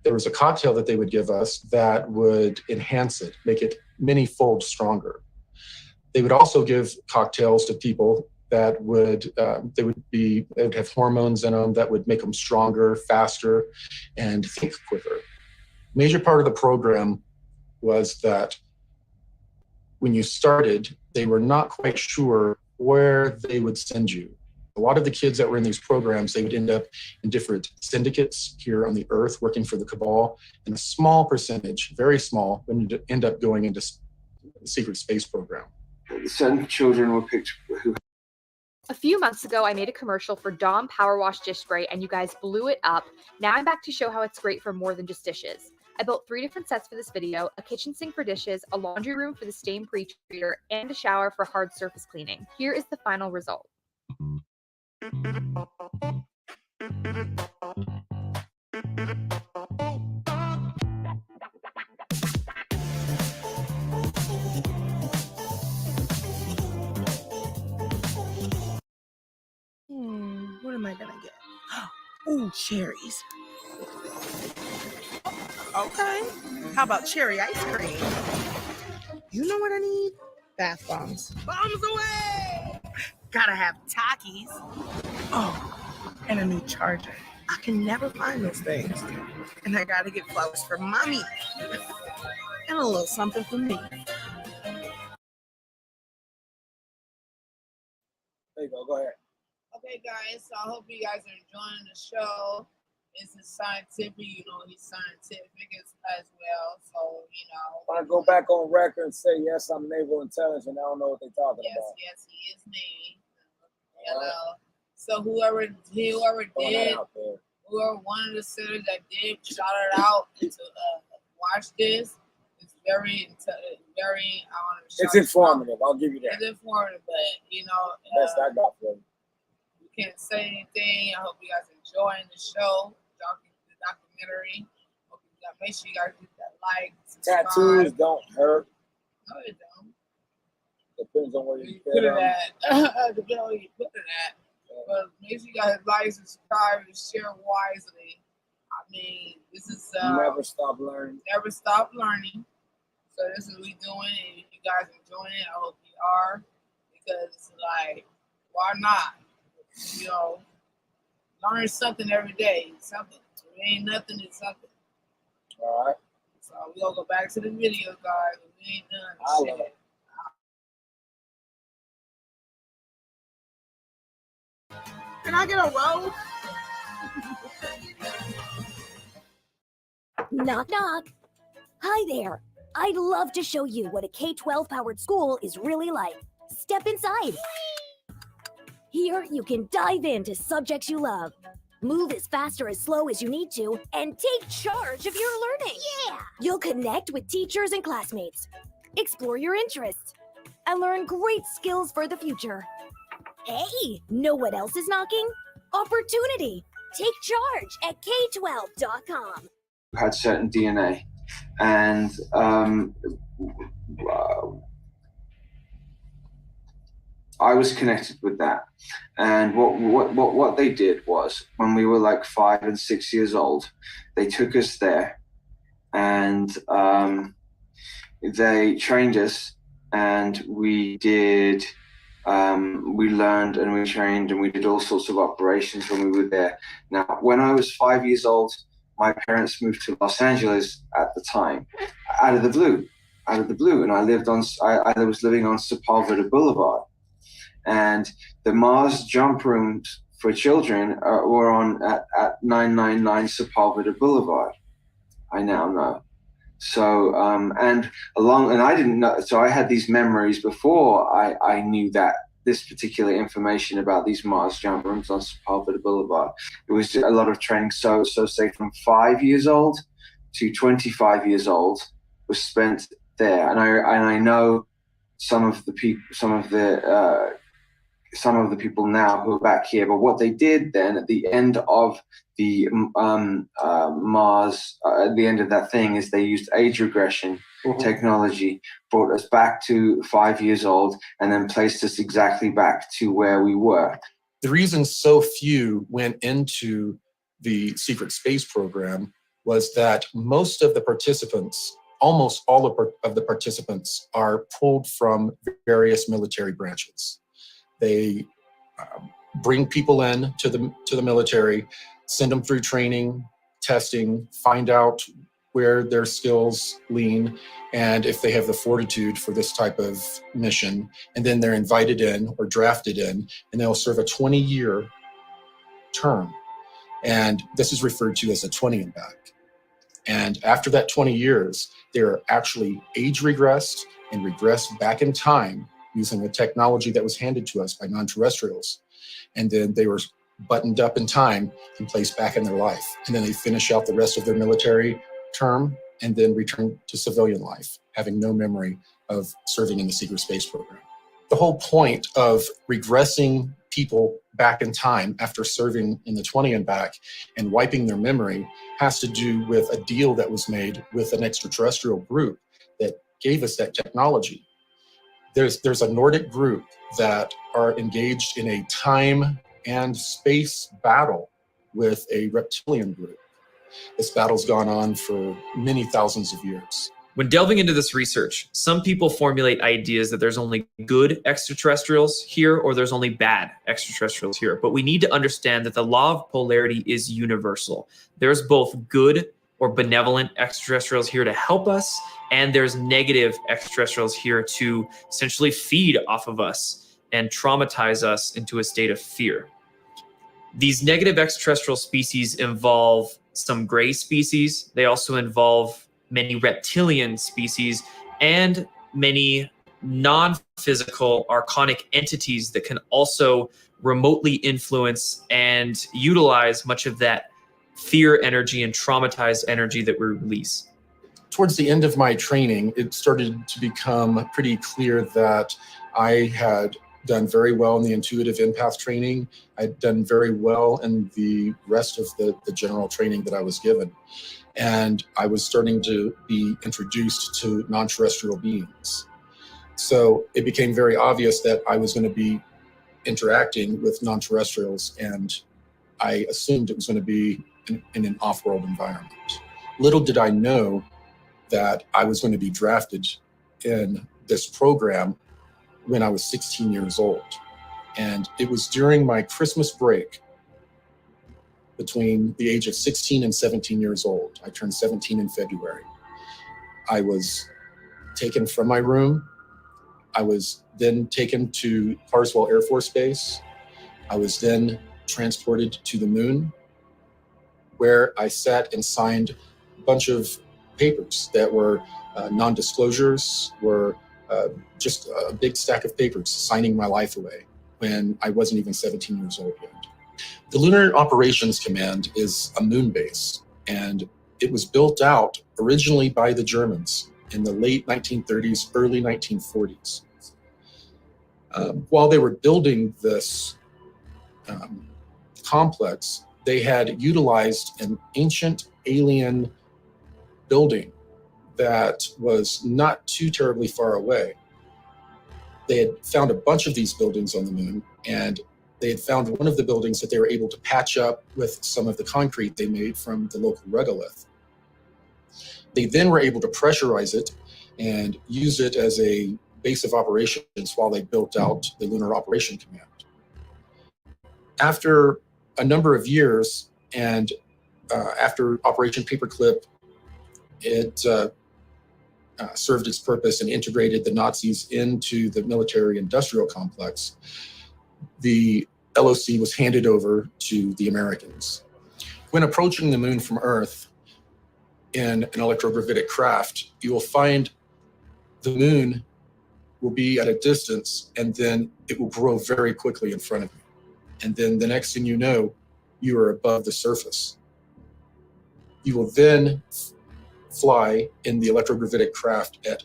There was a cocktail that they would give us that would enhance it, make it many-fold stronger. They would also give cocktails to people that would have hormones in them that would make them stronger, faster, and think quicker. Major part of the program was that when you started, they were not quite sure where they would send you. A lot of the kids that were in these programs, they would end up in different syndicates here on the Earth working for the Cabal, and a small percentage, very small, would end up going into the secret space program. Certain children were picked who... A few months ago, I made a commercial for Dawn Power Wash Dish Spray, and you guys blew it up. Now I'm back to show how it's great for more than just dishes. I built 3 different sets for this video: a kitchen sink for dishes, a laundry room for the stain pre-treater, and a shower for hard surface cleaning. Here is the final result. What am I gonna get? Ooh, cherries. Okay. How about cherry ice cream? You know what I need? Bath bombs. Bombs away! Gotta have Takis. Oh, and a new charger. I can never find those things. And I gotta get flowers for mommy. And a little something for me. go. Go ahead. Okay, guys, so I hope you guys are enjoying the show. This is scientific, you know, he's scientific as well. So, you know. I want to go back on record and say, yes, I'm naval intelligence. I don't know what they're talking about. Yes, he is Navy. So whoever did, whoever one of the senators that did shout it out to watch this, it's very, it's informative. I'll give you that. It's informative, but, you know. Best I got for you. We can't say anything. I hope you guys enjoying the show, the documentary. Make sure you guys hit that like, subscribe. Tattoos don't hurt. No, it don't. Depends on where you put it at. Depends on where you put it at. But make sure you guys like, subscribe, and share wisely. I mean, this is never stop learning. Never stop learning. So this is what we doing, and if you guys enjoying it, I hope you are, because it's like, why not? You know, learn something every day. Something. If it ain't nothing, it's something. All right. So we're gonna go back to the video, guys. We ain't done shit. Can I get a roll? Knock, knock. Hi there. I'd love to show you what a K-12 powered school is really like. Step inside. Here, you can dive into subjects you love, move as fast or as slow as you need to, and take charge of your learning. Yeah! You'll connect with teachers and classmates, explore your interests, and learn great skills for the future. Hey, know what else is knocking? Opportunity. Take charge at K12.com. Had certain DNA, and I was connected with that. And what they did was, when we were like 5 and 6 years old, they took us there, and they trained us, and we did. We learned and we trained and we did all sorts of operations when we were there. Now, when I was 5 years old, my parents moved to Los Angeles at the time, out of the blue, and I was living on Sepulveda Boulevard, and the Mars jump rooms for children were on at 999 Sepulveda Boulevard. I now know. So and I didn't know. So I had these memories before I knew that this particular information about these Mars jump rooms on Sepulveda Boulevard. It was a lot of training. So say from 5 years old to 25 years old was spent there, and I know some of the people now who are back here. But what they did then at the end of the Mars, at the end of that thing, is they used age regression technology, brought us back to 5 years old, and then placed us exactly back to where we were. The reason so few went into the secret space program was that most of the participants, almost all of the participants, are pulled from various military branches. They bring people in to the military, send them through training, testing, find out where their skills lean, and if they have the fortitude for this type of mission. And then they're invited in or drafted in, and they'll serve a 20-year term. And this is referred to as a 20 and back. And after that 20 years, they're actually age regressed and regressed back in time using the technology that was handed to us by non-terrestrials. And then they were buttoned up in time and placed back in their life. And then they finish out the rest of their military term and then return to civilian life, having no memory of serving in the secret space program. The whole point of regressing people back in time after serving in the 20 and back and wiping their memory has to do with a deal that was made with an extraterrestrial group that gave us that technology. There's a Nordic group that are engaged in a time and space battle with a reptilian group. This battle's gone on for many thousands of years. When delving into this research, some people formulate ideas that there's only good extraterrestrials here or there's only bad extraterrestrials here. But we need to understand that the law of polarity is universal. There's both good or benevolent extraterrestrials here to help us, and there's negative extraterrestrials here to essentially feed off of us and traumatize us into a state of fear. These negative extraterrestrial species involve some gray species. They also involve many reptilian species and many non-physical archonic entities that can also remotely influence and utilize much of that fear energy and traumatized energy that we release. Towards the end of my training, it started to become pretty clear that I had done very well in the intuitive empath training. I'd done very well in the rest of the general training that I was given. And I was starting to be introduced to non-terrestrial beings. So it became very obvious that I was going to be interacting with non-terrestrials, and I assumed it was going to be in an off-world environment. Little did I know that I was going to be drafted in this program when I was 16 years old. And it was during my Christmas break between the age of 16 and 17 years old. I turned 17 in February. I was taken from my room. I was then taken to Carswell Air Force Base. I was then transported to the moon, where I sat and signed a bunch of papers that were non-disclosures, were just a big stack of papers signing my life away when I wasn't even 17 years old yet. The Lunar Operations Command is a moon base, and it was built out originally by the Germans in the late 1930s, early 1940s. While they were building this complex, they had utilized an ancient alien building that was not too terribly far away. They had found a bunch of these buildings on the moon, and they had found one of the buildings that they were able to patch up with some of the concrete they made from the local regolith. They then were able to pressurize it and use it as a base of operations while they built out the Lunar Operation Command. After a number of years, and after Operation Paperclip, it served its purpose and integrated the Nazis into the military-industrial complex, the LOC was handed over to the Americans. When approaching the moon from Earth in an electrogravitic craft, you will find the moon will be at a distance, and then it will grow very quickly in front of you. And then the next thing you know, you are above the surface. You will then fly in the electrogravitic craft at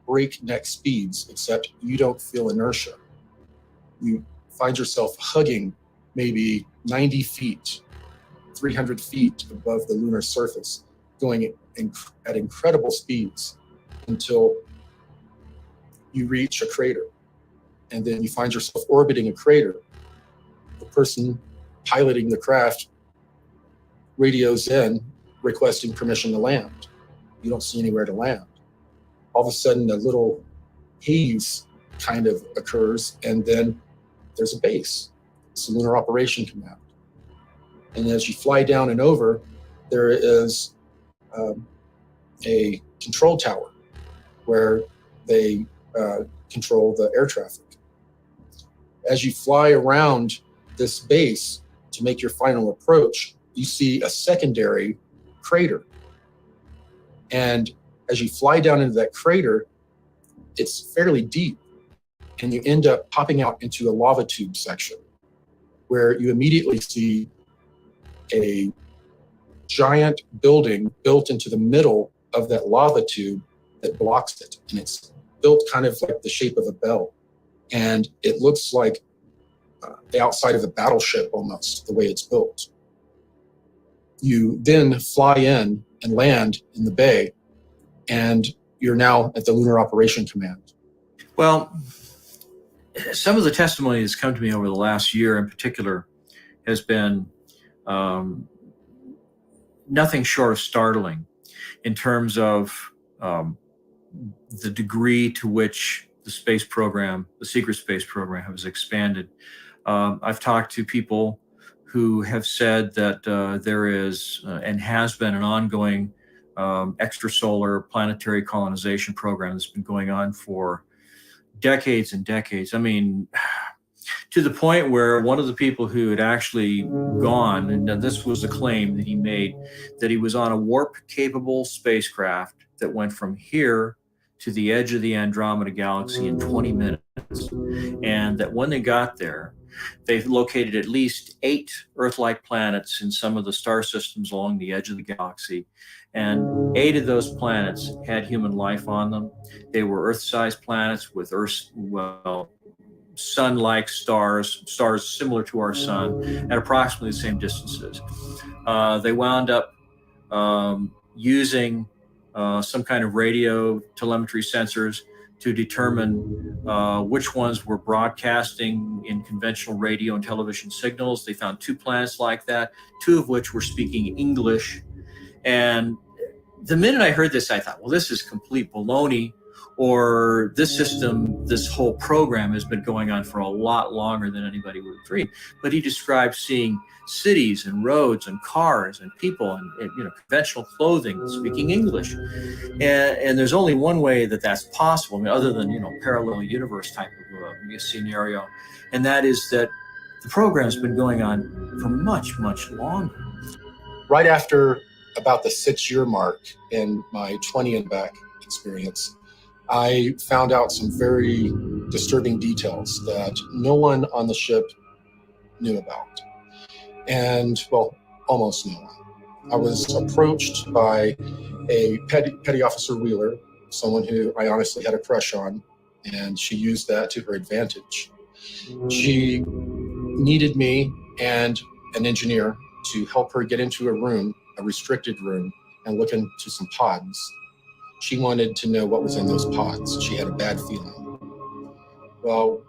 breakneck speeds, except you don't feel inertia. You find yourself hugging maybe 90 feet, 300 feet above the lunar surface, going at incredible speeds until you reach a crater. And then you find yourself orbiting a crater. The person piloting the craft radios in requesting permission to land. You don't see anywhere to land. All of a sudden, a little haze kind of occurs, and then there's a base. It's the Lunar Operation Command. And as you fly down and over, there is a control tower where they control the air traffic. As you fly around this base to make your final approach, you see a secondary crater. And as you fly down into that crater, it's fairly deep, and you end up popping out into a lava tube section where you immediately see a giant building built into the middle of that lava tube that blocks it. And it's built kind of like the shape of a bell. And it looks like the outside of a battleship almost, the way it's built. You then fly in and land in the bay, and you're now at the Lunar Operation Command. Well, some of the testimony that's come to me over the last year in particular has been nothing short of startling in terms of the degree to which the space program, the secret space program, has expanded. I've talked to people who have said that there is and has been an ongoing extrasolar planetary colonization program that's been going on for decades and decades. I mean, to the point where one of the people who had actually gone, and this was a claim that he made, that he was on a warp-capable spacecraft that went from here to the edge of the Andromeda Galaxy in 20 minutes. And that when they got there, they located at least 8 Earth-like planets in some of the star systems along the edge of the galaxy. And 8 of those planets had human life on them. They were Earth-sized planets with sun-like stars similar to our sun at approximately the same distances. They wound up using some kind of radio telemetry sensors to determine which ones were broadcasting in conventional radio and television signals. They found 2 planets like that, 2 of which were speaking English. And the minute I heard this, I thought, well, this is complete baloney, or this system, this whole program has been going on for a lot longer than anybody would have dreamed. But he described seeing cities and roads and cars and people and conventional clothing speaking English. And there's only one way that that's possible, I mean, other than, parallel universe type of scenario. And that is that the program's been going on for much, much longer. Right after about the 6-year mark in my 20 and back experience, I found out some very disturbing details that no one on the ship knew about. And, well, almost no one. I was approached by a petty officer Wheeler, someone who I honestly had a crush on, and she used that to her advantage. She needed me and an engineer to help her get into a room, a restricted room, and look into some pods. She wanted to know what was in those pods. She had a bad feeling. Well,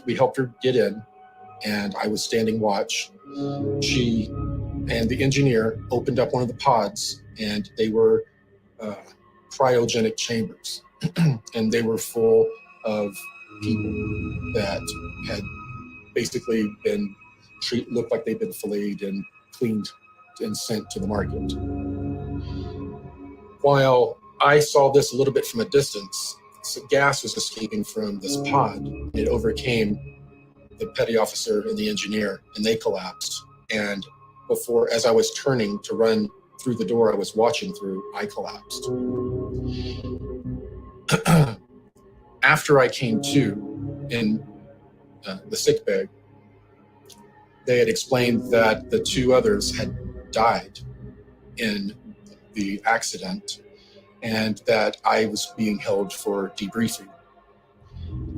we helped her get in, and I was standing watch. She and the engineer opened up one of the pods, and they were cryogenic chambers. And they were full of people that had basically been looked like they'd been filleted and cleaned and sent to the market. While I saw this a little bit from a distance, gas was escaping from this pod. It overcame the petty officer and the engineer, and they collapsed. And as I was turning to run through the door I was watching through, I collapsed. After I came to in the sick bay, they had explained that the 2 others had died in the accident, and that I was being held for debriefing.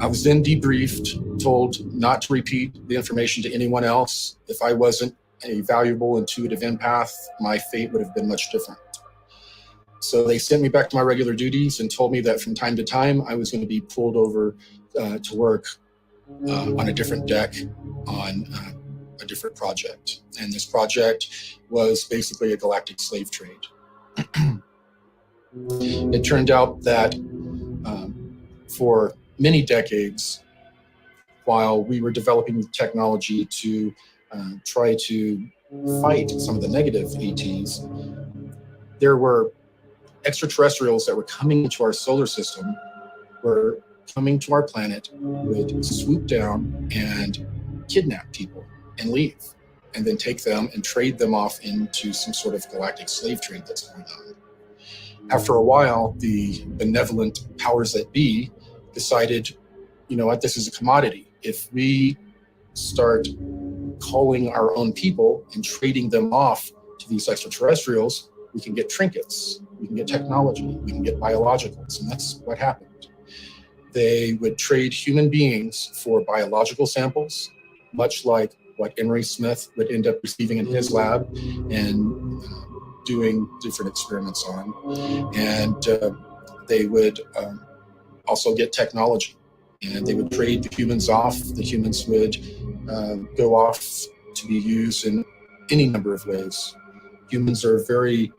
I was then debriefed, told not to repeat the information to anyone else. If I wasn't a valuable intuitive empath, my fate would have been much different. So they sent me back to my regular duties and told me that from time to time I was going to be pulled over to work on a different deck on a different project. And this project was basically a galactic slave trade. It turned out that for many decades, while we were developing technology to try to fight some of the negative ETs, there were extraterrestrials that were coming into our solar system, were coming to our planet, would swoop down and kidnap people and leave, and then take them and trade them off into some sort of galactic slave trade that's going on. After a while, the benevolent powers that be decided, you know what, this is a commodity. If we start calling our own people and trading them off to these extraterrestrials, we can get trinkets, we can get technology, we can get biologicals, and that's what happened. They would trade human beings for biological samples, much like what Emery Smith would end up receiving in his lab and doing different experiments on. And they would also get technology, and they would trade the humans off. The humans would go off to be used in any number of ways. Humans are very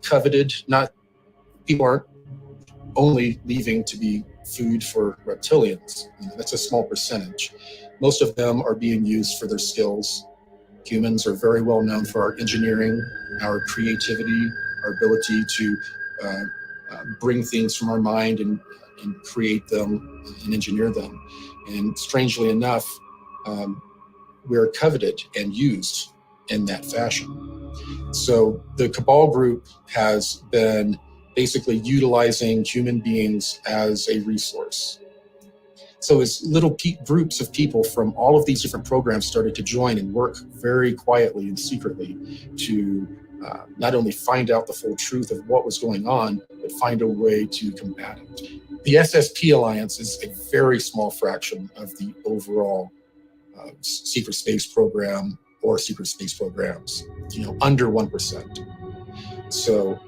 coveted. People aren't only leaving to be food for reptilians. That's a small percentage. Most of them are being used for their skills. Humans are very well known for our engineering, our creativity, our ability to bring things from our mind and and create them and engineer them. And strangely enough, we're coveted and used in that fashion. So the Cabal Group has been basically utilizing human beings as a resource. So as little groups of people from all of these different programs started to join and work very quietly and secretly to not only find out the full truth of what was going on, but find a way to combat it. The SSP Alliance is a very small fraction of the overall secret space program or secret space programs, under 1%. So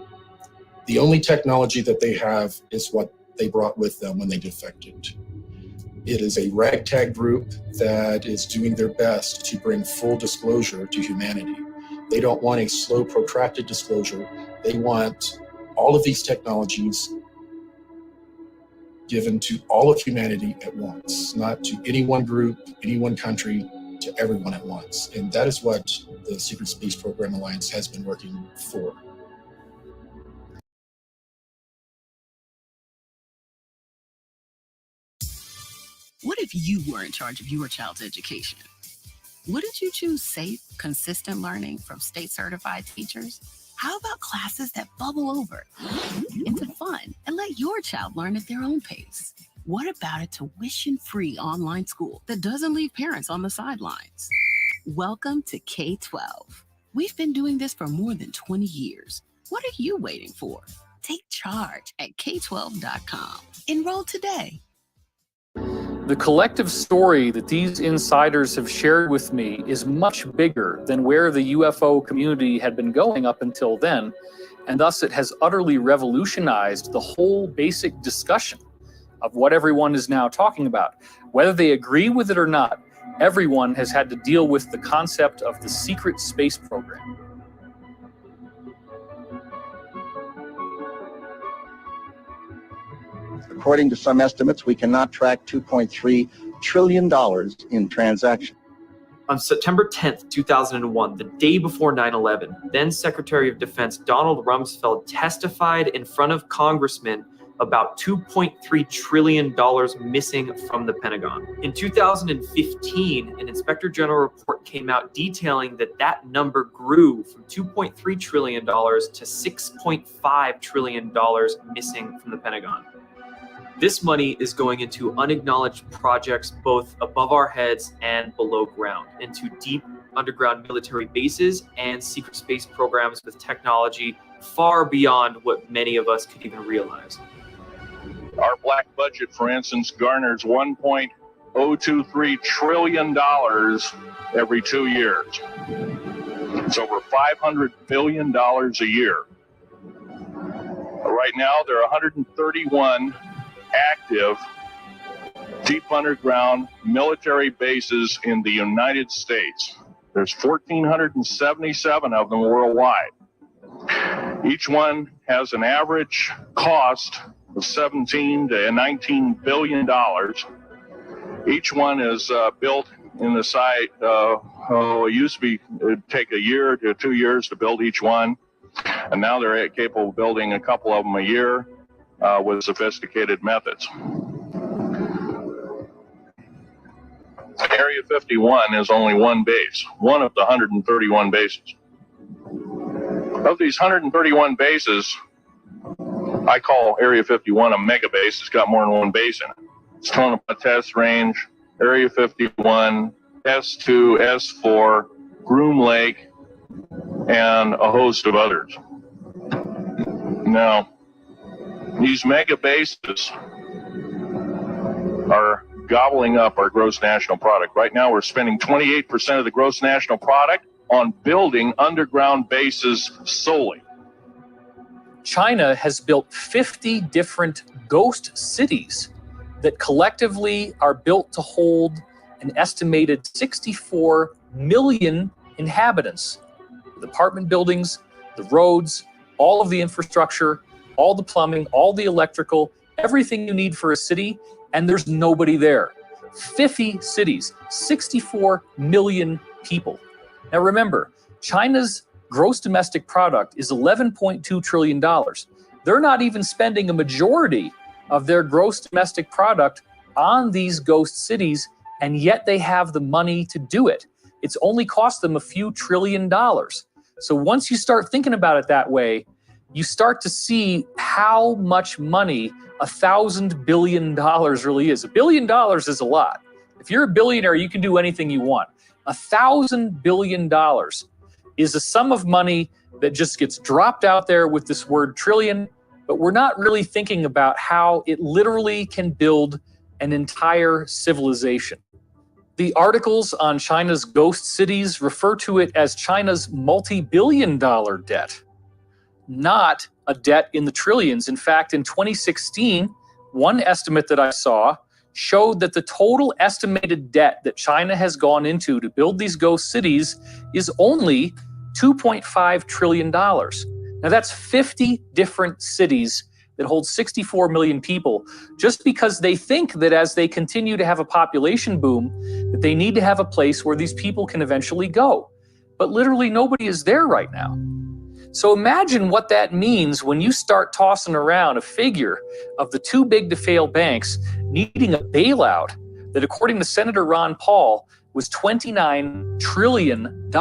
the only technology that they have is what they brought with them when they defected. It is a ragtag group that is doing their best to bring full disclosure to humanity. They don't want a slow, protracted disclosure. They want all of these technologies given to all of humanity at once, not to any one group, any one country, to everyone at once. And that is what the Secret Space Program Alliance has been working for. What if you were in charge of your child's education? Wouldn't you choose safe, consistent learning from state-certified teachers? How about classes that bubble over into fun and let your child learn at their own pace? What about a tuition-free online school that doesn't leave parents on the sidelines? Welcome to K-12. We've been doing this for more than 20 years. What are you waiting for? Take charge at K12.com. Enroll today. The collective story that these insiders have shared with me is much bigger than where the UFO community had been going up until then, and thus it has utterly revolutionized the whole basic discussion of what everyone is now talking about. Whether they agree with it or not, everyone has had to deal with the concept of the secret space program. According to some estimates, we cannot track $2.3 trillion in transactions. On September 10th, 2001, the day before 9/11, then Secretary of Defense Donald Rumsfeld testified in front of congressmen about $2.3 trillion missing from the Pentagon. In 2015, an Inspector General report came out detailing that number grew from $2.3 trillion to $6.5 trillion missing from the Pentagon. This money is going into unacknowledged projects both above our heads and below ground, into deep underground military bases and secret space programs with technology far beyond what many of us could even realize. Our black budget, for instance, garners $1.023 trillion every 2 years. It's over $500 billion a year. Right now, there are 131 active deep underground military bases in the United States. There's 1,477 of them worldwide. Each one has an average cost of $17 to $19 billion. Each one is built in the site. It used to be, it'd take a year to 2 years to build each one, and now they're capable of building a couple of them a year with sophisticated methods. Area 51 is only one base, one of the 131 bases. Of these 131 bases, I call Area 51 a mega base. It's got more than one base in it. It's Tonopah Test Range, Area 51, S2, S4, Groom Lake, and a host of others. Now, these mega bases are gobbling up our gross national product. Right now, we're spending 28% of the gross national product on building underground bases solely. China has built 50 different ghost cities that collectively are built to hold an estimated 64 million inhabitants. The apartment buildings, the roads, all of the infrastructure, all the plumbing, all the electrical, everything you need for a city, and there's nobody there. 50 cities, 64 million people. Now remember, China's gross domestic product is $11.2 trillion. They're not even spending a majority of their gross domestic product on these ghost cities, and yet they have the money to do it. It's only cost them a few $1 trillion. So once you start thinking about it that way, you start to see how much money $1,000 billion really is. $1 billion is a lot. If you're a billionaire, you can do anything you want. $1,000 billion is a sum of money that just gets dropped out there with this word trillion, but we're not really thinking about how it literally can build an entire civilization. The articles on China's ghost cities refer to it as China's multi-billion-dollar debt, not a debt in the trillions. In fact, in 2016, one estimate that I saw showed that the total estimated debt that China has gone into to build these ghost cities is only $2.5 trillion. Now that's 50 different cities that hold 64 million people, just because they think that as they continue to have a population boom, that they need to have a place where these people can eventually go. But literally nobody is there right now. So imagine what that means when you start tossing around a figure of the too big to fail banks needing a bailout that, according to Senator Ron Paul, was $29 trillion.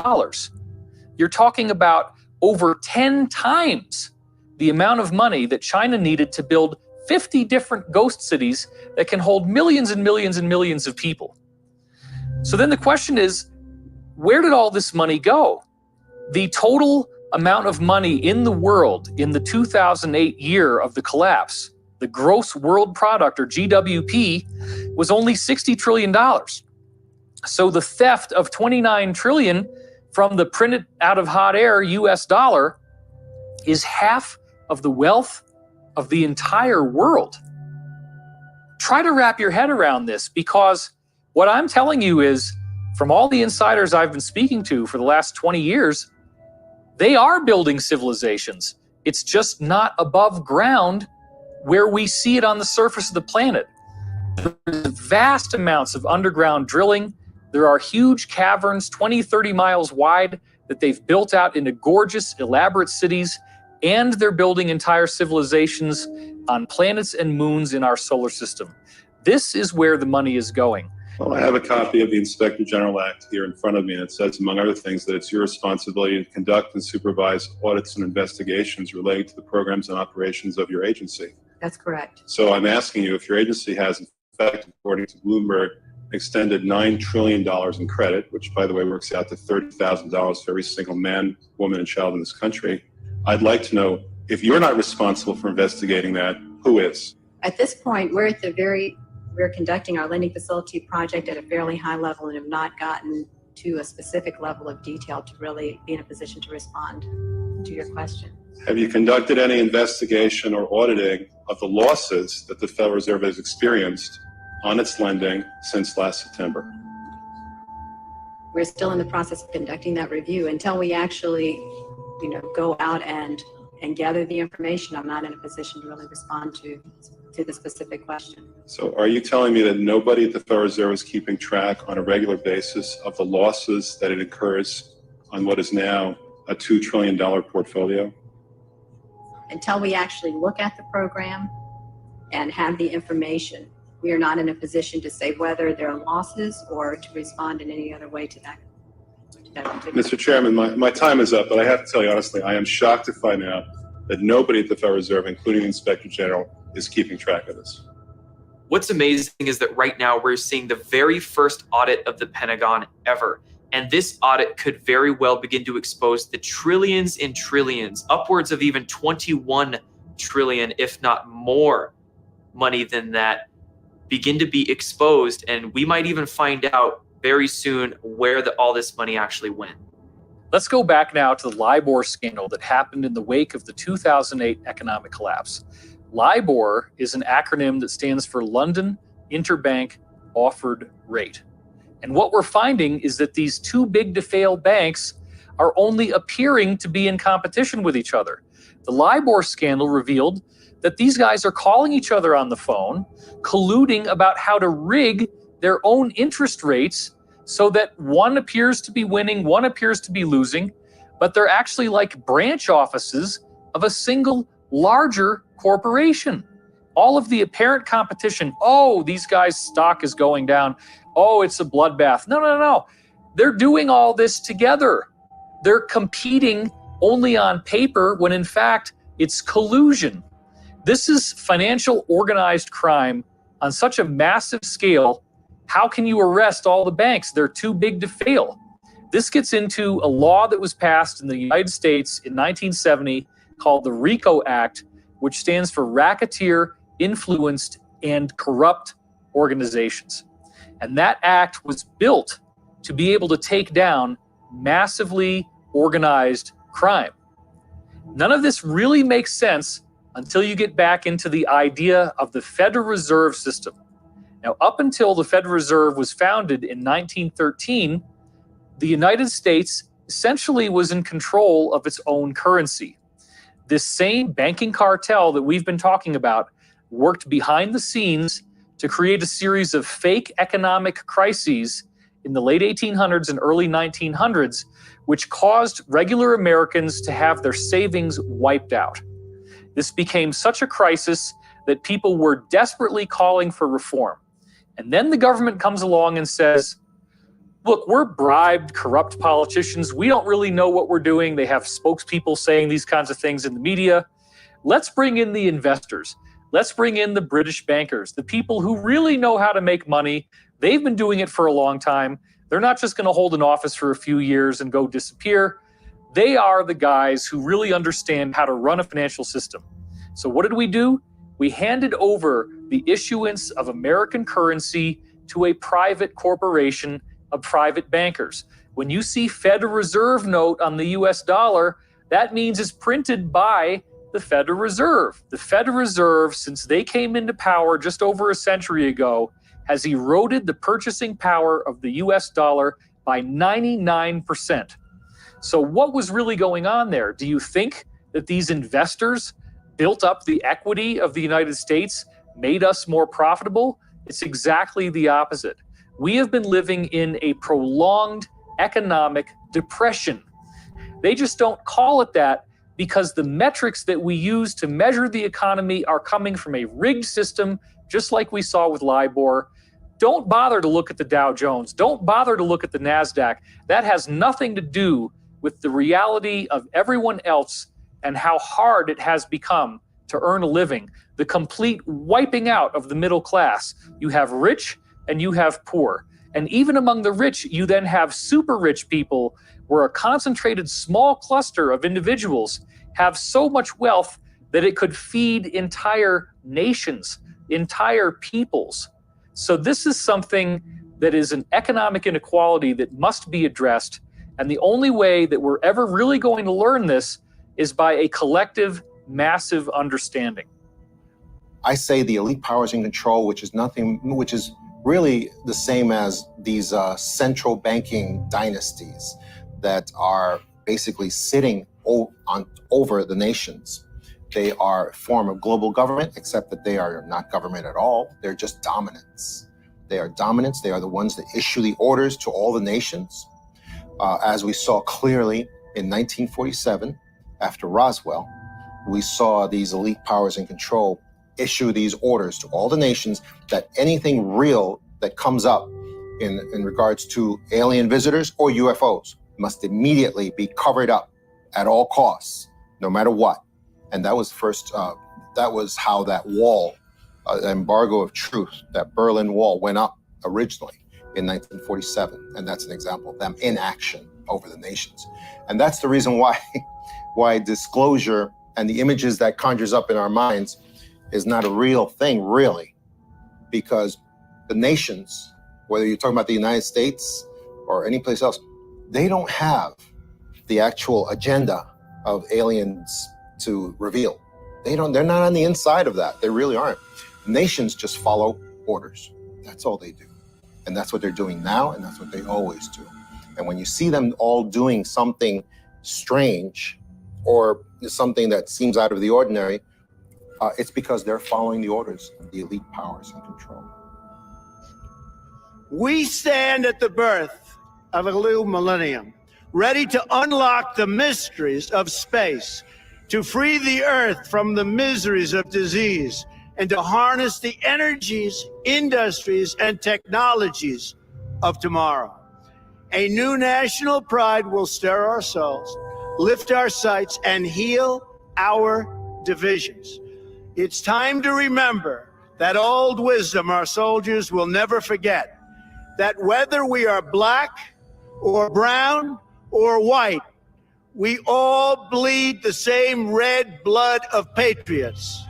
You're talking about over 10 times the amount of money that China needed to build 50 different ghost cities that can hold millions and millions and millions of people. So then the question is, where did all this money go? The total amount of money in the world in the 2008 year of the collapse, the gross world product, or GWP, was only $60 trillion. So the theft of $29 trillion from the printed out of hot air US dollar is half of the wealth of the entire world. Try to wrap your head around this, because what I'm telling you is, from all the insiders I've been speaking to for the last 20 years, they are building civilizations. It's just not above ground where we see it on the surface of the planet. There's vast amounts of underground drilling. There are huge caverns, 20, 30 miles wide, that they've built out into gorgeous, elaborate cities, and they're building entire civilizations on planets and moons in our solar system. This is where the money is going. Well, I have a copy of the Inspector General Act here in front of me, and it says, among other things, that it's your responsibility to conduct and supervise audits and investigations relating to the programs and operations of your agency. That's correct. So I'm asking you if your agency has, in fact, according to Bloomberg, extended $9 trillion in credit, which, by the way, works out to $30,000 for every single man, woman, and child in this country. I'd like to know, if you're not responsible for investigating that, who is? At this point, we're conducting our lending facility project at a fairly high level and have not gotten to a specific level of detail to really be in a position to respond to your question. Have you conducted any investigation or auditing of the losses that the Federal Reserve has experienced on its lending since last September? We're still in the process of conducting that review. Until we actually, go out and gather the information, I'm not in a position to really respond to the specific question. So are you telling me that nobody at the Federal Reserve is keeping track on a regular basis of the losses that it incurs on what is now a $2 trillion portfolio? Until we actually look at the program and have the information, we are not in a position to say whether there are losses or to respond in any other way to that. Mr. Chairman, my time is up, but I have to tell you honestly, I am shocked to find out that nobody at the Federal Reserve, including the Inspector General, is keeping track of this. What's amazing is that right now we're seeing the very first audit of the Pentagon ever. And this audit could very well begin to expose the trillions and trillions, upwards of even 21 trillion, if not more money than that, begin to be exposed. And we might even find out very soon where all this money actually went. Let's go back now to the LIBOR scandal that happened in the wake of the 2008 economic collapse. LIBOR is an acronym that stands for London Interbank Offered Rate. And what we're finding is that these too big to fail banks are only appearing to be in competition with each other. The LIBOR scandal revealed that these guys are calling each other on the phone, colluding about how to rig their own interest rates so that one appears to be winning, one appears to be losing, but they're actually like branch offices of a single larger corporation. all of the apparent competition. Oh, these guys' stock is going down. Oh, it's a bloodbath. No. They're doing all this together. They're competing only on paper when in fact it's collusion. This is financial organized crime on such a massive scale. How can you arrest all the banks? They're too big to fail. This gets into a law that was passed in the United States in 1970 called the RICO Act, which stands for Racketeer, Influenced, and Corrupt Organizations. And that act was built to be able to take down massively organized crime. None of this really makes sense until you get back into the idea of the Federal Reserve System. Now, up until the Federal Reserve was founded in 1913, the United States essentially was in control of its own currency. This same banking cartel that we've been talking about worked behind the scenes to create a series of fake economic crises in the late 1800s and early 1900s, which caused regular Americans to have their savings wiped out. This became such a crisis that people were desperately calling for reform. And then the government comes along and says, look, we're bribed, corrupt politicians. We don't really know what we're doing. They have spokespeople saying these kinds of things in the media. Let's bring in the investors. Let's bring in the British bankers, the people who really know how to make money. They've been doing it for a long time. They're not just going to hold an office for a few years and go disappear. They are the guys who really understand how to run a financial system. So what did we do? We handed over the issuance of American currency to a private corporation of private bankers. When you see Federal Reserve note on the US dollar, that means it's printed by the Federal Reserve. The Federal Reserve, since they came into power just over a century ago, has eroded the purchasing power of the US dollar by 99%. So what was really going on there? Do you think that these investors built up the equity of the United States, made us more profitable? It's exactly the opposite. We have been living in a prolonged economic depression. They just don't call it that because the metrics that we use to measure the economy are coming from a rigged system, just like we saw with LIBOR. Don't bother to look at the Dow Jones. Don't bother to look at the NASDAQ. That has nothing to do with the reality of everyone else and how hard it has become to earn a living. The complete wiping out of the middle class. You have rich and you have poor. And even among the rich, you then have super rich people where a concentrated small cluster of individuals have so much wealth that it could feed entire nations, entire peoples. So this is something that is an economic inequality that must be addressed. And the only way that we're ever really going to learn this is by a collective, massive understanding. I say the elite powers in control, which is really the same as these central banking dynasties that are basically sitting over the nations. They are a form of global government, except that they are not government at all. They're just dominants. They are dominants. They are the ones that issue the orders to all the nations. As we saw clearly in 1947, after Roswell, we saw these elite powers in control issue these orders to all the nations that anything real that comes up in regards to alien visitors or UFOs must immediately be covered up at all costs, no matter what. And that was that was how that wall, the embargo of truth, that Berlin Wall went up originally in 1947. And that's an example of them in action over the nations. And that's the reason why disclosure and the images that conjures up in our minds is not a real thing, really, because the nations, whether you're talking about the United States or any place else, they don't have the actual agenda of aliens to reveal. They're not on the inside of that. They really aren't. Nations just follow orders. That's all they do. And that's what they're doing now, and that's what they always do. And when you see them all doing something strange or something that seems out of the ordinary, it's because they're following the orders of the elite powers in control. We stand at the birth of a new millennium, ready to unlock the mysteries of space, to free the earth from the miseries of disease, and to harness the energies, industries, and technologies of tomorrow. A new national pride will stir our souls, lift our sights, and heal our divisions. It's time to remember that old wisdom our soldiers will never forget, that whether we are black or brown or white, we all bleed the same red blood of patriots.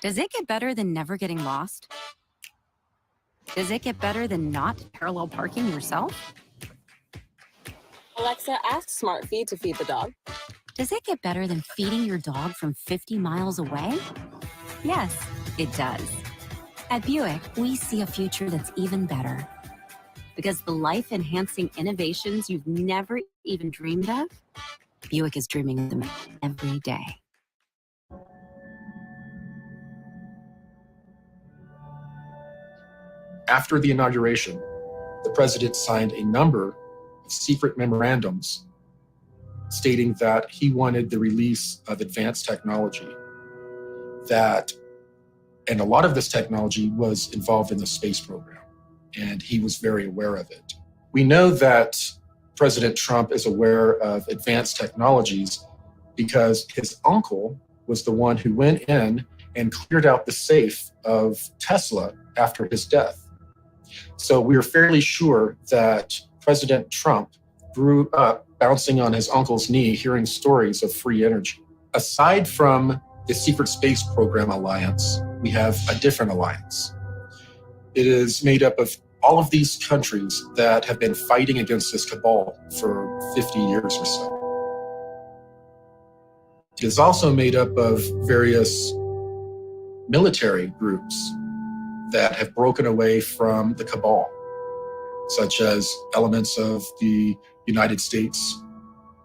Does it get better than never getting lost? Does it get better than not parallel parking yourself? Alexa, ask SmartFeed to feed the dog. Does it get better than feeding your dog from 50 miles away? Yes, it does. At Buick, we see a future that's even better. Because the life-enhancing innovations you've never even dreamed of, Buick is dreaming of them every day. After the inauguration, the president signed a number of secret memorandums stating that he wanted the release of advanced technology and a lot of this technology was involved in the space program, and he was very aware of it. We know that President Trump is aware of advanced technologies because his uncle was the one who went in and cleared out the safe of Tesla after his death. So we are fairly sure that President Trump grew up bouncing on his uncle's knee, hearing stories of free energy. Aside from the Secret Space Program Alliance, we have a different alliance. It is made up of all of these countries that have been fighting against this cabal for 50 years or so. It is also made up of various military groups that have broken away from the cabal, such as elements of the United States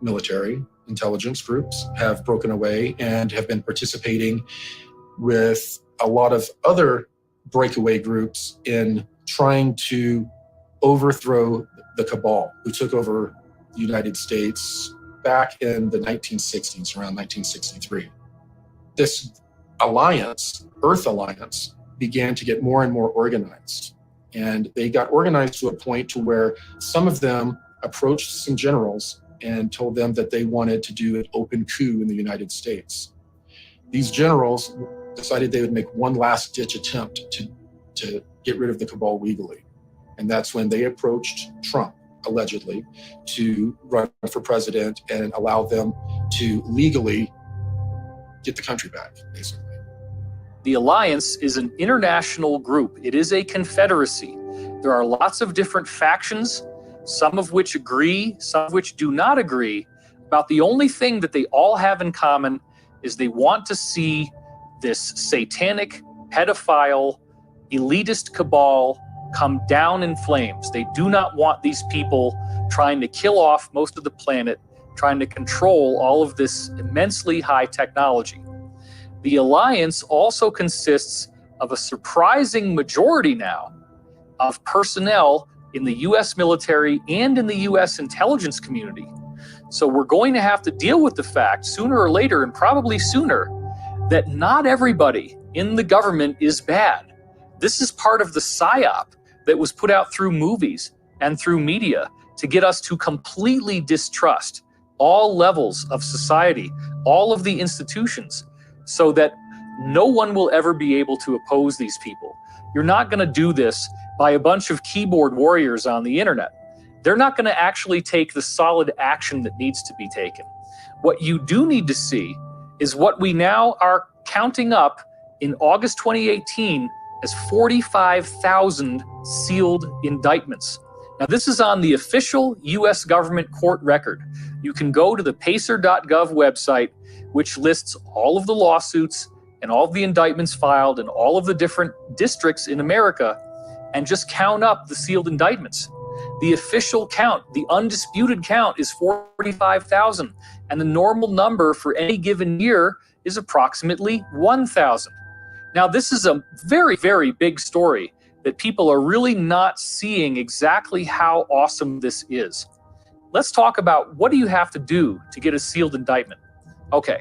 military intelligence groups have broken away and have been participating with a lot of other breakaway groups in trying to overthrow the cabal who took over the United States back in the 1960s, around 1963. This alliance, Earth Alliance, began to get more and more organized. And they got organized to a point to where some of them approached some generals and told them that they wanted to do an open coup in the United States. These generals decided they would make one last-ditch attempt to get rid of the cabal legally. And that's when they approached Trump, allegedly, to run for president and allow them to legally get the country back, basically. The Alliance is an international group. It is a confederacy. There are lots of different factions, some of which agree, some of which do not agree. About the only thing that they all have in common is they want to see this satanic, pedophile, elitist cabal come down in flames. They do not want these people trying to kill off most of the planet, trying to control all of this immensely high technology. The alliance also consists of a surprising majority now of personnel in the U.S. military and in the U.S. intelligence community. So we're going to have to deal with the fact sooner or later, and probably sooner, that not everybody in the government is bad. This is part of the psyop that was put out through movies and through media to get us to completely distrust all levels of society, all of the institutions, so that no one will ever be able to oppose these people. You're not going to do this by a bunch of keyboard warriors on the internet. They're not going to actually take the solid action that needs to be taken. What you do need to see is what we now are counting up in August 2018 as 45,000 sealed indictments. Now, this is on the official U.S. government court record. You can go to the pacer.gov website, which lists all of the lawsuits and all of the indictments filed in all of the different districts in America, and just count up the sealed indictments. The official count, the undisputed count, is 45,000, and the normal number for any given year is approximately 1,000. Now, this is a very, very big story that people are really not seeing exactly how awesome this is. Let's talk about what do you have to do to get a sealed indictment. Okay,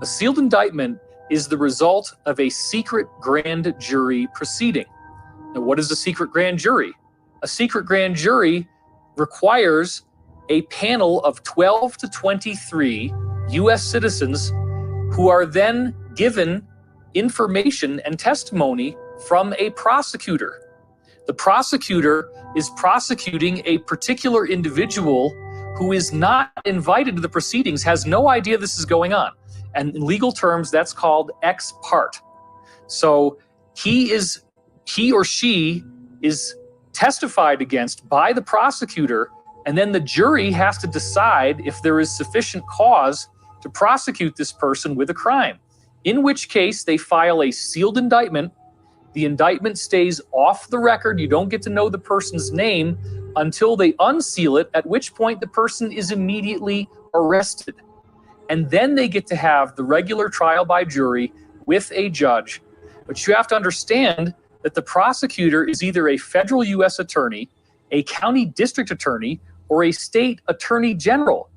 a sealed indictment is the result of a secret grand jury proceeding. Now, what is a secret grand jury? A secret grand jury requires a panel of 12 to 23 U.S. citizens who are then given information and testimony from a prosecutor. The prosecutor is prosecuting a particular individual who is not invited to the proceedings, has no idea this is going on. And in legal terms, that's called ex parte. So he or she is testified against by the prosecutor, and then the jury has to decide if there is sufficient cause to prosecute this person with a crime, in which case they file a sealed indictment. The indictment stays off the record. You don't get to know the person's name until they unseal it, at which point the person is immediately arrested. And then they get to have the regular trial by jury with a judge. But you have to understand that the prosecutor is either a federal U.S. attorney, a county district attorney, or a state attorney general.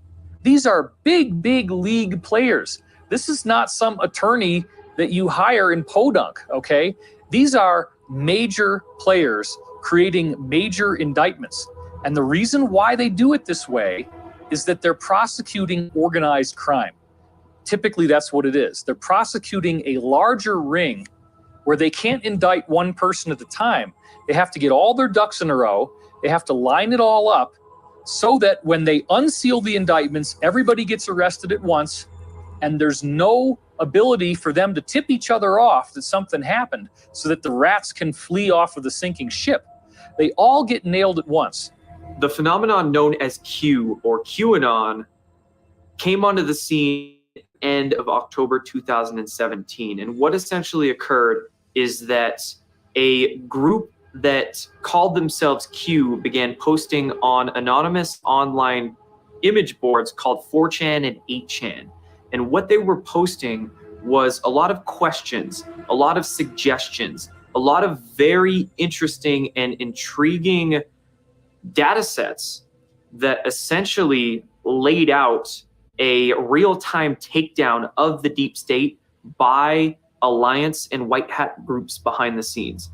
These are big, big league players. This is not some attorney that you hire in Podunk, okay? These are major players creating major indictments. And the reason why they do it this way is that they're prosecuting organized crime. Typically, that's what it is. They're prosecuting a larger ring where they can't indict one person at a time. They have to get all their ducks in a row. They have to line it all up so that when they unseal the indictments, everybody gets arrested at once, and there's no ability for them to tip each other off that something happened so that the rats can flee off of the sinking ship. They all get nailed at once. The phenomenon known as Q, or QAnon, came onto the scene end of October 2017. And what essentially occurred is that a group that called themselves Q began posting on anonymous online image boards called 4chan and 8chan. And what they were posting was a lot of questions, a lot of suggestions, a lot of very interesting and intriguing data sets that essentially laid out a real-time takedown of the deep state by alliance and white hat groups behind the scenes.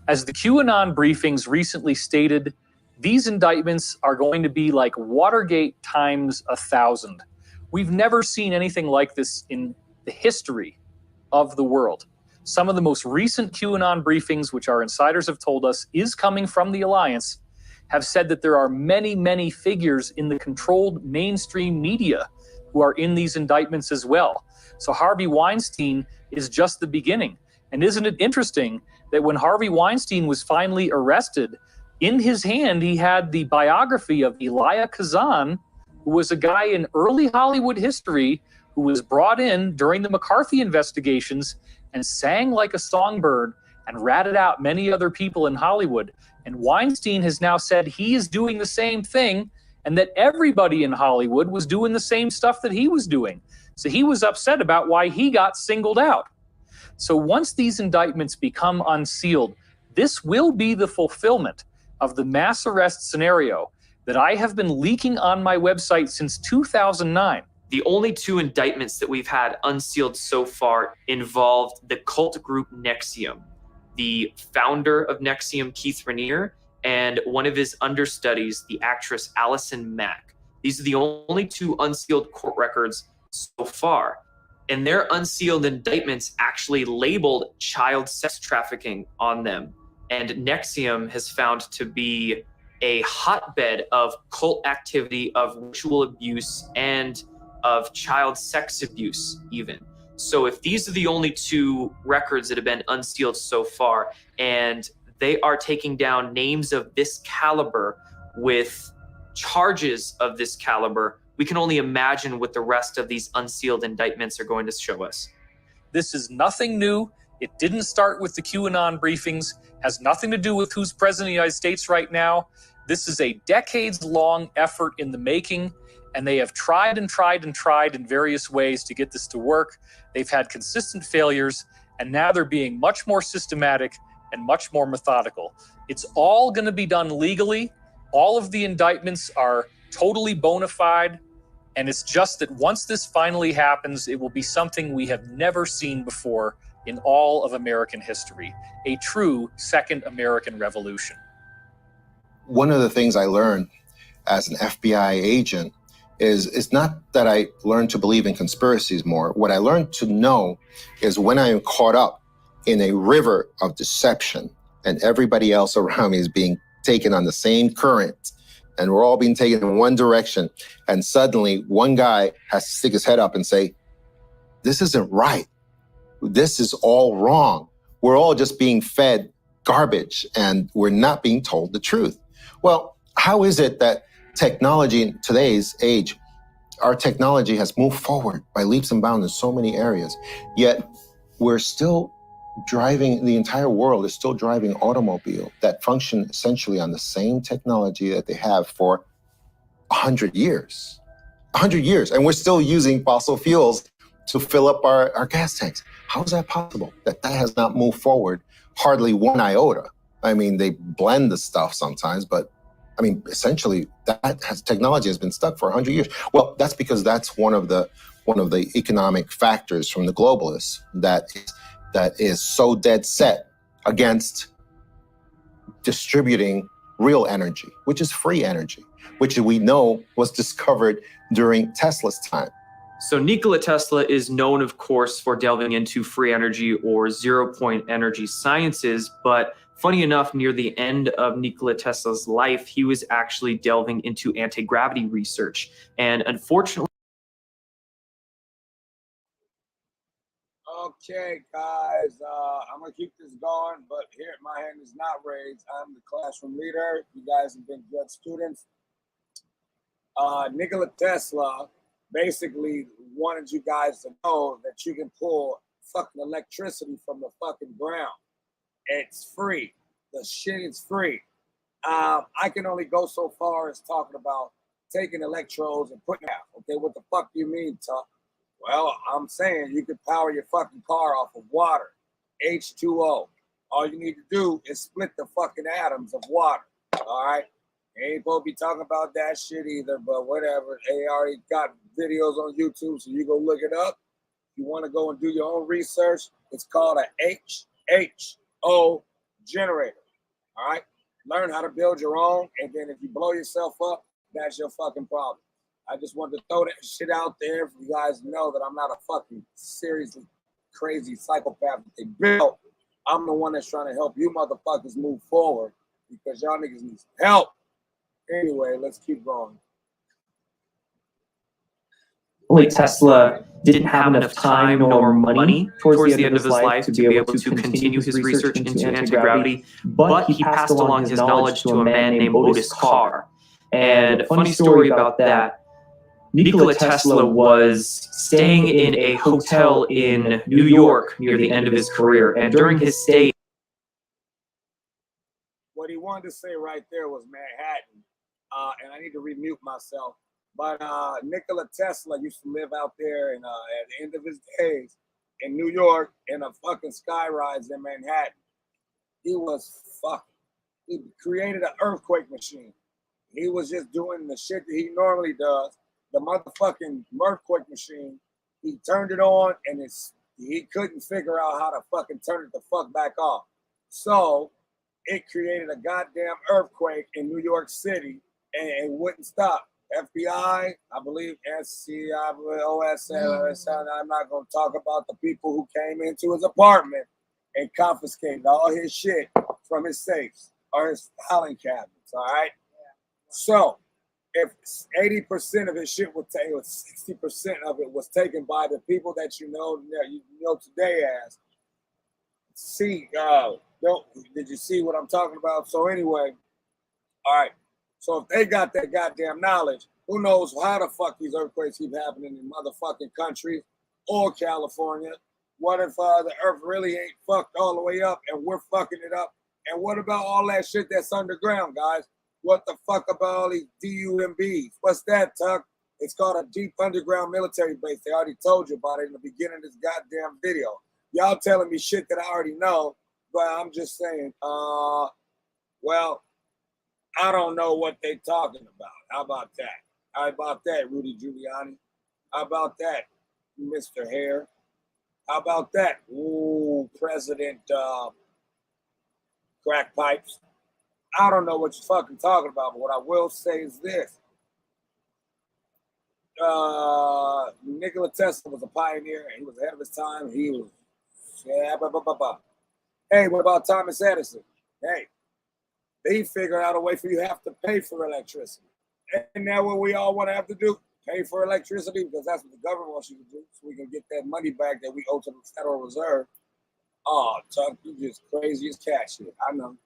As the QAnon briefings recently stated, these indictments are going to be like Watergate times 1,000. We've never seen anything like this in the history of the world. Some of the most recent QAnon briefings, which our insiders have told us is coming from the alliance, have said that there are many, many figures in the controlled mainstream media who are in these indictments as well. So Harvey Weinstein is just the beginning. And isn't it interesting that when Harvey Weinstein was finally arrested, in his hand he had the biography of Elia Kazan, who was a guy in early Hollywood history who was brought in during the McCarthy investigations and sang like a songbird and ratted out many other people in Hollywood. And Weinstein has now said he is doing the same thing and that everybody in Hollywood was doing the same stuff that he was doing. So he was upset about why he got singled out. So once these indictments become unsealed, this will be the fulfillment of the mass arrest scenario that I have been leaking on my website since 2009. The only two indictments that we've had unsealed so far involved the cult group NXIVM, the founder of NXIVM, Keith Raniere, and one of his understudies, the actress Allison Mack. These are the only two unsealed court records so far. And their unsealed indictments actually labeled child sex trafficking on them. And NXIVM has found to be a hotbed of cult activity, of ritual abuse, and of child sex abuse even. So if these are the only two records that have been unsealed so far, and they are taking down names of this caliber with charges of this caliber, we can only imagine what the rest of these unsealed indictments are going to show us. This is nothing new. It didn't start with the QAnon briefings, has nothing to do with who's president of the United States right now. This is a decades-long effort in the making, and they have tried and tried and tried in various ways to get this to work. They've had consistent failures, and now they're being much more systematic and much more methodical. It's all going to be done legally. All of the indictments are totally bona fide. And it's just that once this finally happens, it will be something we have never seen before in all of American history, a true second American Revolution. One of the things I learned as an FBI agent is it's not that I learned to believe in conspiracies more. What I learned to know is when I am caught up in a river of deception and everybody else around me is being taken on the same current, and we're all being taken in one direction, and suddenly one guy has to stick his head up and say, this isn't right. This is all wrong. We're all just being fed garbage and we're not being told the truth. Well, how is it that technology in today's age, our technology has moved forward by leaps and bounds in so many areas, yet we're still driving, the entire world is still driving automobile that function essentially on the same technology that they have for 100 years. 100 years, and we're still using fossil fuels to fill up our gas tanks. How is that possible? That has not moved forward hardly one iota. I mean, they blend the stuff sometimes, but I mean, essentially, technology has been stuck for 100 years. Well, that's because that's one of the economic factors from the globalists that is so dead set against distributing real energy, which is free energy, which we know was discovered during Tesla's time. So Nikola Tesla is known, of course, for delving into free energy or zero-point energy sciences, but funny enough, near the end of Nikola Tesla's life, he was actually delving into anti-gravity research. And unfortunately, Okay, guys, I'm gonna keep this going, but here my hand is not raised. I'm the classroom leader. You guys have been good students. Nikola Tesla basically wanted you guys to know that you can pull fucking electricity from the fucking ground. It's free. The shit is free. I can only go so far as talking about taking electrodes and putting out. Okay, what the fuck do you mean, Tuck? Well, I'm saying you can power your fucking car off of water, H2O. All you need to do is split the fucking atoms of water, all right? Ain't supposed to be talking about that shit either, but whatever. They already got videos on YouTube, so you go look it up. If you want to go and do your own research, it's called a HHO generator, all right? Learn how to build your own, and then if you blow yourself up, that's your fucking problem. I just wanted to throw that shit out there for you guys to know that I'm not a fucking seriously crazy psychopath that they built. I'm the one that's trying to help you motherfuckers move forward because y'all niggas need some help. Anyway, let's keep going. Tesla didn't have enough time nor money towards the end of his life to be able to continue his research into anti-gravity, but he passed along his knowledge to a man named Otis Carr. And a funny story about that, Nikola Tesla was staying in a hotel in New York near the end of his career, and during his stay, what he wanted to say right there was Manhattan, and I need to remute myself. But Nikola Tesla used to live out there, and at the end of his days in New York, in a fucking skyrise in Manhattan. He was fucking. He created an earthquake machine. He was just doing the shit that he normally does. The motherfucking earthquake machine, he turned it on and he couldn't figure out how to fucking turn it the fuck back off. So it created a goddamn earthquake in New York City and it wouldn't stop. FBI, I believe SCI, OSL, I'm not going to talk about the people who came into his apartment and confiscated all his shit from his safes or his filing cabinets, all right? So if 80% of his shit was taken, or 60% of it was taken by the people that you know today as. See, did you see what I'm talking about? So anyway, all right. So if they got that goddamn knowledge, who knows how the fuck these earthquakes keep happening in motherfucking countries or California? What if the earth really ain't fucked all the way up and we're fucking it up? And what about all that shit that's underground, guys? What the fuck about all these DUMBs? What's that, Tuck? It's called a deep underground military base. They already told you about it in the beginning of this goddamn video. Y'all telling me shit that I already know, But I'm just saying, well, I don't know what they're talking about. How about that? How about that, Rudy Giuliani? How about that, Mr. Hare? How about that? Ooh, President Crack Pipes. I don't know what you're fucking talking about, but what I will say is this. Nikola Tesla was a pioneer, and he was ahead of his time. He was, Hey, what about Thomas Edison? Hey, they figured out a way for you to have to pay for electricity. And now what we all want to have to do, pay for electricity, because that's what the government wants you to do, so we can get that money back that we owe to the Federal Reserve. Oh, Chuck, you just crazy as cat shit. I know.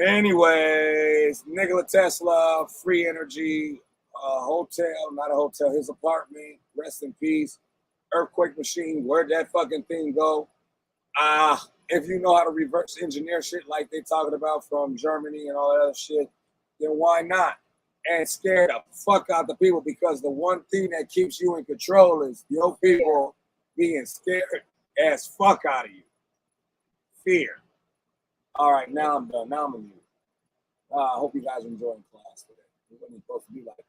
Anyways, Nikola Tesla, free energy, hotel, not a hotel, his apartment, rest in peace. Earthquake machine, where'd that fucking thing go? If you know how to reverse engineer shit like they talking about from Germany and all that other shit, then why not? And scare the fuck out the people, because the one thing that keeps you in control is your people being scared as fuck out of you. Fear. All right, now I'm done. Now I'm in you. I hope you guys are enjoying class today. It wasn't supposed to be like that.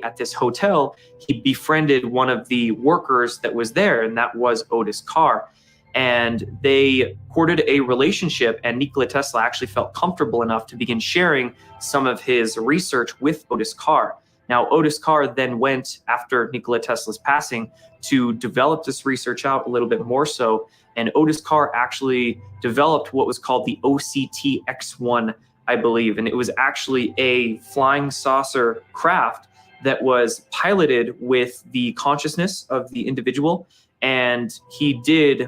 At this hotel, he befriended one of the workers that was there, and that was Otis Carr. And they courted a relationship, and Nikola Tesla actually felt comfortable enough to begin sharing some of his research with Otis Carr. Now, Otis Carr then went, after Nikola Tesla's passing, to develop this research out a little bit more so, and Otis Carr actually developed what was called the OCT-X1, I believe, and it was actually a flying saucer craft that was piloted with the consciousness of the individual, and he did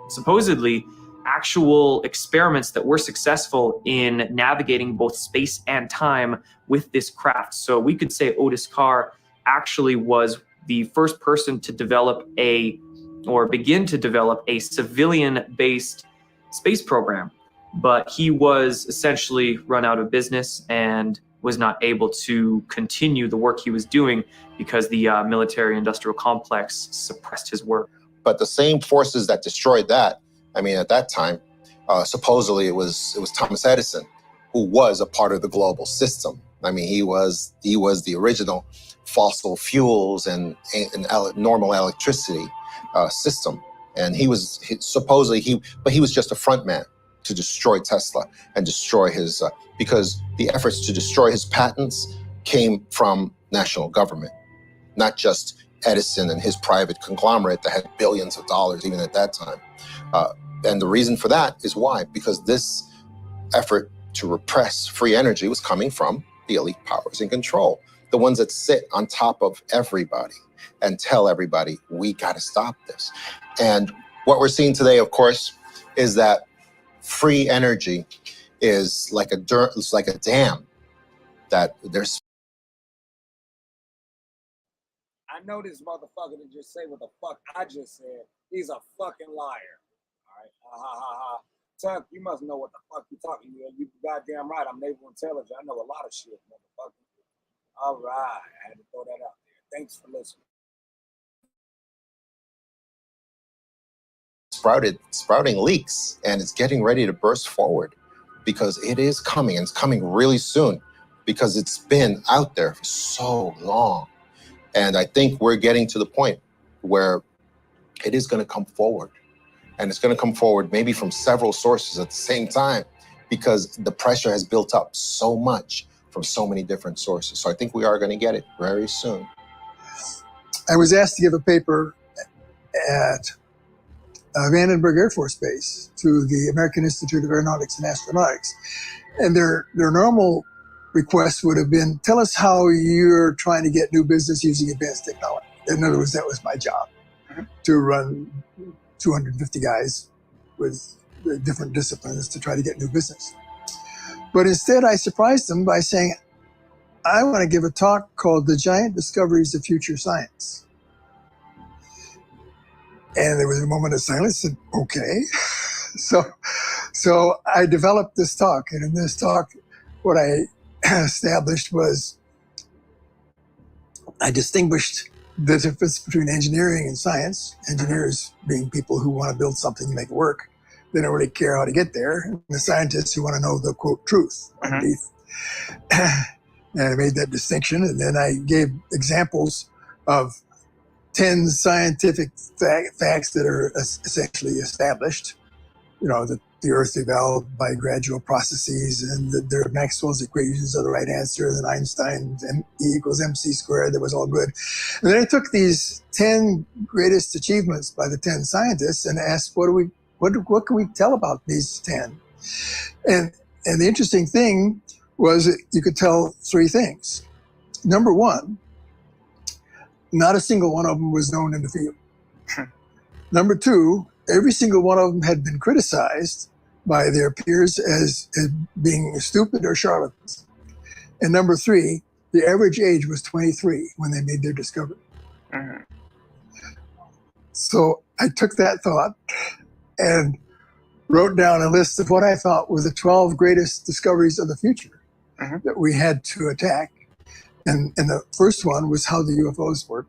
supposedly actual experiments that were successful in navigating both space and time with this craft. So we could say Otis Carr actually was the first person to develop begin to develop a civilian-based space program, but he was essentially run out of business and was not able to continue the work he was doing because the military-industrial complex suppressed his work. But the same forces that destroyed that, I mean, at that time, supposedly it was Thomas Edison, who was a part of the global system. I mean, he was the original fossil fuels and normal electricity system, and he was just a front man to destroy Tesla and destroy his, because the efforts to destroy his patents came from national government, not just Edison and his private conglomerate that had billions of dollars even at that time. And the reason for that is why? Because this effort to repress free energy was coming from the elite powers in control, the ones that sit on top of everybody and tell everybody, we got to stop this. And what we're seeing today, of course, is that free energy is like a dam that there's. I know this motherfucker to just say what the fuck I just said. He's a fucking liar. All right. Ha ha ha ha. Tuck, you must know what the fuck you're talking about. You goddamn right. I'm naval intelligence. I know a lot of shit, motherfucker. All right. I had to throw that out there. Thanks for listening. Sprouting leaks, and it's getting ready to burst forward because it is coming, and it's coming really soon because it's been out there for so long. And I think we're getting to the point where it is going to come forward, and it's going to come forward maybe from several sources at the same time because the pressure has built up so much from so many different sources. So I think we are going to get it very soon. I was asked to give a paper at Vandenberg Air Force Base to the American Institute of Aeronautics and Astronautics. And their normal request would have been, tell us how you're trying to get new business using advanced technology. In other words, that was my job, to run 250 guys with different disciplines to try to get new business. But instead, I surprised them by saying, I want to give a talk called The Giant Discoveries of Future Science. And there was a moment of silence, and okay. So I developed this talk, and in this talk, what I established was I distinguished the difference between engineering and science. Engineers being people who want to build something and make it work. They don't really care how to get there. And the scientists who want to know the, quote, truth underneath. And I made that distinction. And then I gave examples of 10 scientific facts that are essentially established. You know, that the Earth evolved by gradual processes, and that there Maxwell's equations are the right answer, and then Einstein's E equals mc squared, that was all good. And then I took these 10 greatest achievements by the 10 scientists and asked, what can we tell about these 10? And the interesting thing was that you could tell 3 things. Number one, not a single one of them was known in the field. Number two, every single one of them had been criticized by their peers as being stupid or charlatans. And number three, the average age was 23 when they made their discovery. So I took that thought and wrote down a list of what I thought were the 12 greatest discoveries of the future that we had to attack. And the first one was how the UFOs work.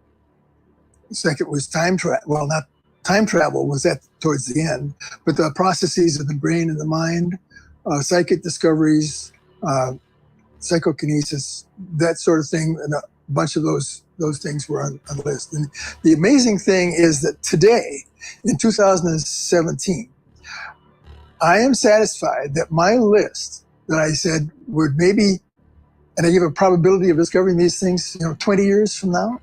The second was time travel. Well, not time travel was towards the end, but the processes of the brain and the mind, psychic discoveries, psychokinesis, that sort of thing, and a bunch of those things were on the list. And the amazing thing is that today, in 2017, I am satisfied that my list that I said would maybe, and I give a probability of discovering these things, 20 years from now,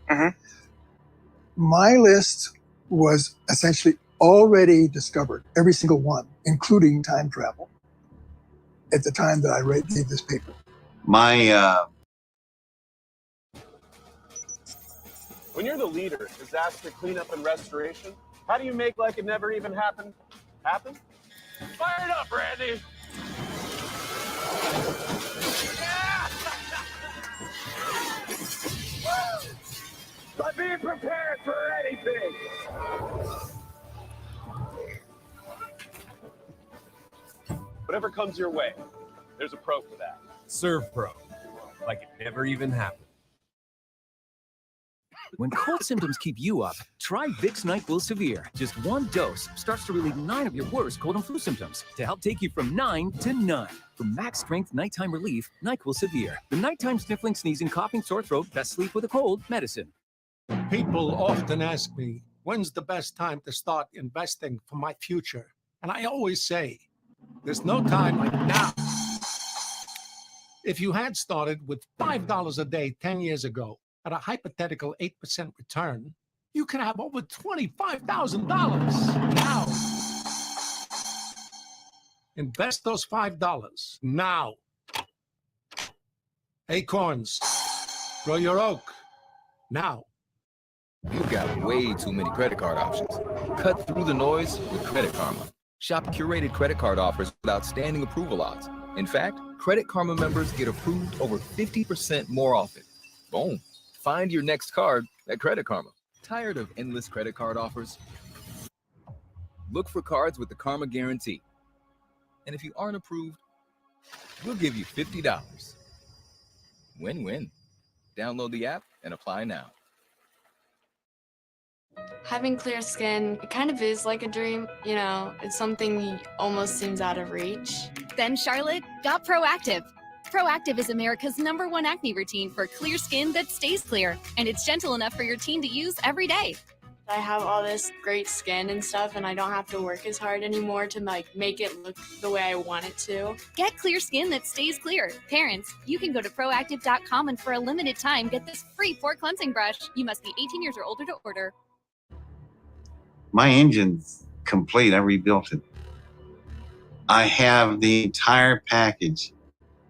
my list was essentially already discovered, every single one, including time travel, at the time that I gave this paper. When you're the leader, disaster cleanup and restoration, how do you make like it never even happened happen? Fire it up, Randy! By being prepared for anything. Whatever comes your way, there's a pro for that. Serve Pro, like it never even happened. When cold symptoms keep you up, try Vicks NyQuil Severe. Just one dose starts to relieve 9 of your worst cold and flu symptoms to help take you from 9 to none. For max strength nighttime relief, NyQuil Severe. The nighttime sniffling, sneezing, coughing, sore throat, best sleep with a cold medicine. People often ask me, when's the best time to start investing for my future? And I always say, there's no time like now. If you had started with $5 a day 10 years ago at a hypothetical 8% return, you could have over $25,000 now. Invest those $5 now. Acorns, grow your oak now. You've got way too many credit card options. Cut through the noise with Credit Karma. Shop curated credit card offers with outstanding approval odds. In fact, Credit Karma members get approved over 50% more often. Boom. Find your next card at Credit Karma. Tired of endless credit card offers? Look for cards with the Karma Guarantee. And if you aren't approved, we'll give you $50. Win-win. Download the app and apply now. Having clear skin, it kind of is like a dream. You know, it's something almost seems out of reach. Then Charlotte got Proactive. Proactive is America's #1 acne routine for clear skin that stays clear, and it's gentle enough for your teen to use every day. I have all this great skin and stuff, and I don't have to work as hard anymore to make it look the way I want it to. Get clear skin that stays clear. Parents, you can go to Proactive.com and for a limited time get this free pore cleansing brush. You must be 18 years or older to order. My engine's complete. I rebuilt it. I have the entire package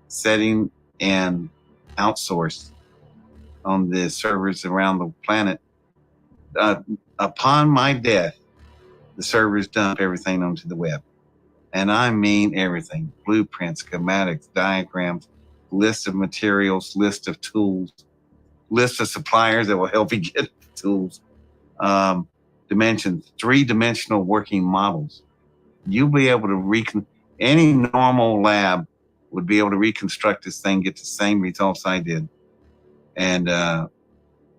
setting and outsourced on the servers around the planet. Upon my death, the servers dump everything onto the web. And I mean everything. Blueprints, schematics, diagrams, list of materials, list of tools, list of suppliers that will help you get tools. Dimensions, 3-dimensional working models. You'll be able to any normal lab would be able to reconstruct this thing, get the same results I did. And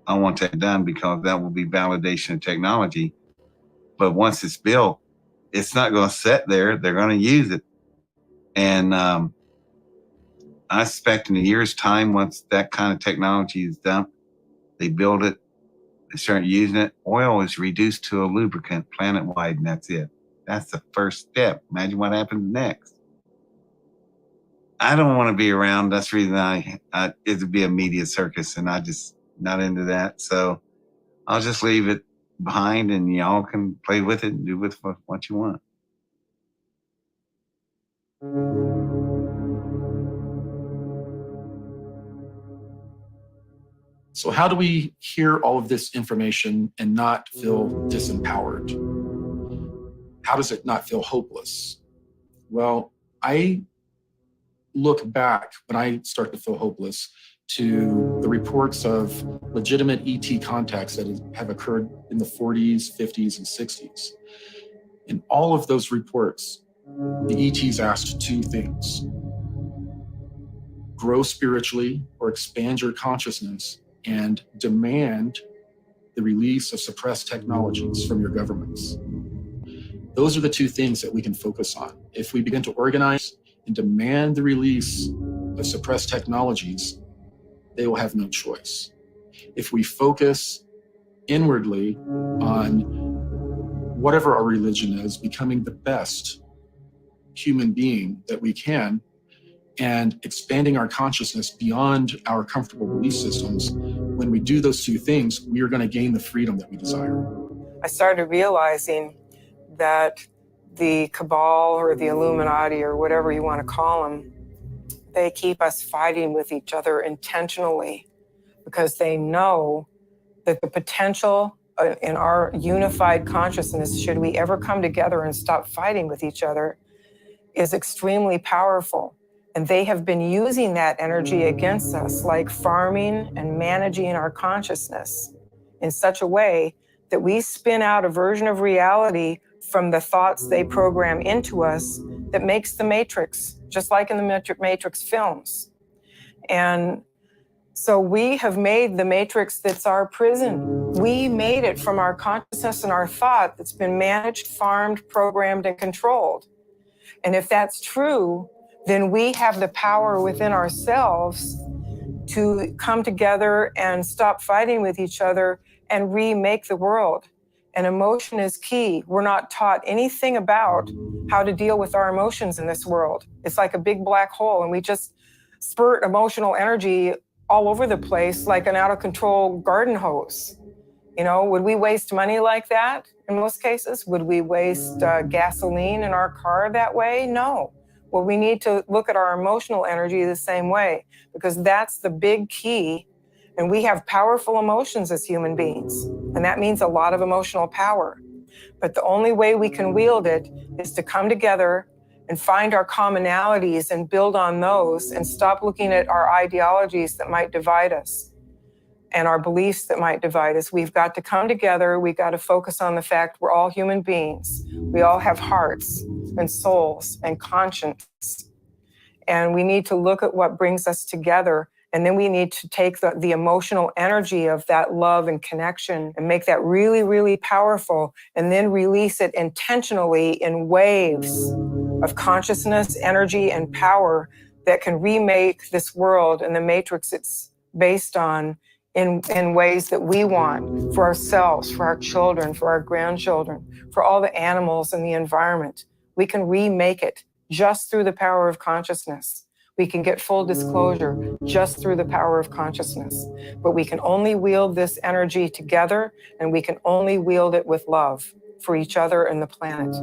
I want that done because that will be validation of technology. But once it's built, it's not going to sit there. They're going to use it. And I expect in a year's time, once that kind of technology is done, they build it, they start using it. Oil is reduced to a lubricant planet-wide, and that's it. That's the first step. Imagine what happens next. I don't want to be around. That's the reason it would be a media circus, and I just not into that. So I'll just leave it behind, and y'all can play with it and do with what you want. So how do we hear all of this information and not feel disempowered? How does it not feel hopeless? Well, I look back when I start to feel hopeless to the reports of legitimate ET contacts that have occurred in the 40s, 50s, and 60s. In all of those reports, the ETs asked two things: grow spiritually or expand your consciousness, and demand the release of suppressed technologies from your governments. Those are the two things that we can focus on. If we begin to organize and demand the release of suppressed technologies, they will have no choice. If we focus inwardly on whatever our religion is, becoming the best human being that we can, and expanding our consciousness beyond our comfortable belief systems, when we do those two things, we are going to gain the freedom that we desire. I started realizing that the cabal or the Illuminati or whatever you want to call them, they keep us fighting with each other intentionally because they know that the potential in our unified consciousness, should we ever come together and stop fighting with each other, is extremely powerful. And they have been using that energy against us, like farming and managing our consciousness in such a way that we spin out a version of reality from the thoughts they program into us that makes the Matrix, just like in the Matrix films. And so we have made the Matrix that's our prison. We made it from our consciousness and our thought that's been managed, farmed, programmed, and controlled. And if that's true, then we have the power within ourselves to come together and stop fighting with each other and remake the world. And emotion is key. We're not taught anything about how to deal with our emotions in this world. It's like a big black hole, and we just spurt emotional energy all over the place like an out-of-control garden hose. You know, would we waste money like that in most cases? Would we waste gasoline in our car that way? No. Well, we need to look at our emotional energy the same way, because that's the big key. And we have powerful emotions as human beings, and that means a lot of emotional power. But the only way we can wield it is to come together and find our commonalities and build on those, and stop looking at our ideologies that might divide us and our beliefs that might divide us. We've got to come together. We've got to focus on the fact we're all human beings. We all have hearts and souls and conscience. And we need to look at what brings us together. And then we need to take the emotional energy of that love and connection and make that really, really powerful, and then release it intentionally in waves of consciousness, energy, and power that can remake this world and the matrix it's based on in ways that we want for ourselves, for our children, for our grandchildren, for all the animals in the environment. We can remake it just through the power of consciousness. We can get full disclosure just through the power of consciousness. But we can only wield this energy together, and we can only wield it with love for each other and the planet.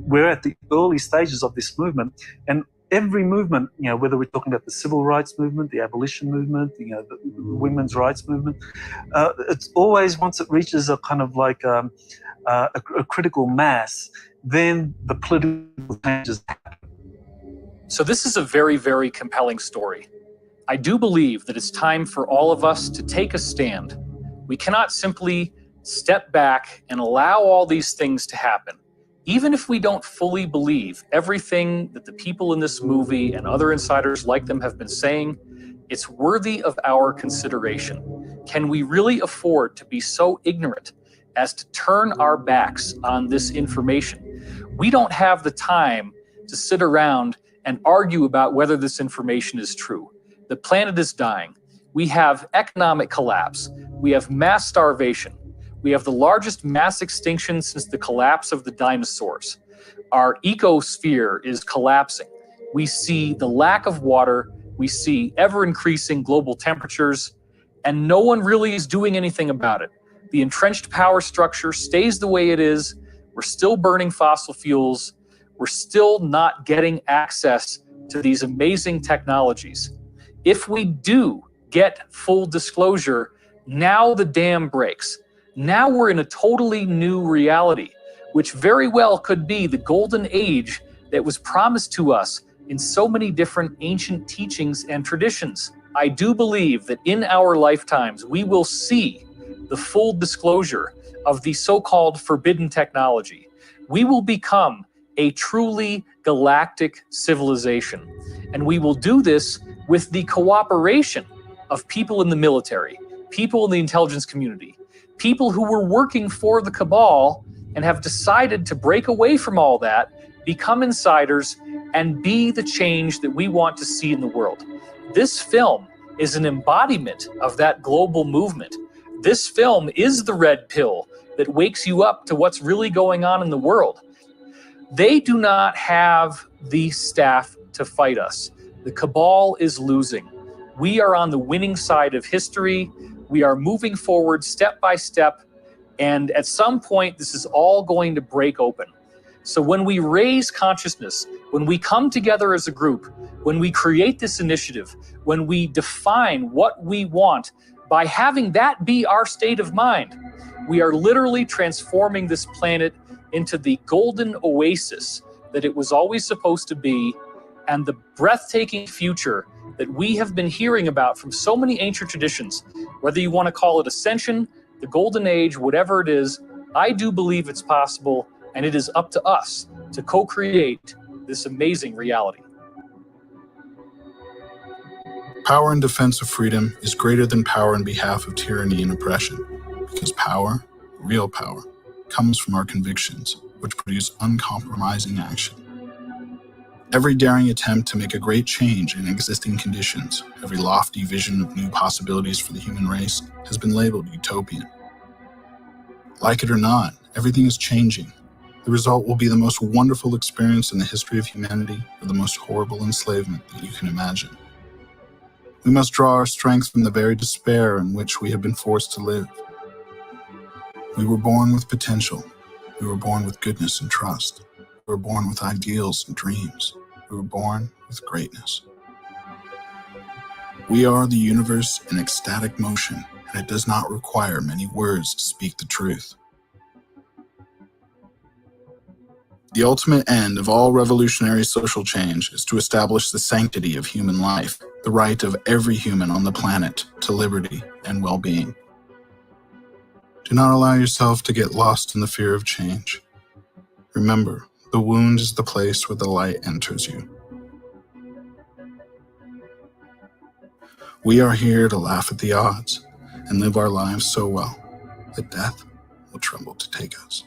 We're at the early stages of this movement, and every movement, you know, whether we're talking about the civil rights movement, the abolition movement, you know, the women's rights movement, it's always, once it reaches a kind of like a critical mass, then the political changes happen. So this is a very, very compelling story. I do believe that it's time for all of us to take a stand. We cannot simply step back and allow all these things to happen. Even if we don't fully believe everything that the people in this movie and other insiders like them have been saying, It's worthy of our consideration. Can we really afford to be so ignorant as to turn our backs on this information? We don't have the time to sit around and argue about whether this information is true. The planet is dying. We have economic collapse. We have mass starvation. We have the largest mass extinction since the collapse of the dinosaurs. Our ecosphere is collapsing. We see the lack of water. We see ever-increasing global temperatures, and no one really is doing anything about it. The entrenched power structure stays the way it is. We're still burning fossil fuels. We're still not getting access to these amazing technologies. If we do get full disclosure, now the dam breaks. Now we're in a totally new reality, which very well could be the golden age that was promised to us in so many different ancient teachings and traditions. I do believe that in our lifetimes, we will see the full disclosure of the so-called forbidden technology. We will become a truly galactic civilization. And we will do this with the cooperation of people in the military, people in the intelligence community, people who were working for the cabal and have decided to break away from all that, become insiders, and be the change that we want to see in the world. This film is an embodiment of that global movement. This film is the red pill that wakes you up to what's really going on in the world. They do not have the staff to fight us. The cabal is losing. We are on the winning side of history. We are moving forward step by step. And at some point, this is all going to break open. So when we raise consciousness, when we come together as a group, when we create this initiative, when we define what we want, by having that be our state of mind, we are literally transforming this planet into the golden oasis that it was always supposed to be, and the breathtaking future that we have been hearing about from so many ancient traditions. Whether you want to call it ascension, the golden age, whatever it is, I do believe it's possible, and it is up to us to co-create this amazing reality. Power in defense of freedom is greater than power in behalf of tyranny and oppression, because power, real power, comes from our convictions, which produce uncompromising action. Every daring attempt to make a great change in existing conditions, every lofty vision of new possibilities for the human race, has been labeled utopian. Like it or not, everything is changing. The result will be the most wonderful experience in the history of humanity, or the most horrible enslavement that you can imagine. We must draw our strength from the very despair in which we have been forced to live. We were born with potential. We were born with goodness and trust. We were born with ideals and dreams. We were born with greatness. We are the universe in ecstatic motion, and it does not require many words to speak the truth. The ultimate end of all revolutionary social change is to establish the sanctity of human life, the right of every human on the planet to liberty and well-being. Do not allow yourself to get lost in the fear of change. Remember, the wound is the place where the light enters you. We are here to laugh at the odds and live our lives so well that death will tremble to take us.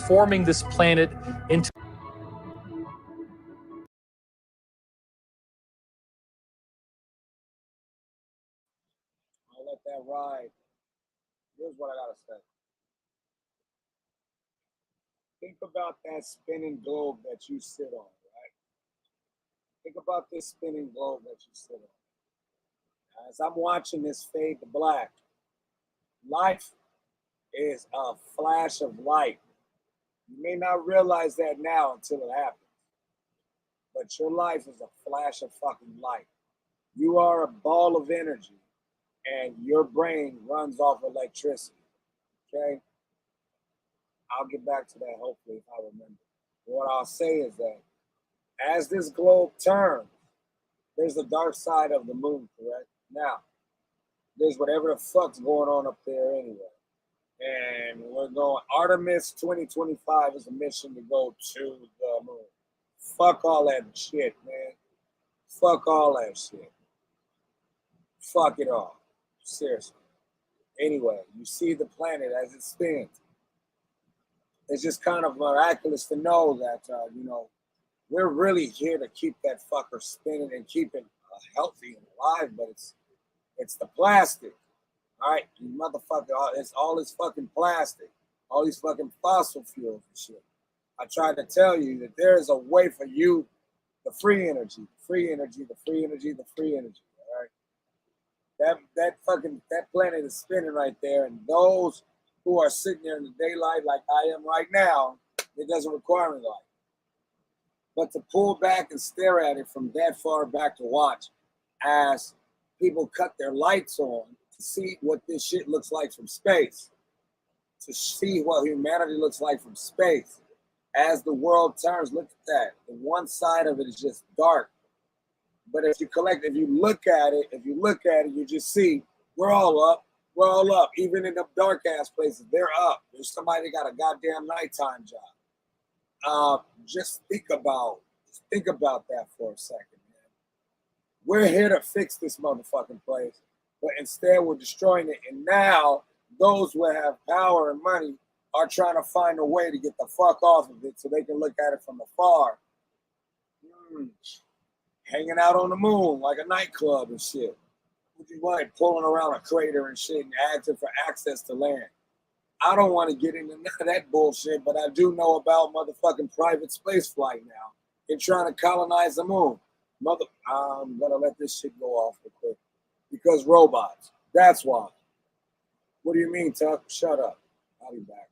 Forming this planet into I'll let that ride. Here's what I gotta say. Think about that spinning globe that you sit on, right? Think about this spinning globe that you sit on. As I'm watching this fade to black, life is a flash of light. You may not realize that now until it happens. But your life is a flash of fucking light. You are a ball of energy, and your brain runs off electricity. Okay? I'll get back to that hopefully if I remember. What I'll say is that as this globe turns, there's the dark side of the moon, correct? Now, there's whatever the fuck's going on up there anyway. And we're going, Artemis 2025 is a mission to go to the moon. Fuck all that shit, man. Fuck all that shit. Fuck it all. Seriously. Anyway, you see the planet as it spins. It's just kind of miraculous to know that, you know, we're really here to keep that fucker spinning and keep it healthy and alive, but it's the plastic. All right, you motherfucker, it's all this fucking plastic, all these fucking fossil fuels and shit. I tried to tell you that there is a way for you, the free energy, the free energy, the free energy, the free energy, all right? That planet is spinning right there, and those who are sitting there in the daylight like I am right now, it doesn't require any light. But to pull back and stare at it from that far back to watch as people cut their lights on to see what this shit looks like from space, to see what humanity looks like from space. As the world turns, look at that. The one side of it is just dark. But if you look at it, you just see we're all up. We're all up. Even in the dark ass places, they're up. There's somebody that got a goddamn nighttime job. Just think about that for a second, man. We're here to fix this motherfucking place, but instead we're destroying it. And now those who have power and money are trying to find a way to get the fuck off of it so they can look at it from afar. Hanging out on the moon like a nightclub and shit. What you want? Pulling around a crater and shit and asking for access to land. I don't want to get into none of that bullshit, but I do know about motherfucking private space flight now. They're trying to colonize the moon. I'm gonna let this shit go off real quick. Because robots. That's why. What do you mean, Tuck? Shut up. I'll be back.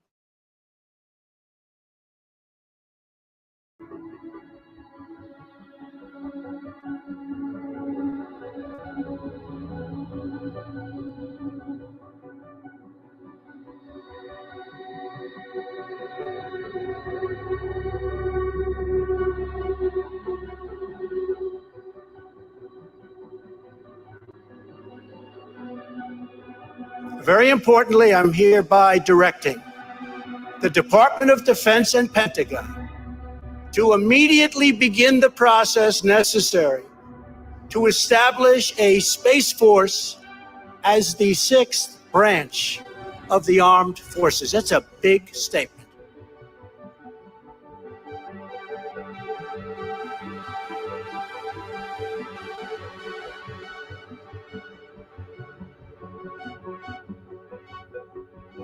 Very importantly, I'm hereby directing the Department of Defense and Pentagon to immediately begin the process necessary to establish a Space Force as the sixth branch of the armed forces. That's a big statement.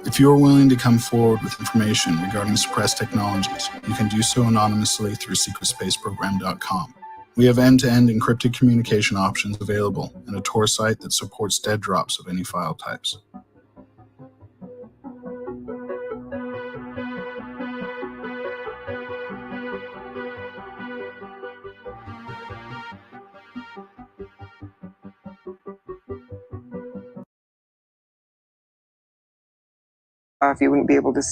If you are willing to come forward with information regarding suppressed technologies, you can do so anonymously through secretspaceprogram.com. We have end-to-end encrypted communication options available and a Tor site that supports dead drops of any file types. If you wouldn't be able to see.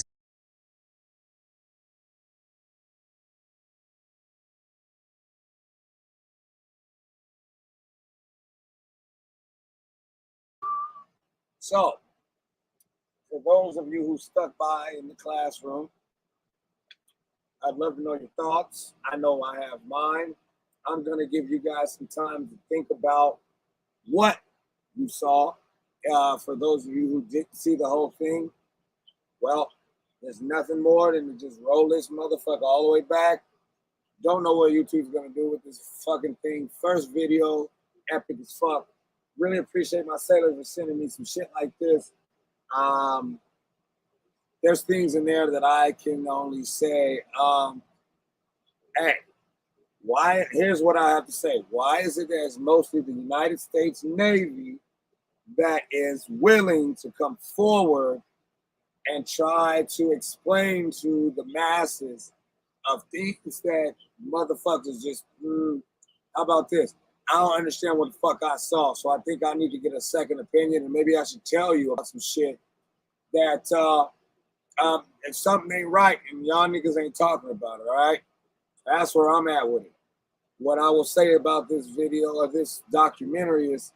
So, for those of you who stuck by in the classroom, I'd love to know your thoughts. I know I have mine. I'm going to give you guys some time to think about what you saw. For those of you who didn't see the whole thing, well, there's nothing more than to just roll this motherfucker all the way back. Don't know what YouTube's going to do with this fucking thing. First video, epic as fuck. Really appreciate my sailors for sending me some shit like this. There's things in there that I can only say, hey, why? Here's what I have to say. Why is it that it's mostly the United States Navy that is willing to come forward and try to explain to the masses of things that motherfuckers just, how about this? I don't understand what the fuck I saw, so I think I need to get a second opinion, and maybe I should tell you about some shit that if something ain't right and y'all niggas ain't talking about it, all right? That's where I'm at with it. What I will say about this video or this documentary is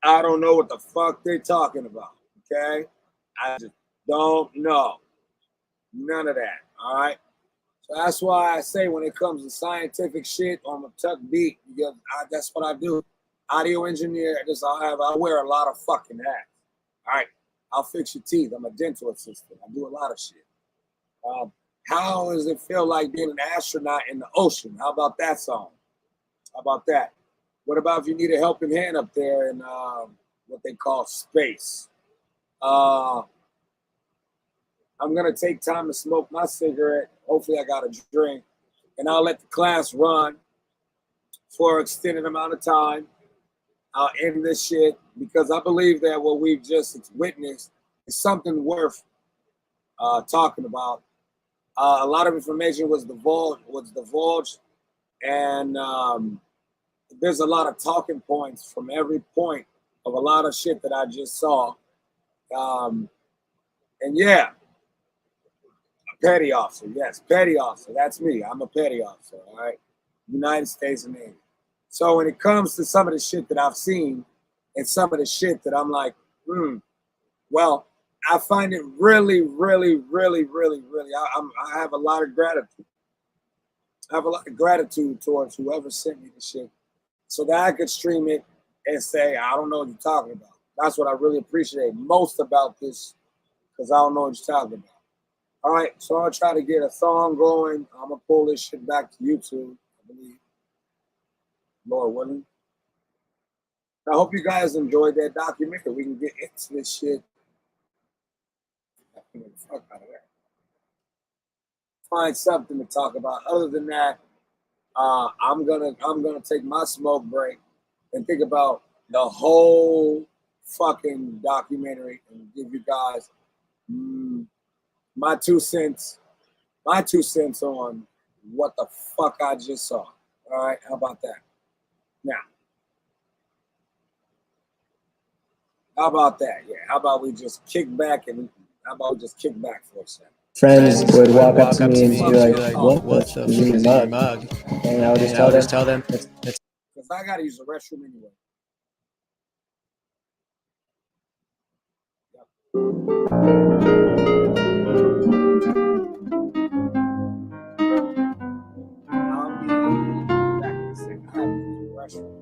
I don't know what the fuck they're talking about. Okay? I just don't know. None of that. All right? So that's why I say when it comes to scientific shit, I'm a tuck deep because that's what I do. Audio engineer, I wear a lot of fucking hats. All right? I'll fix your teeth. I'm a dental assistant. I do a lot of shit. How does it feel like being an astronaut in the ocean? How about that song? How about that? What about if you need a helping hand up there in what they call space? I'm going to take time to smoke my cigarette. Hopefully I got a drink. And I'll let the class run for an extended amount of time. I'll end this shit because I believe that what we've just witnessed is something worth talking about. A lot of information was divulged, and there's a lot of talking points from every point of a lot of shit that I just saw. And yeah, a petty officer. Yes, petty officer. That's me. I'm a petty officer, all right? United States Navy. So when it comes to some of the shit that I've seen and some of the shit that I'm like, well, I find it really, really, really, really, really, I have a lot of gratitude. I have a lot of gratitude towards whoever sent me the shit so that I could stream it and say, I don't know what you're talking about. That's what I really appreciate most about this because I don't know what you're talking about. All right, so I'll try to get a song going. I'm going to pull this shit back to YouTube, I believe. Lord willing. I hope you guys enjoyed that documentary. We can get into this shit. Fuck out of that. Find something to talk about. Other than that, I'm gonna take my smoke break and think about the whole fucking documentary and give you guys my 2 cents on what the fuck I just saw. All right, how about that? Now, how about that? Yeah, how about we just kick back for a second? Friends would walk up to me and be like, "What's in your mug?" And I would just tell them, "It's." Because I gotta use the restroom anyway. I'll be back in a second. I have to use the restroom.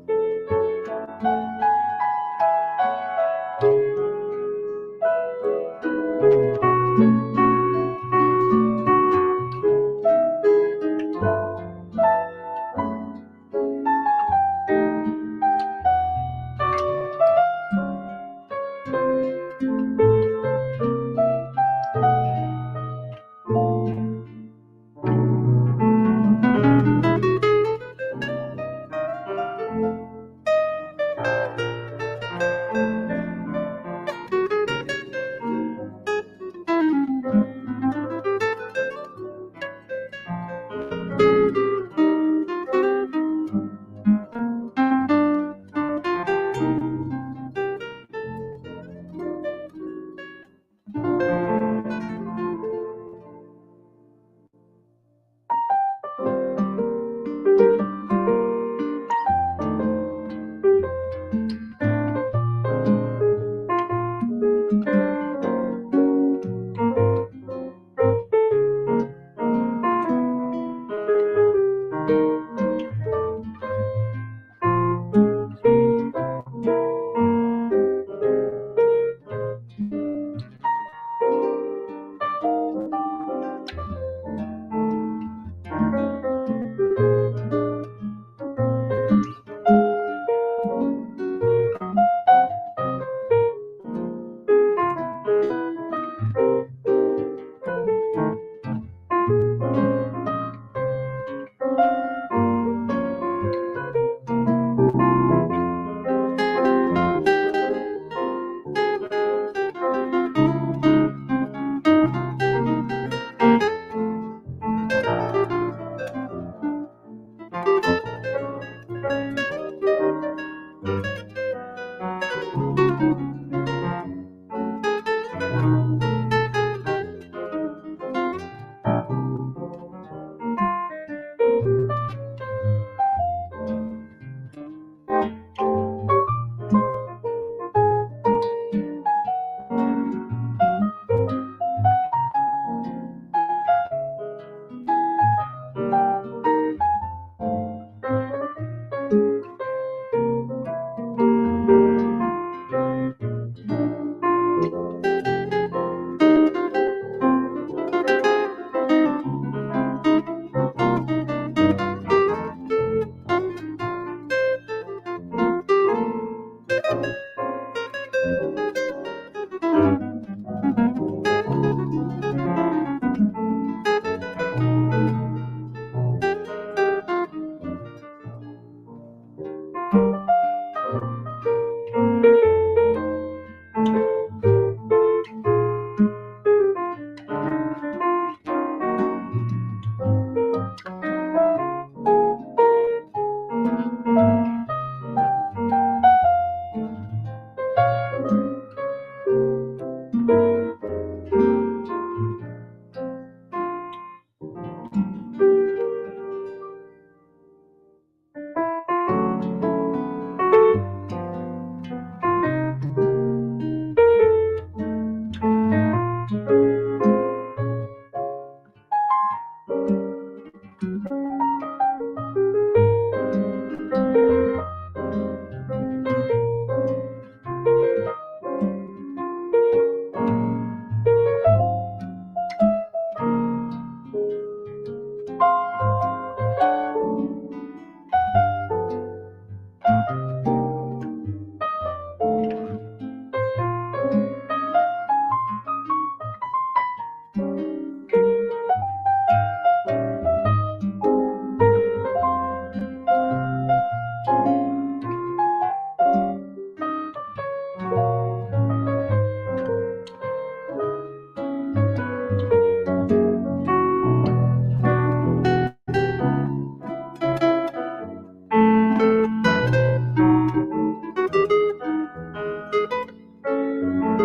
I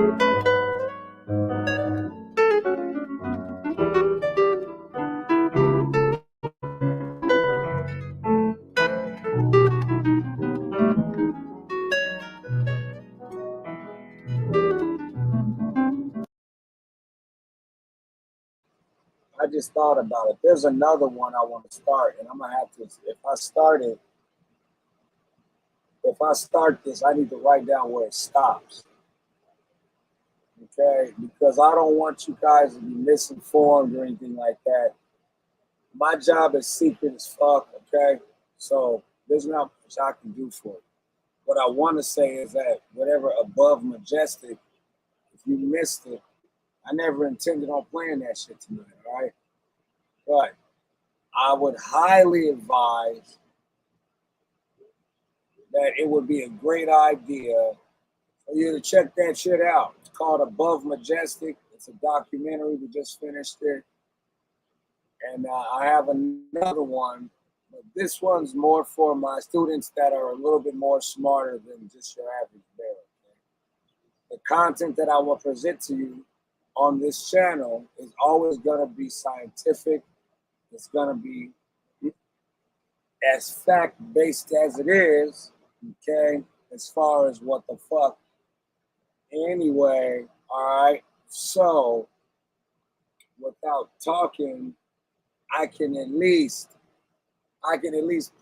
just thought about it. There's another one I want to start, and I'm gonna have to. If I start this, I need to write down where it stops. Okay, because I don't want you guys to be misinformed or anything like that. My job is secret as fuck. Okay, so there's not much I can do for it. What I want to say is that whatever above majestic, if you missed it, I never intended on playing that shit tonight, all right? But I would highly advise that it would be a great idea for you to check that shit out. It's called Above Majestic. It's a documentary. We just finished it. And I have another one, but this one's more for my students that are a little bit more smarter than just your average bear. Okay? The content that I will present to you on this channel is always going to be scientific. It's going to be as fact-based as it is, okay, as far as what the fuck. Anyway, all right, so without talking, I can at least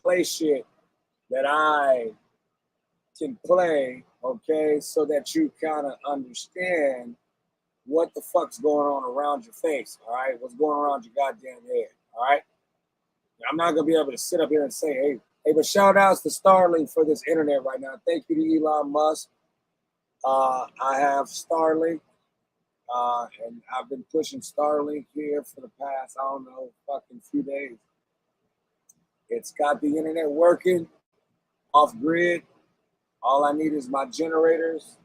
play shit that I can play, okay, so that you kind of understand what the fuck's going on around your face, all right? What's going on around your goddamn head, all right? I'm not going to be able to sit up here and say, hey, but shout outs to Starlink for this internet right now. Thank you to Elon Musk. I have Starlink, and I've been pushing Starlink here for the past, I don't know, fucking few days. It's got the internet working off grid. All I need is my generators,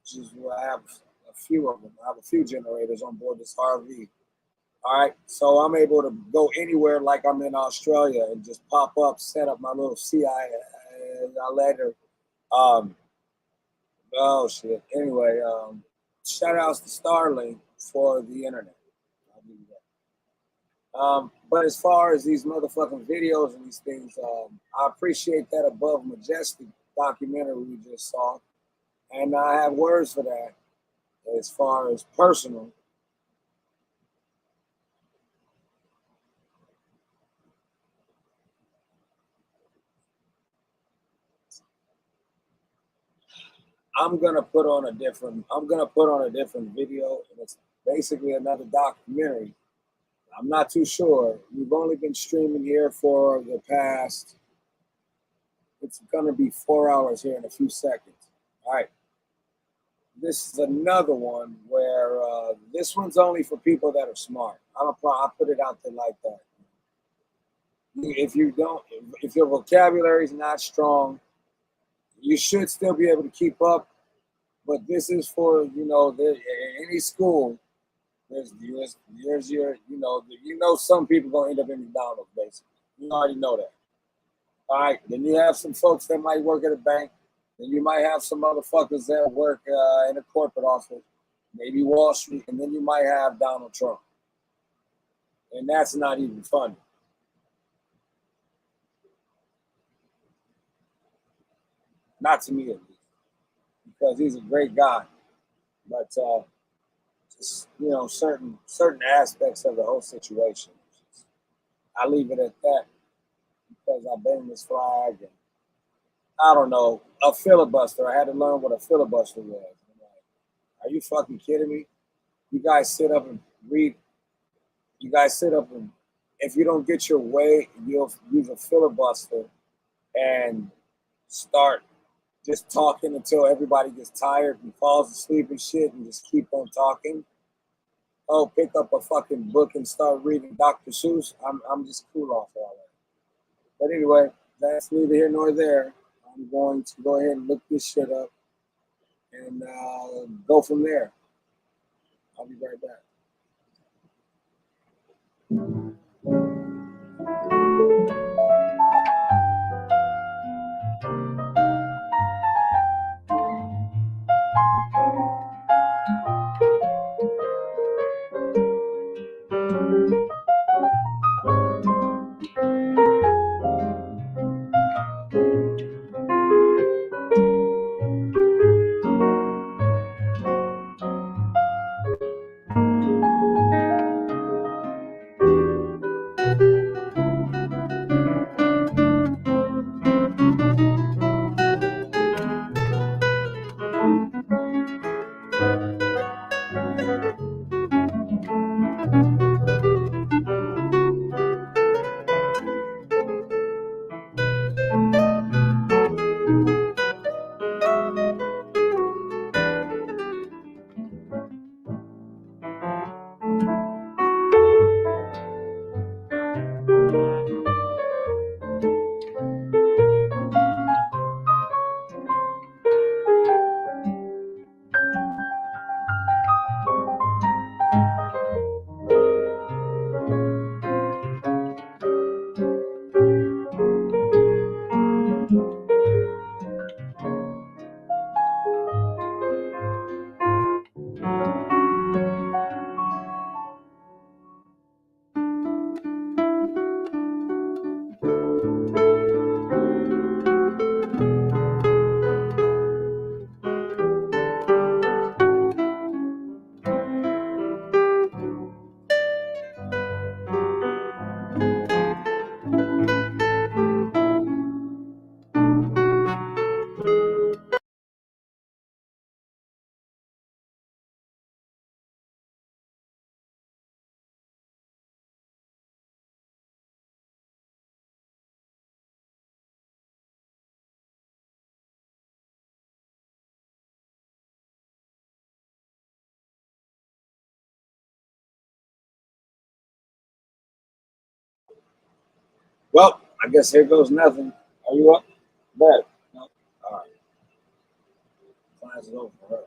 which is what I have. A few of them. I have a few generators on board this RV. All right, so I'm able to go anywhere like I'm in Australia and just pop up, set up my little CIA letter. Oh shit. Anyway, shout outs to Starlink for the internet. I'll give you that. But as far as these motherfucking videos and these things, I appreciate that Above Majestic documentary we just saw, and I have words for that. As far as personal, I'm gonna put on a different video, and it's basically another documentary. I'm not too sure. We've only been streaming here for the past, it's gonna be 4 hours here in a few seconds. All right. This is another one where this one's only for people that are smart. I'll put it out there like that. If your vocabulary is not strong, you should still be able to keep up. But this is for, any school. There's your, some people gonna end up in McDonald's, basically. You already know that. All right. Then you have some folks that might work at a bank. Then you might have some motherfuckers that work in a corporate office, maybe Wall Street, and then you might have Donald Trump. And that's not even funny. Not to me, at least, because he's a great guy. But just, certain aspects of the whole situation, I leave it at that because I've been in this flag and I don't know, a filibuster. I had to learn what a filibuster was. I'm like, are you fucking kidding me? You guys sit up and read. You guys sit up and, if you don't get your way, you'll use a filibuster and start just talking until everybody gets tired and falls asleep and shit and just keep on talking. Oh, pick up a fucking book and start reading Dr. Seuss. I'm just cool off all that. But anyway, that's neither here nor there. I'm going to go ahead and look this shit up and go from there. I'll be right back. Well, I guess here goes nothing. Are you up? Bet. No? All right. Class is over for her.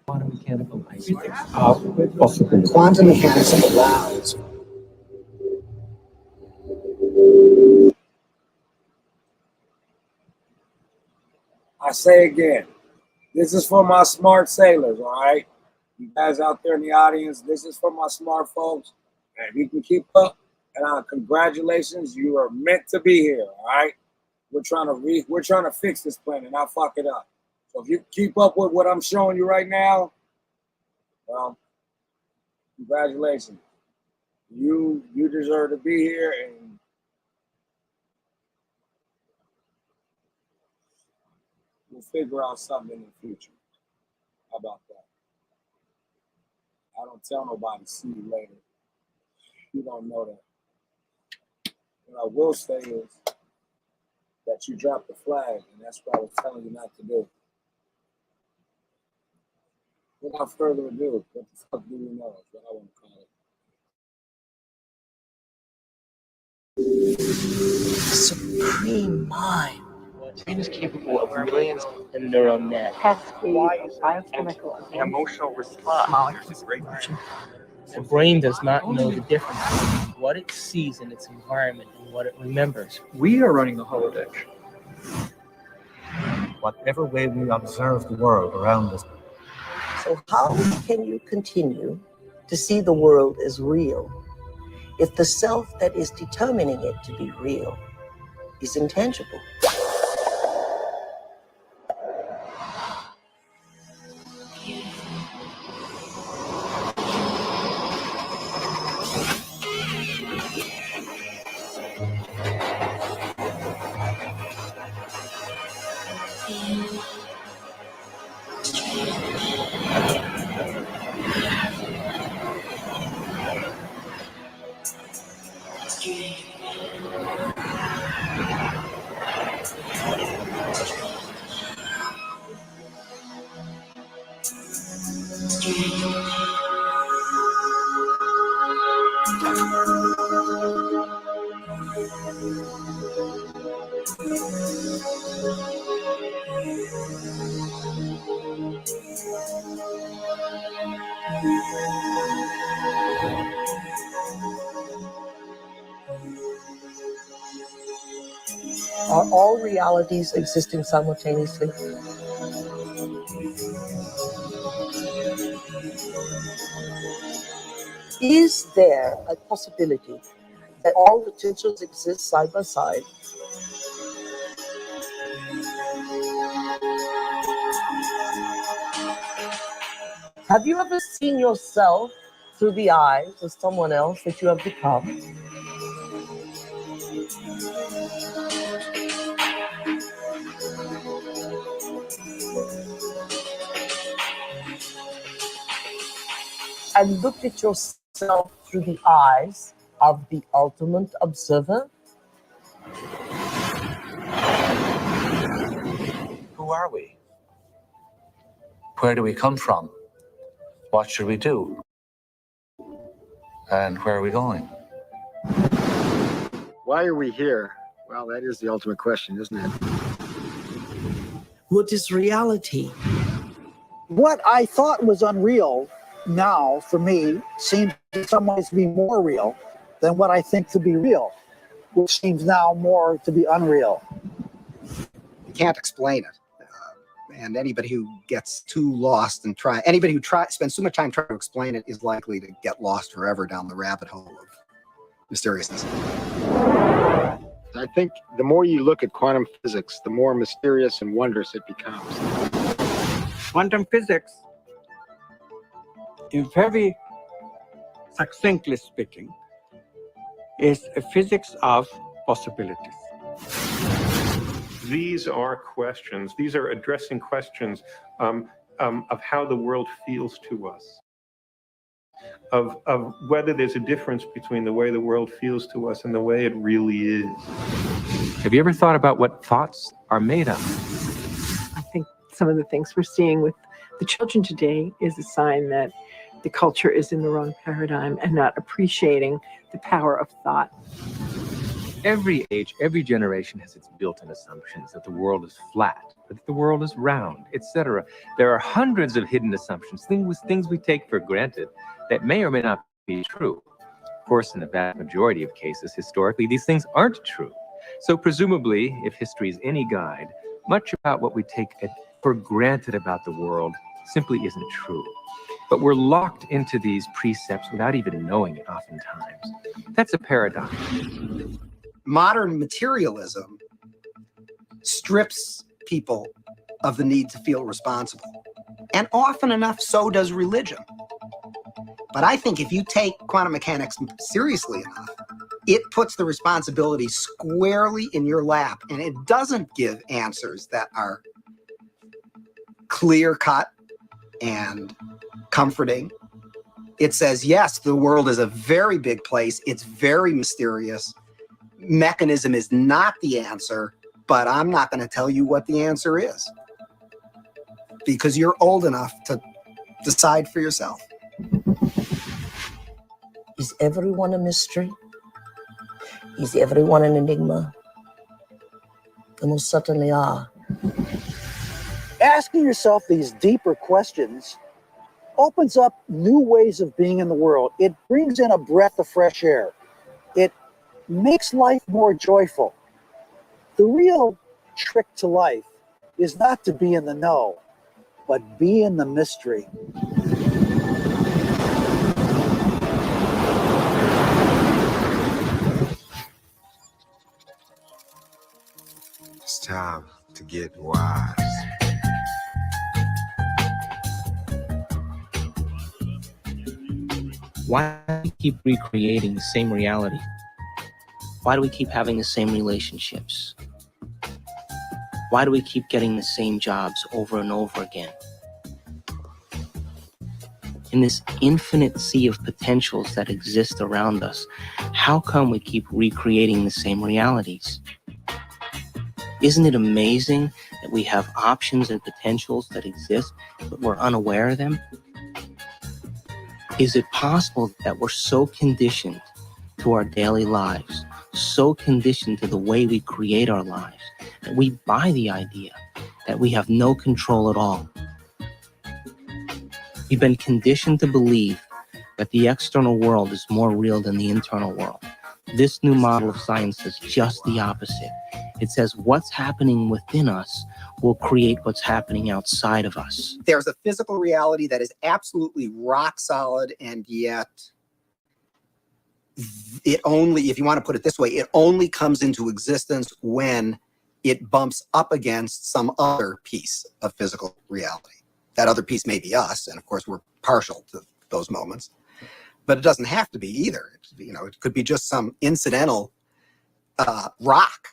Quantum mechanical iceberg. Quantum mechanics allows. I say again, this is for my smart sailors, all right? You guys out there in the audience, this is for my smart folks. And if you can keep up, and congratulations, you are meant to be here, all right? We're trying to fix this planet, not fuck it up. So if you keep up with what I'm showing you right now, well, congratulations. You deserve to be here, and we'll figure out something in the future. How about that? I don't tell nobody, see you later. You don't know that. What I will say is that you dropped the flag, and that's what I was telling you not to do. Without further ado, what the fuck do you know is what I want to call it. Supreme mind. Brain is capable of millions of neural nets. Biochemical. An emotional response. The brain does not know the difference between what it sees in its environment and what it remembers. We are running the holodeck. Whatever way we observe the world around us. So how can you continue to see the world as real if the self that is determining it to be real is intangible? Are all realities existing simultaneously? Is there a possibility that all potentials exist side by side? Have you ever seen yourself through the eyes of someone else that you have become? And looked at yourself through the eyes of the ultimate observer? Who are we? Where do we come from? What should we do? And where are we going? Why are we here? Well, that is the ultimate question, isn't it? What is reality? What I thought was unreal now, for me, seems in some ways to be more real than what I think to be real, which seems now more to be unreal. You can't explain it. And anybody who gets too lost and spends too much time trying to explain it is likely to get lost forever down the rabbit hole of mysteriousness. I think the more you look at quantum physics, the more mysterious and wondrous it becomes. Quantum physics, in very succinctly speaking, is a physics of possibilities. These are questions. These are addressing questions of how the world feels to us, of whether there's a difference between the way the world feels to us and the way it really is. Have you ever thought about what thoughts are made of? I think some of the things we're seeing with the children today is a sign that the culture is in the wrong paradigm and not appreciating the power of thought. Every age, every generation has its built-in assumptions that the world is flat, that the world is round, etc. There are hundreds of hidden assumptions, things we take for granted that may or may not be true. Of course, in the vast majority of cases, historically, these things aren't true. So presumably, if history is any guide, much about what we take for granted about the world simply isn't true. But we're locked into these precepts without even knowing it oftentimes. That's a paradox. Modern materialism strips people of the need to feel responsible. And often enough, so does religion. But I think if you take quantum mechanics seriously enough, it puts the responsibility squarely in your lap, and it doesn't give answers that are clear-cut and comforting. It says, yes, the world is a very big place. It's very mysterious. Mechanism is not the answer, but I'm not going to tell you what the answer is because you're old enough to decide for yourself. Is everyone a mystery? Is everyone an enigma? They most certainly are. Asking yourself these deeper questions opens up new ways of being in the world. It brings in a breath of fresh air. It makes life more joyful. The real trick to life is not to be in the know, but be in the mystery. It's time to get wise. Why do we keep recreating the same reality? Why do we keep having the same relationships? Why do we keep getting the same jobs over and over again? In this infinite sea of potentials that exist around us, how come we keep recreating the same realities? Isn't it amazing that we have options and potentials that exist, but we're unaware of them? Is it possible that we're so conditioned to our daily lives, so conditioned to the way we create our lives, that we buy the idea that we have no control at all? We've been conditioned to believe that the external world is more real than the internal world. This new model of science says just the opposite. It says what's happening within us will create what's happening outside of us. There's a physical reality that is absolutely rock solid, and yet it only, if you want to put it this way, it only comes into existence when it bumps up against some other piece of physical reality. That other piece may be us, and of course we're partial to those moments, but it doesn't have to be either. It could be just some incidental rock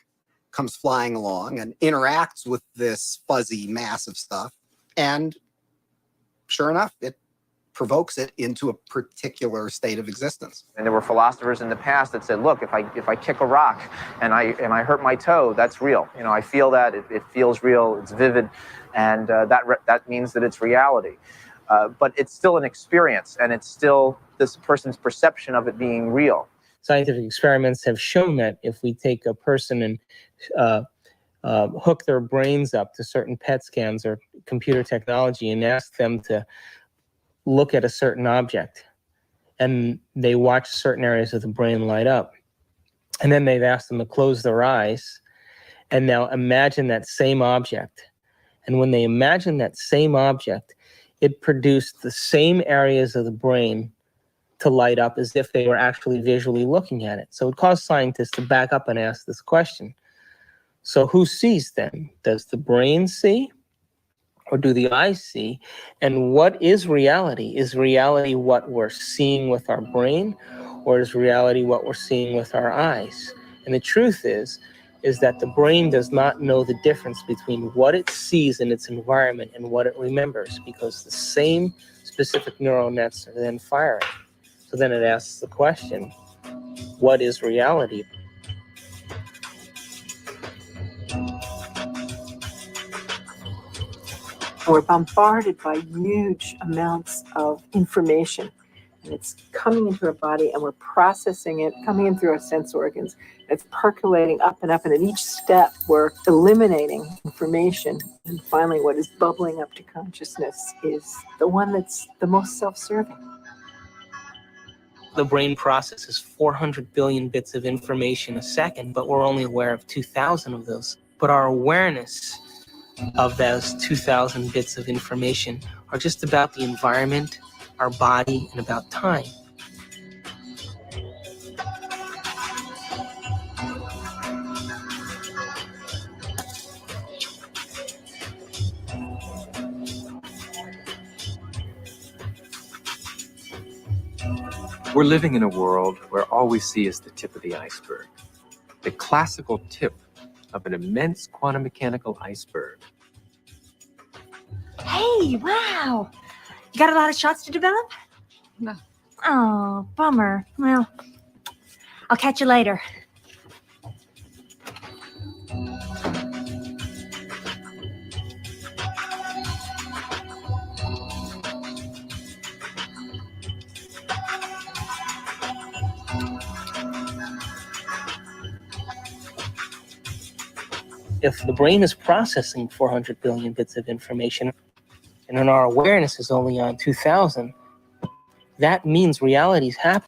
comes flying along and interacts with this fuzzy mass of stuff, and sure enough, it provokes it into a particular state of existence. And there were philosophers in the past that said, look, if I kick a rock and I hurt my toe, that's real. I feel that, it feels real, it's vivid, and that means that it's reality. But it's still an experience, and it's still this person's perception of it being real. Scientific experiments have shown that if we take a person and hook their brains up to certain PET scans or computer technology and ask them to look at a certain object, and they watch certain areas of the brain light up, and then they've asked them to close their eyes and now imagine that same object. And when they imagine that same object, it produced the same areas of the brain to light up as if they were actually visually looking at it. So it caused scientists to back up and ask this question. So who sees then? Does the brain see, or do the eyes see? And what is reality? Is reality what we're seeing with our brain, or is reality what we're seeing with our eyes? And the truth is that the brain does not know the difference between what it sees in its environment and what it remembers, because the same specific neural nets are then firing. So then it asks the question, what is reality? We're bombarded by huge amounts of information, and it's coming into our body, and we're processing it, coming in through our sense organs. It's percolating up, and at each step, we're eliminating information. And finally, what is bubbling up to consciousness is the one that's the most self-serving. The brain processes 400 billion bits of information a second, but we're only aware of 2,000 of those. But our awareness of those 2,000 bits of information are just about the environment, our body, and about time. We're living in a world where all we see is the tip of the iceberg, the classical tip of an immense quantum mechanical iceberg. Hey, wow. You got a lot of shots to develop? No. Oh, bummer. Well, I'll catch you later. If the brain is processing 400 billion bits of information, and then our awareness is only on 2,000, that means reality's happening.